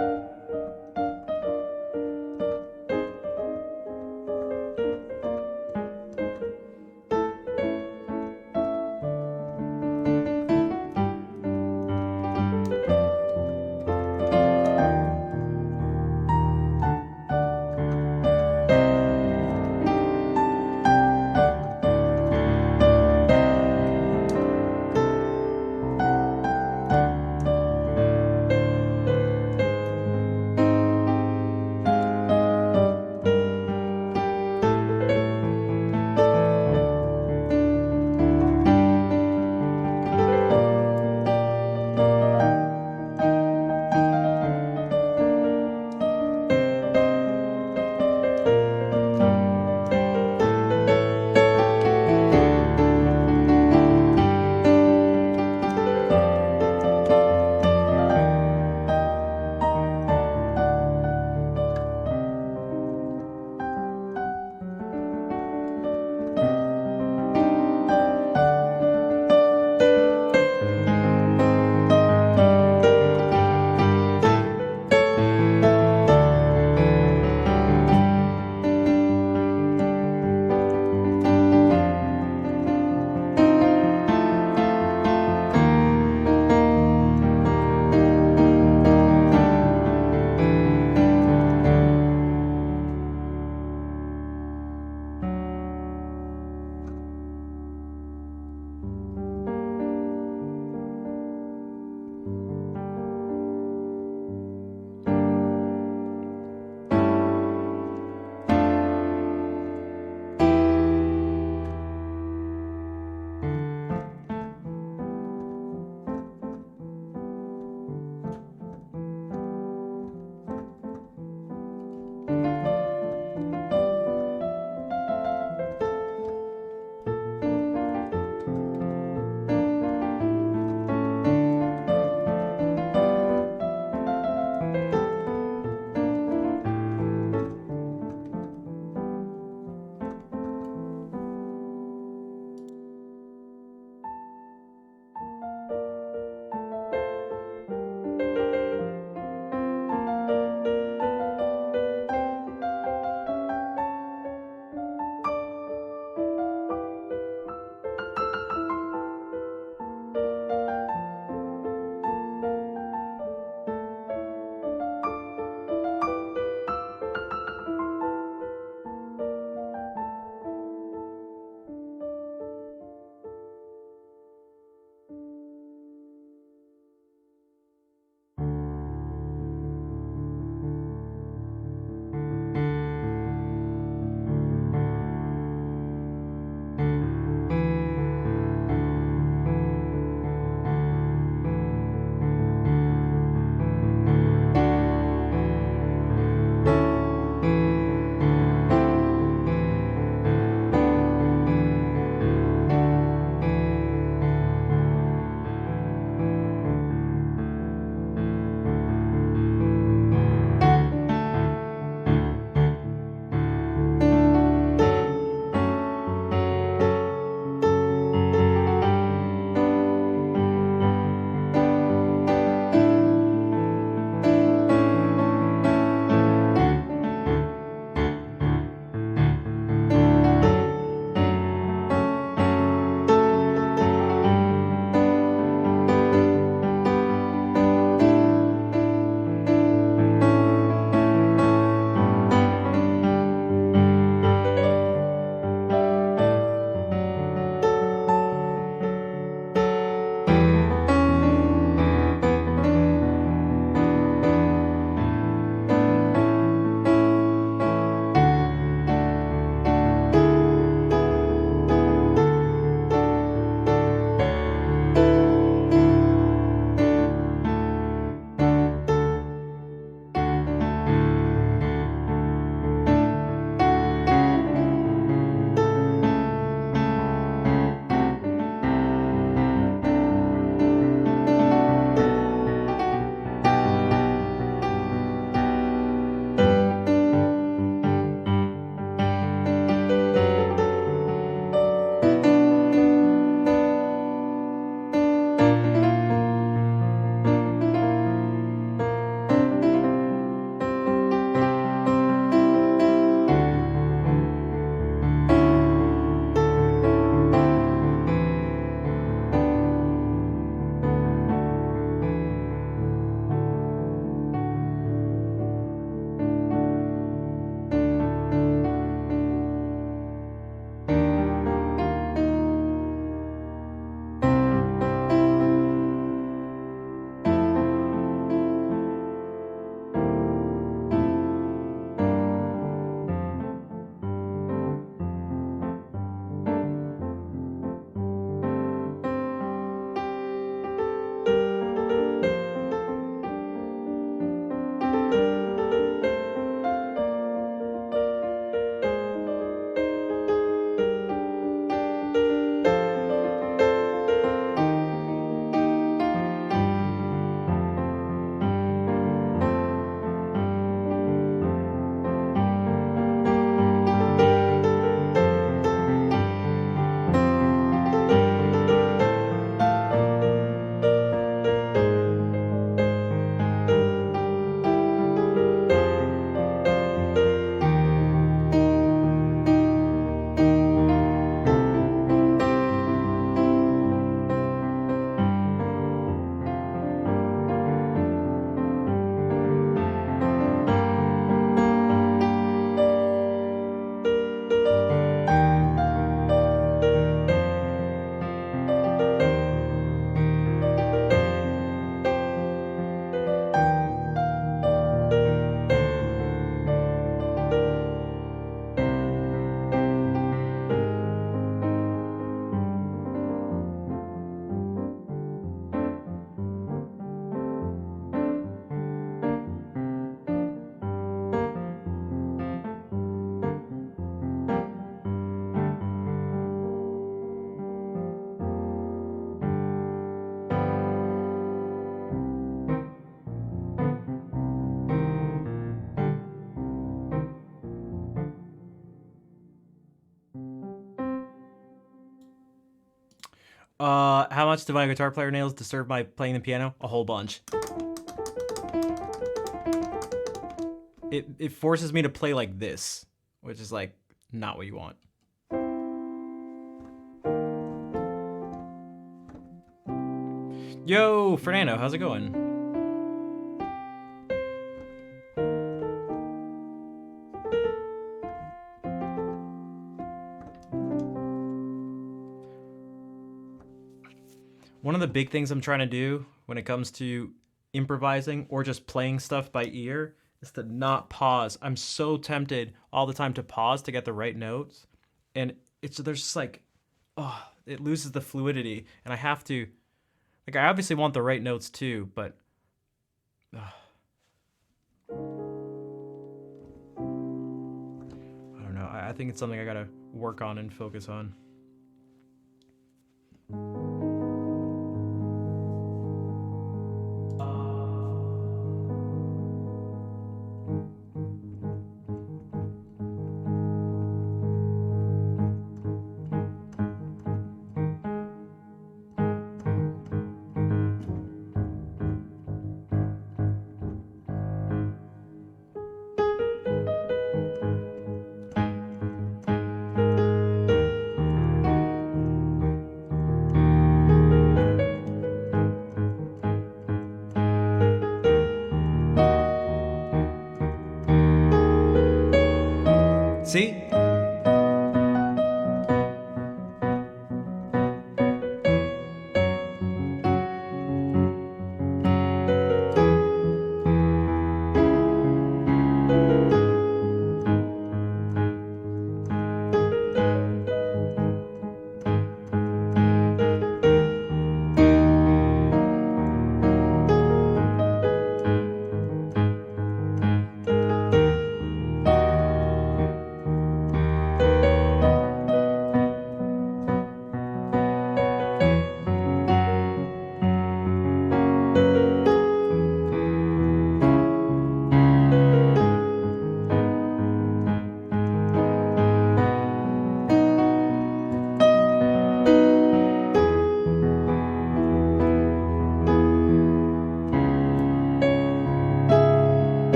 How much do my guitar player nails disturb my playing the piano? A whole bunch. It forces me to play like this, which is like not what you want. Yo, Fernando, how's it going? One of the big things I'm trying to do when it comes to improvising or just playing stuff by ear is to not pause. I'm so tempted all the time to pause to get the right notes, and there's just like, oh, it loses the fluidity, and I have to, like, I obviously want the right notes too, but I don't know. I think it's something I gotta work on and focus on. See?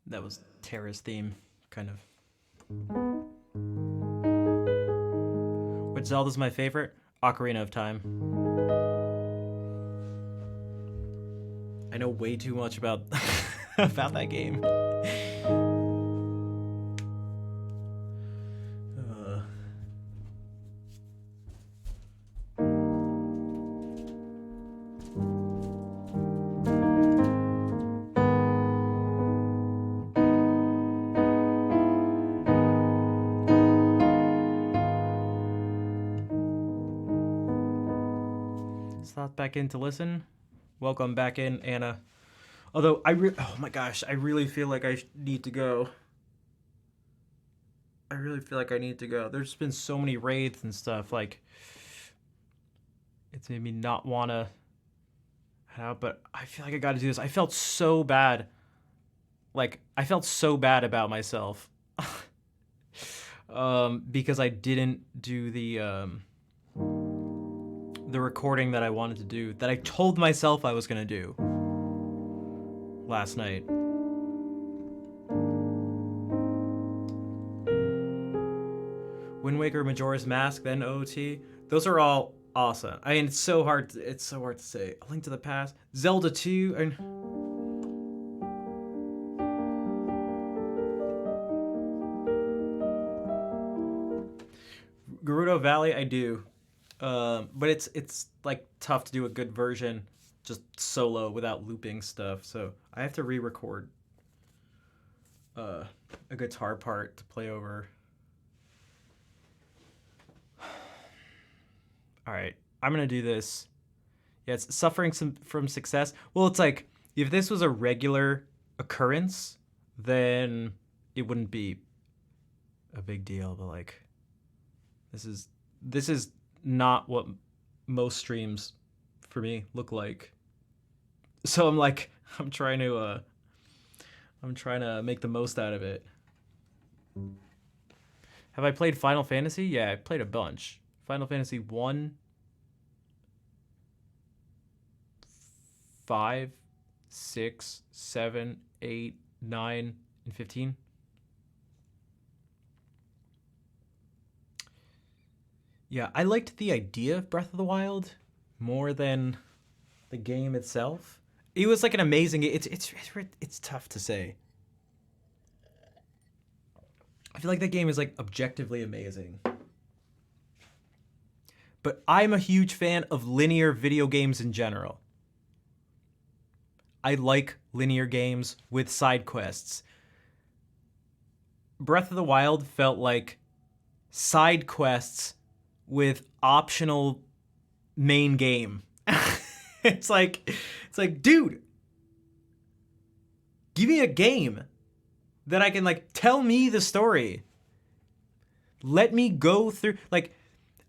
That was Terra's theme, kind of. Which Zelda's my favorite? Ocarina of Time. I know way too much about about that game. Slot back in to listen. Welcome back in, Anna. Although oh my gosh, I really feel like I need to go. I really feel like I need to go. There's been so many raids and stuff, like it's made me not wanna head out, but I feel like I gotta do this. I felt so bad. Like, I felt so bad about myself. Because I didn't do the recording that I wanted to do, that I told myself I was gonna do. last night. Wind Waker, Majora's Mask, then OT. Those are all awesome. I mean, it's so hard to say. A Link to the Past, Zelda 2, and Gerudo Valley, I do. But it's like tough to do a good version just solo without looping stuff. So I have to re-record a guitar part to play over. All right, I'm gonna do this. Yeah, it's suffering from success. Well, it's like if this was a regular occurrence, then it wouldn't be a big deal. But like, this is not what most streams for me look like. So I'm trying to make the most out of it. Have I played Final Fantasy? Yeah, I played a bunch. Final Fantasy 1, 5, 6, 7, 8, 9, and 15. Yeah, I liked the idea of Breath of the Wild more than the game itself. It was like an amazing. It's tough to say. I feel like that game is like objectively amazing. But I'm a huge fan of linear video games in general. I like linear games with side quests. Breath of the Wild felt like side quests with optional main game. It's like, dude, give me a game that I can like tell me the story. Let me go through, like,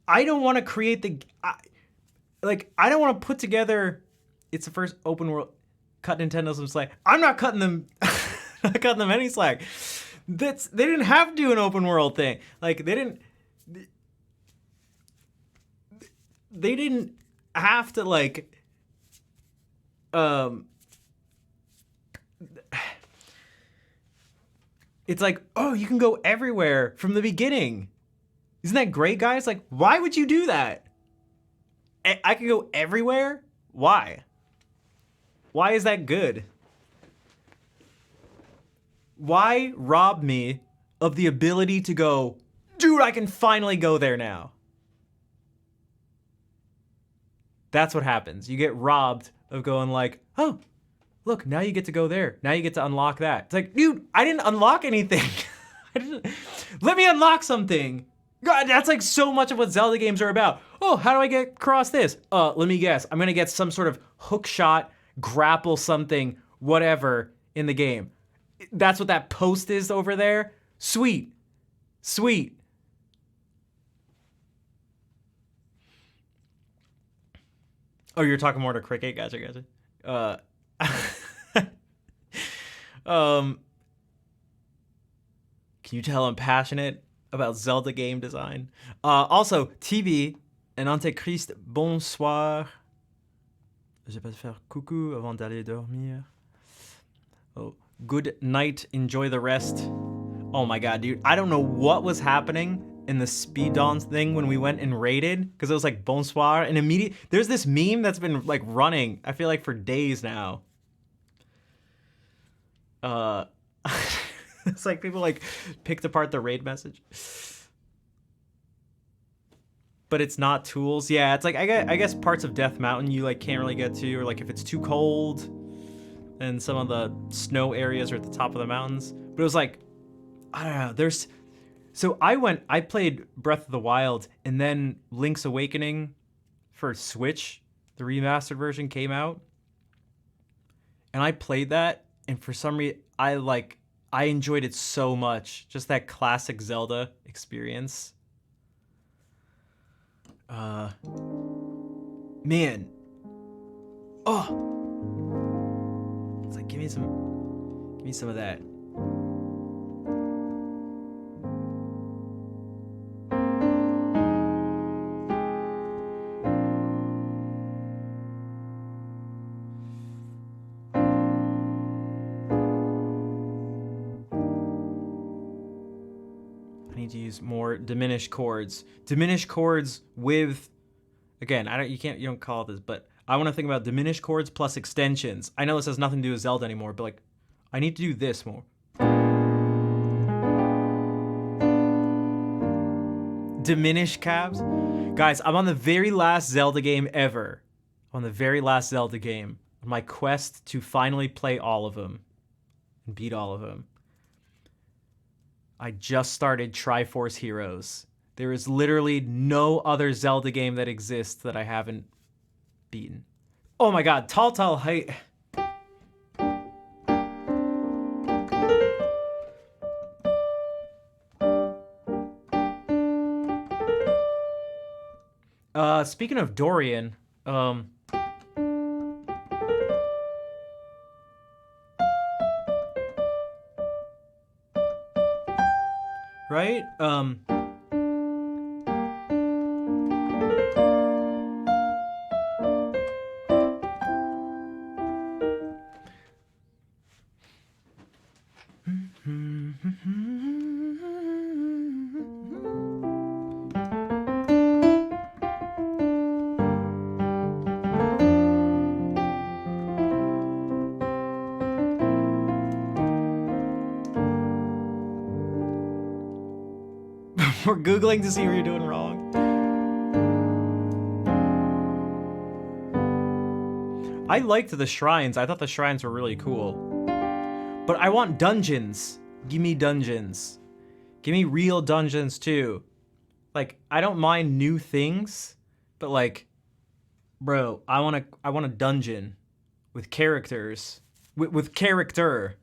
I don't want to create I don't want to put together, it's the first open world, cut Nintendo some slack. I'm not cutting them, not cutting them any slack. They didn't have to do an open world thing. Like, they didn't have to like, it's like, oh, you can go everywhere from the beginning. Isn't that great, guys? Like, why would you do that? I can go everywhere? Why? Why is that good? Why rob me of the ability to go, dude, I can finally go there now? That's what happens. You get robbed of going like, oh, look, now you get to go there. Now you get to unlock that. It's like, dude, I didn't unlock anything. Let me unlock something. God, that's like so much of what Zelda games are about. Oh, how do I get across this? Let me guess. I'm gonna get some sort of hook shot, grapple something, whatever in the game. That's what that post is over there. Sweet. Sweet. Oh, you're talking more to Cricket? Gotcha. Can you tell I'm passionate about Zelda game design? Also, TV and Antéchrist, bonsoir. Je vais faire coucou avant d'aller dormir. Oh, good night. Enjoy the rest. Oh my god, dude. I don't know what was happening in the Speed Dawns thing when we went and raided, because it was like bonsoir and immediate. There's this meme that's been like running, I feel like, for days now. It's like people like picked apart the raid message. But it's not tools. Yeah, it's like I guess parts of Death Mountain you like can't really get to, or like if it's too cold, and some of the snow areas are at the top of the mountains. But it was like, I don't know. So I played Breath of the Wild, and then Link's Awakening for Switch, the remastered version came out, and I played that, and for some reason I enjoyed it so much. Just that classic Zelda experience. Man. Oh. It's like, give me some of that. I need to use more diminished chords. Diminished chords with, again, you don't call it this, but I want to think about diminished chords plus extensions. I know this has nothing to do with Zelda anymore, but like, I need to do this more. Diminished cabs. Guys, I'm on the very last Zelda game ever. I'm on the very last Zelda game. On my quest to finally play all of them. And beat all of them. I just started Triforce Heroes. There is literally no other Zelda game that exists that I haven't beaten. Oh my god, Tall Tall Height. Speaking of Dorian, right? We're Googling to see what you're doing wrong. I liked the shrines. I thought the shrines were really cool. But I want dungeons. Give me dungeons. Give me real dungeons too. Like, I don't mind new things, but like, bro, I want a dungeon with characters. With character.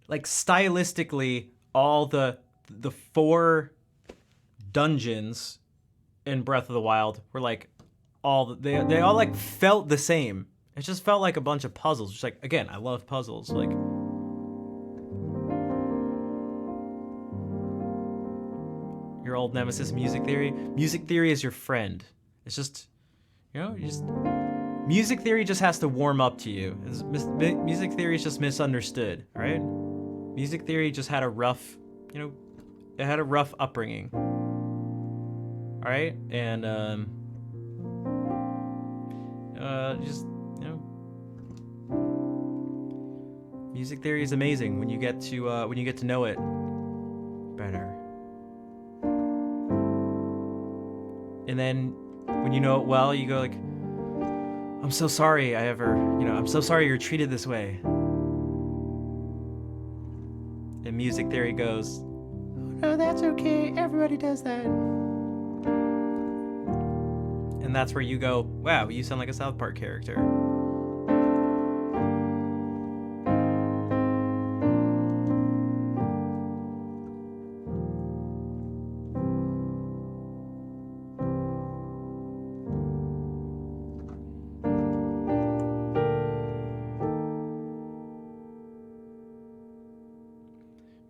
Like, stylistically, all the 4 dungeons in Breath of the Wild were like they all like felt the same. It just felt like a bunch of puzzles. Just like, again, I love puzzles. Like, your old nemesis, Music Theory. Music Theory is your friend. It's just, Music Theory just has to warm up to you. Music Theory is just misunderstood, all right? Music Theory just had a rough, it had a rough upbringing. All right? And, Music Theory is amazing when you get to know it better. And then when you know it well, you go like, I'm so sorry I'm so sorry you're treated this way. And Music Theory goes, oh no, that's okay, everybody does that. And that's where you go, wow, you sound like a South Park character.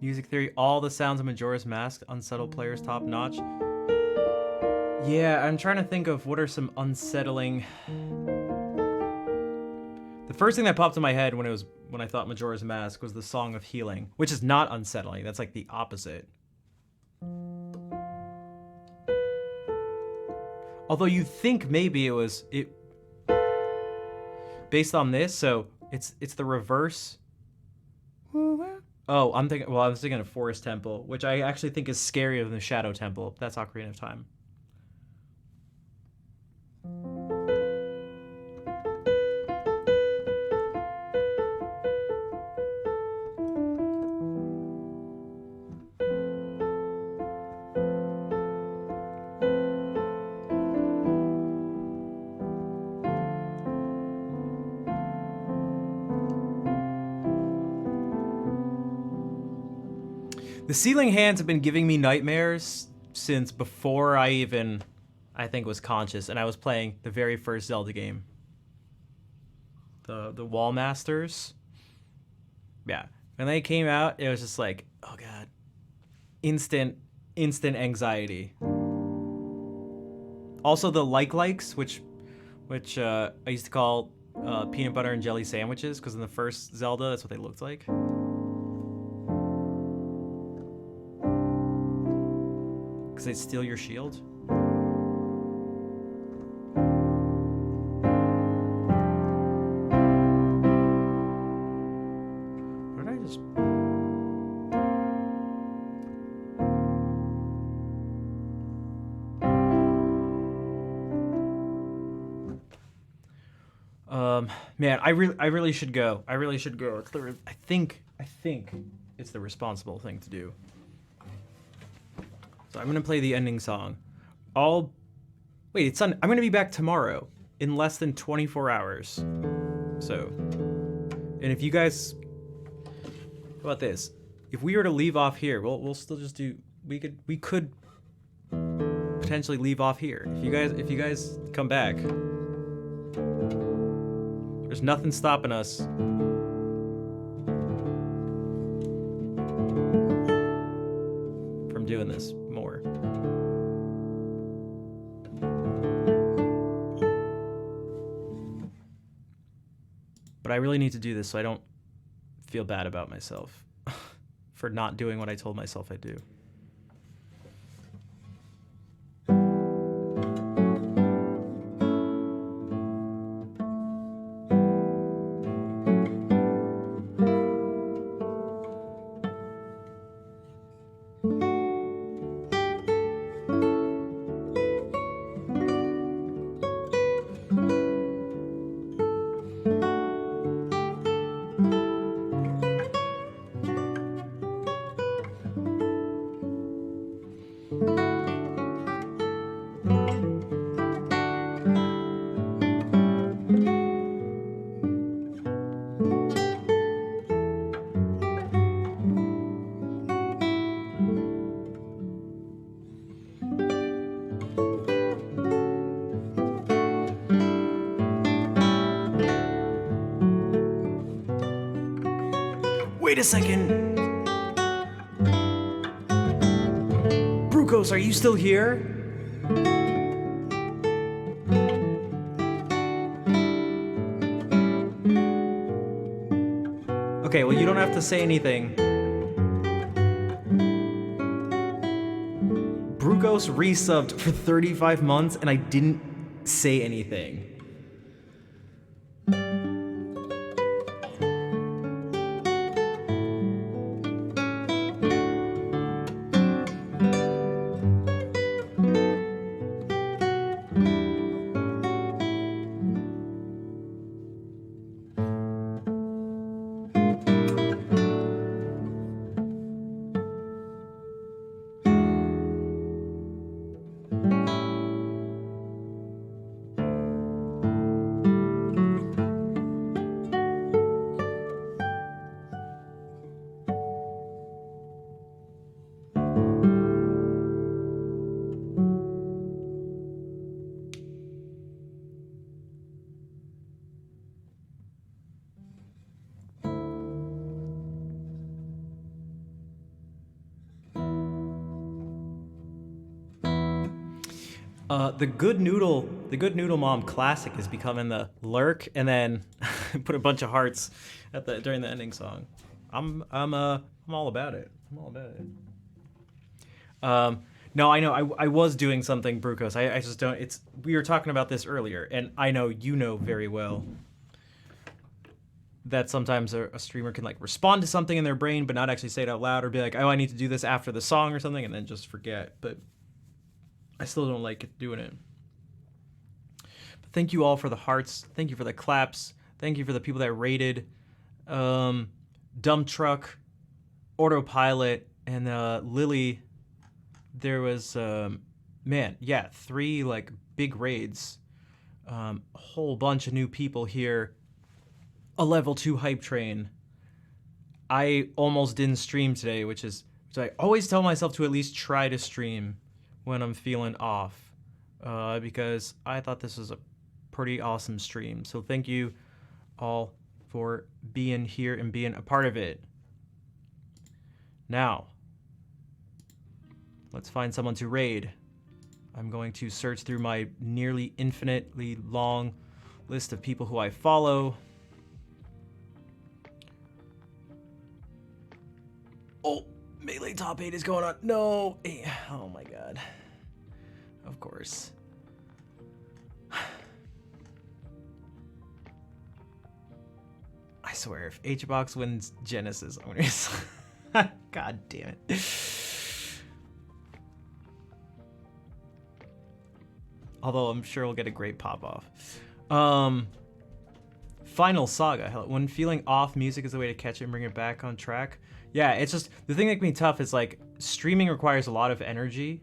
Music Theory, all the sounds of Majora's Mask, unsettled players top notch. Yeah, I'm trying to think of what are some unsettling. The first thing that popped in my head when I thought Majora's Mask was the Song of Healing, which is not unsettling. That's like the opposite. Although you'd think maybe it was based on this, so it's the reverse. Oh, I was thinking of Forest Temple, which I actually think is scarier than the Shadow Temple. That's Ocarina of Time. The ceiling hands have been giving me nightmares since before I even, I think, was conscious, and I was playing the very first Zelda game. The Wall Masters. Yeah. When they came out, it was just like, oh god. Instant anxiety. Also the likes, which I used to call peanut butter and jelly sandwiches, because in the first Zelda, that's what they looked like. Because they steal your shield? What did I just... Man, I really should go. I really should go. I think it's the responsible thing to do. So I'm gonna play the ending song. I'm gonna be back tomorrow in less than 24 hours. So, and if you guys, how about this? If we were to leave off here, we'll still just do. We could potentially leave off here. If you guys come back. There's nothing stopping us from doing this more. But I really need to do this so I don't feel bad about myself for not doing what I told myself I'd do. Wait a second! Brukos, are you still here? Okay, well, you don't have to say anything. Brukos resubbed for 35 months and I didn't say anything. The Good Noodle Mom classic is becoming the lurk, and then put a bunch of hearts during the ending song. I'm all about it. I'm all about it. No, I know I was doing something, Brukos. I just don't. We were talking about this earlier, and I know you know very well that sometimes a streamer can like respond to something in their brain, but not actually say it out loud, or be like, oh, I need to do this after the song or something, and then just forget. But I still don't like doing it. But thank you all for the hearts. Thank you for the claps. Thank you for the people that rated. Dump Truck, Autopilot, and Lily. There was, 3 like big raids. A whole bunch of new people here. A level 2 hype train. I almost didn't stream today, which I always tell myself to at least try to stream when I'm feeling off, because I thought this was a pretty awesome stream. So thank you all for being here and being a part of it. Now, let's find someone to raid. I'm going to search through my nearly infinitely long list of people who I follow. Oh, Melee top 8 is going on. No. Oh my god. Of course. I swear, if HBox wins Genesis owners. God damn it. Although I'm sure we'll get a great pop-off. Final Saga. When feeling off, music is the way to catch it and bring it back on track. Yeah, it's just, the thing that can be tough is like, streaming requires a lot of energy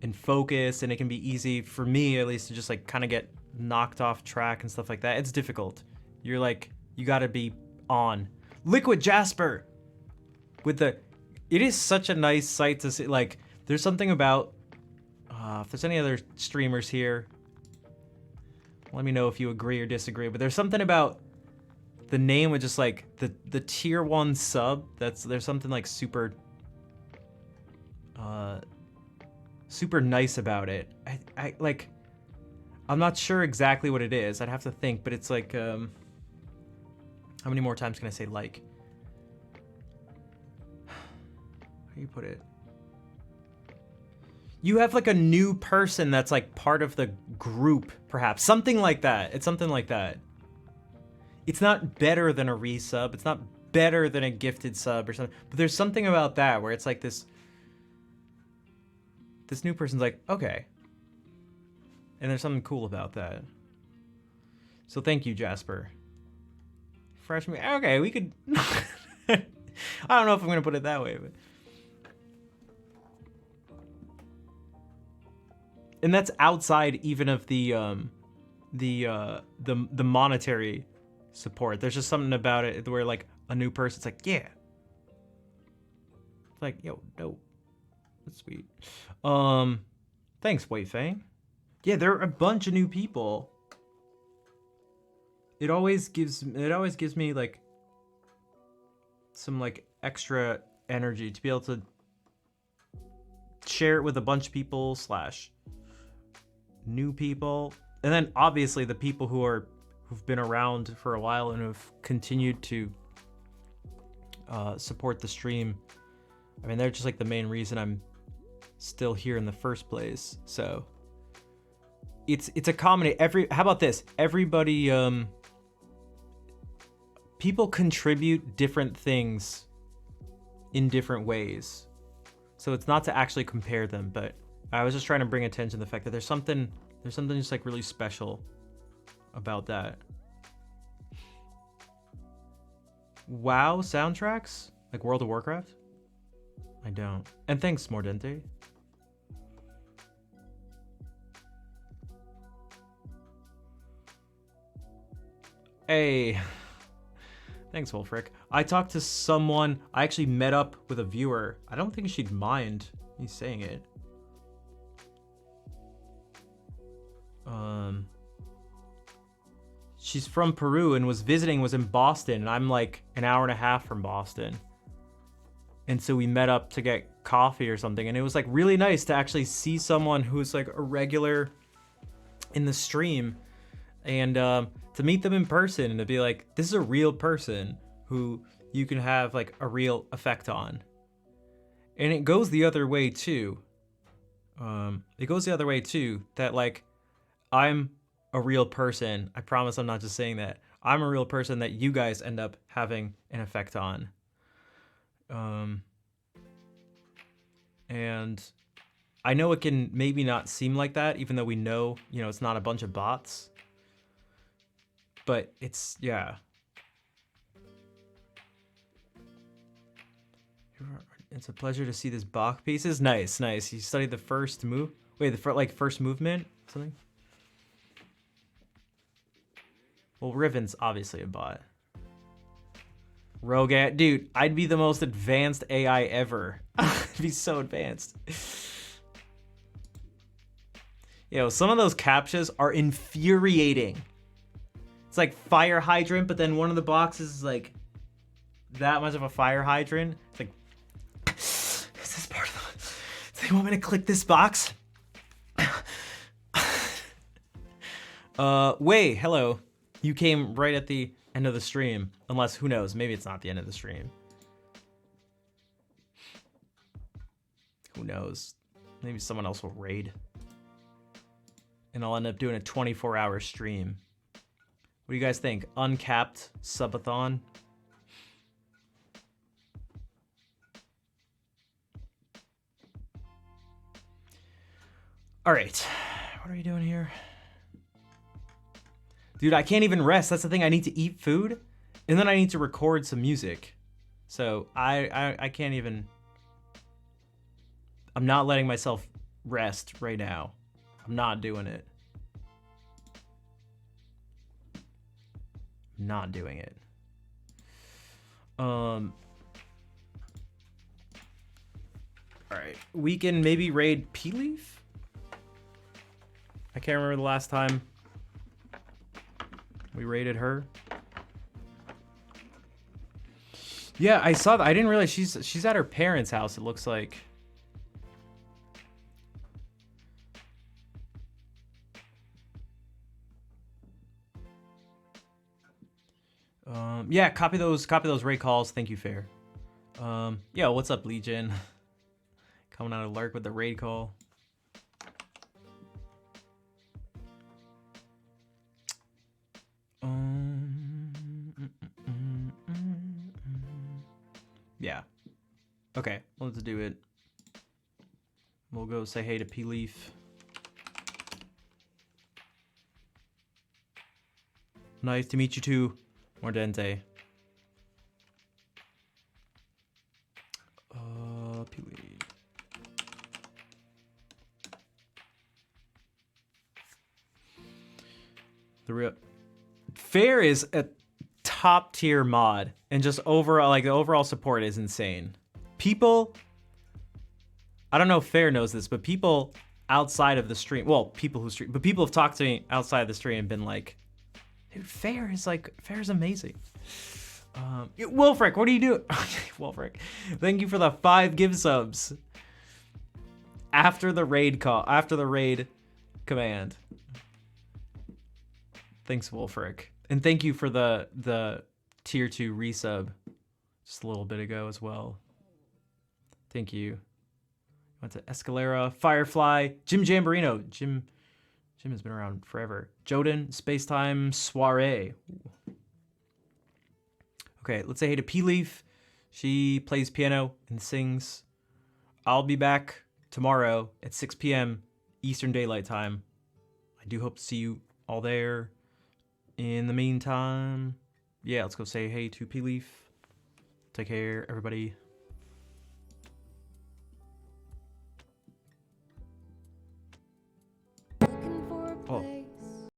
and focus, and it can be easy, for me at least, to just like kind of get knocked off track and stuff like that. It's difficult. You're like, you gotta be on. Liquid Jasper! With the, it is such a nice sight to see, like, there's something about, if there's any other streamers here, let me know if you agree or disagree, but there's something about the name with just like the tier 1 sub, there's something like super super nice about it. I like, I'm not sure exactly what it is, I'd have to think, but it's like, how many more times can I say like? How do you put it? You have like a new person that's like part of the group, perhaps. Something like that. It's something like that. It's not better than a resub. It's not better than a gifted sub or something. But there's something about that where it's like this new person's like, okay. And there's something cool about that. So thank you, Jasper. Freshman. Okay, we could... I don't know if I'm going to put it that way, but... And that's outside even of the monetary support. There's just something about it where like a new person's like, yeah. Like, yo, dope. That's sweet. Thanks, White Fang. Yeah, there are a bunch of new people. It always gives me like some like extra energy to be able to share it with a bunch of people / new people, and then obviously the people who've been around for a while and who've continued to support the stream. I mean, they're just like the main reason I'm still here in the first place. So it's a common. How about this? Everybody, people contribute different things in different ways. So it's not to actually compare them, but I was just trying to bring attention to the fact that there's something just like really special about that. WoW soundtracks? Like World of Warcraft? I don't. And thanks, Mordente. Hey. Thanks, Wolfric. I talked to someone, I actually met up with a viewer. I don't think she'd mind me saying it. She's from Peru and was in Boston, and I'm like an hour and a half from Boston. And so we met up to get coffee or something, and it was like really nice to actually see someone who's like a regular in the stream, and to meet them in person and to be like, this is a real person who you can have like a real effect on. And it goes the other way too. That like, I'm a real person. I promise I'm not just saying that. I'm a real person that you guys end up having an effect on. And I know it can maybe not seem like that, even though we know, you know, it's not a bunch of bots. But it's, yeah. It's a pleasure to see this Bach pieces. Nice, nice. You studied the first move? Wait, the first movement? Something? Well, Riven's obviously a bot. Rogat, dude, I'd be the most advanced AI ever. I'd be so advanced. Yo, some of those captchas are infuriating. It's like fire hydrant, but then one of the boxes is like that much of a fire hydrant. It's like, is this part of the... Do they want me to click this box? Wei, hello. You came right at the end of the stream. Unless, who knows, maybe it's not the end of the stream. knows? Maybe someone else will raid. And I'll end up doing a 24-hour stream. What do you guys think? Uncapped subathon? All right. What are we doing here? Dude, I can't even rest. That's the thing. I need to eat food, and then I need to record some music. So I can't even... I'm not letting myself rest right now. I'm not doing it. Not doing it. All right. We can maybe raid P-Leaf? I can't remember the last time we raided her. Yeah, I saw that. I didn't realize she's at her parents' house, it looks like. Yeah, copy those raid calls. Thank you, Fair. Yeah, what's up, Legion? Coming out of Lurk with the raid call. Yeah. Okay, let's do it. We'll go say hey to P-Leaf. Nice to meet you too, Mordente. P-Leaf. The real Fair is a top tier mod, and just overall, like, the overall support is insane. People, I don't know if Fair knows this, but people outside of the stream, well, people who stream, but people have talked to me outside of the stream and been like, dude, Fair is amazing. Wolfric, what are you doing? Wolfric, thank you for the 5 give subs. After the raid command. Thanks, Wolfric. And thank you for the tier 2 resub just a little bit ago as well. Thank you. Went to Escalera, Firefly, Jim Jamborino. Jim has been around forever. Joden, Spacetime, Soiree. Ooh. Okay, let's say hey to P-Leaf. She plays piano and sings. I'll be back tomorrow at 6 p.m. Eastern Daylight Time. I do hope to see you all there. In the meantime, yeah, let's go say hey to P-Leaf. Take care, everybody.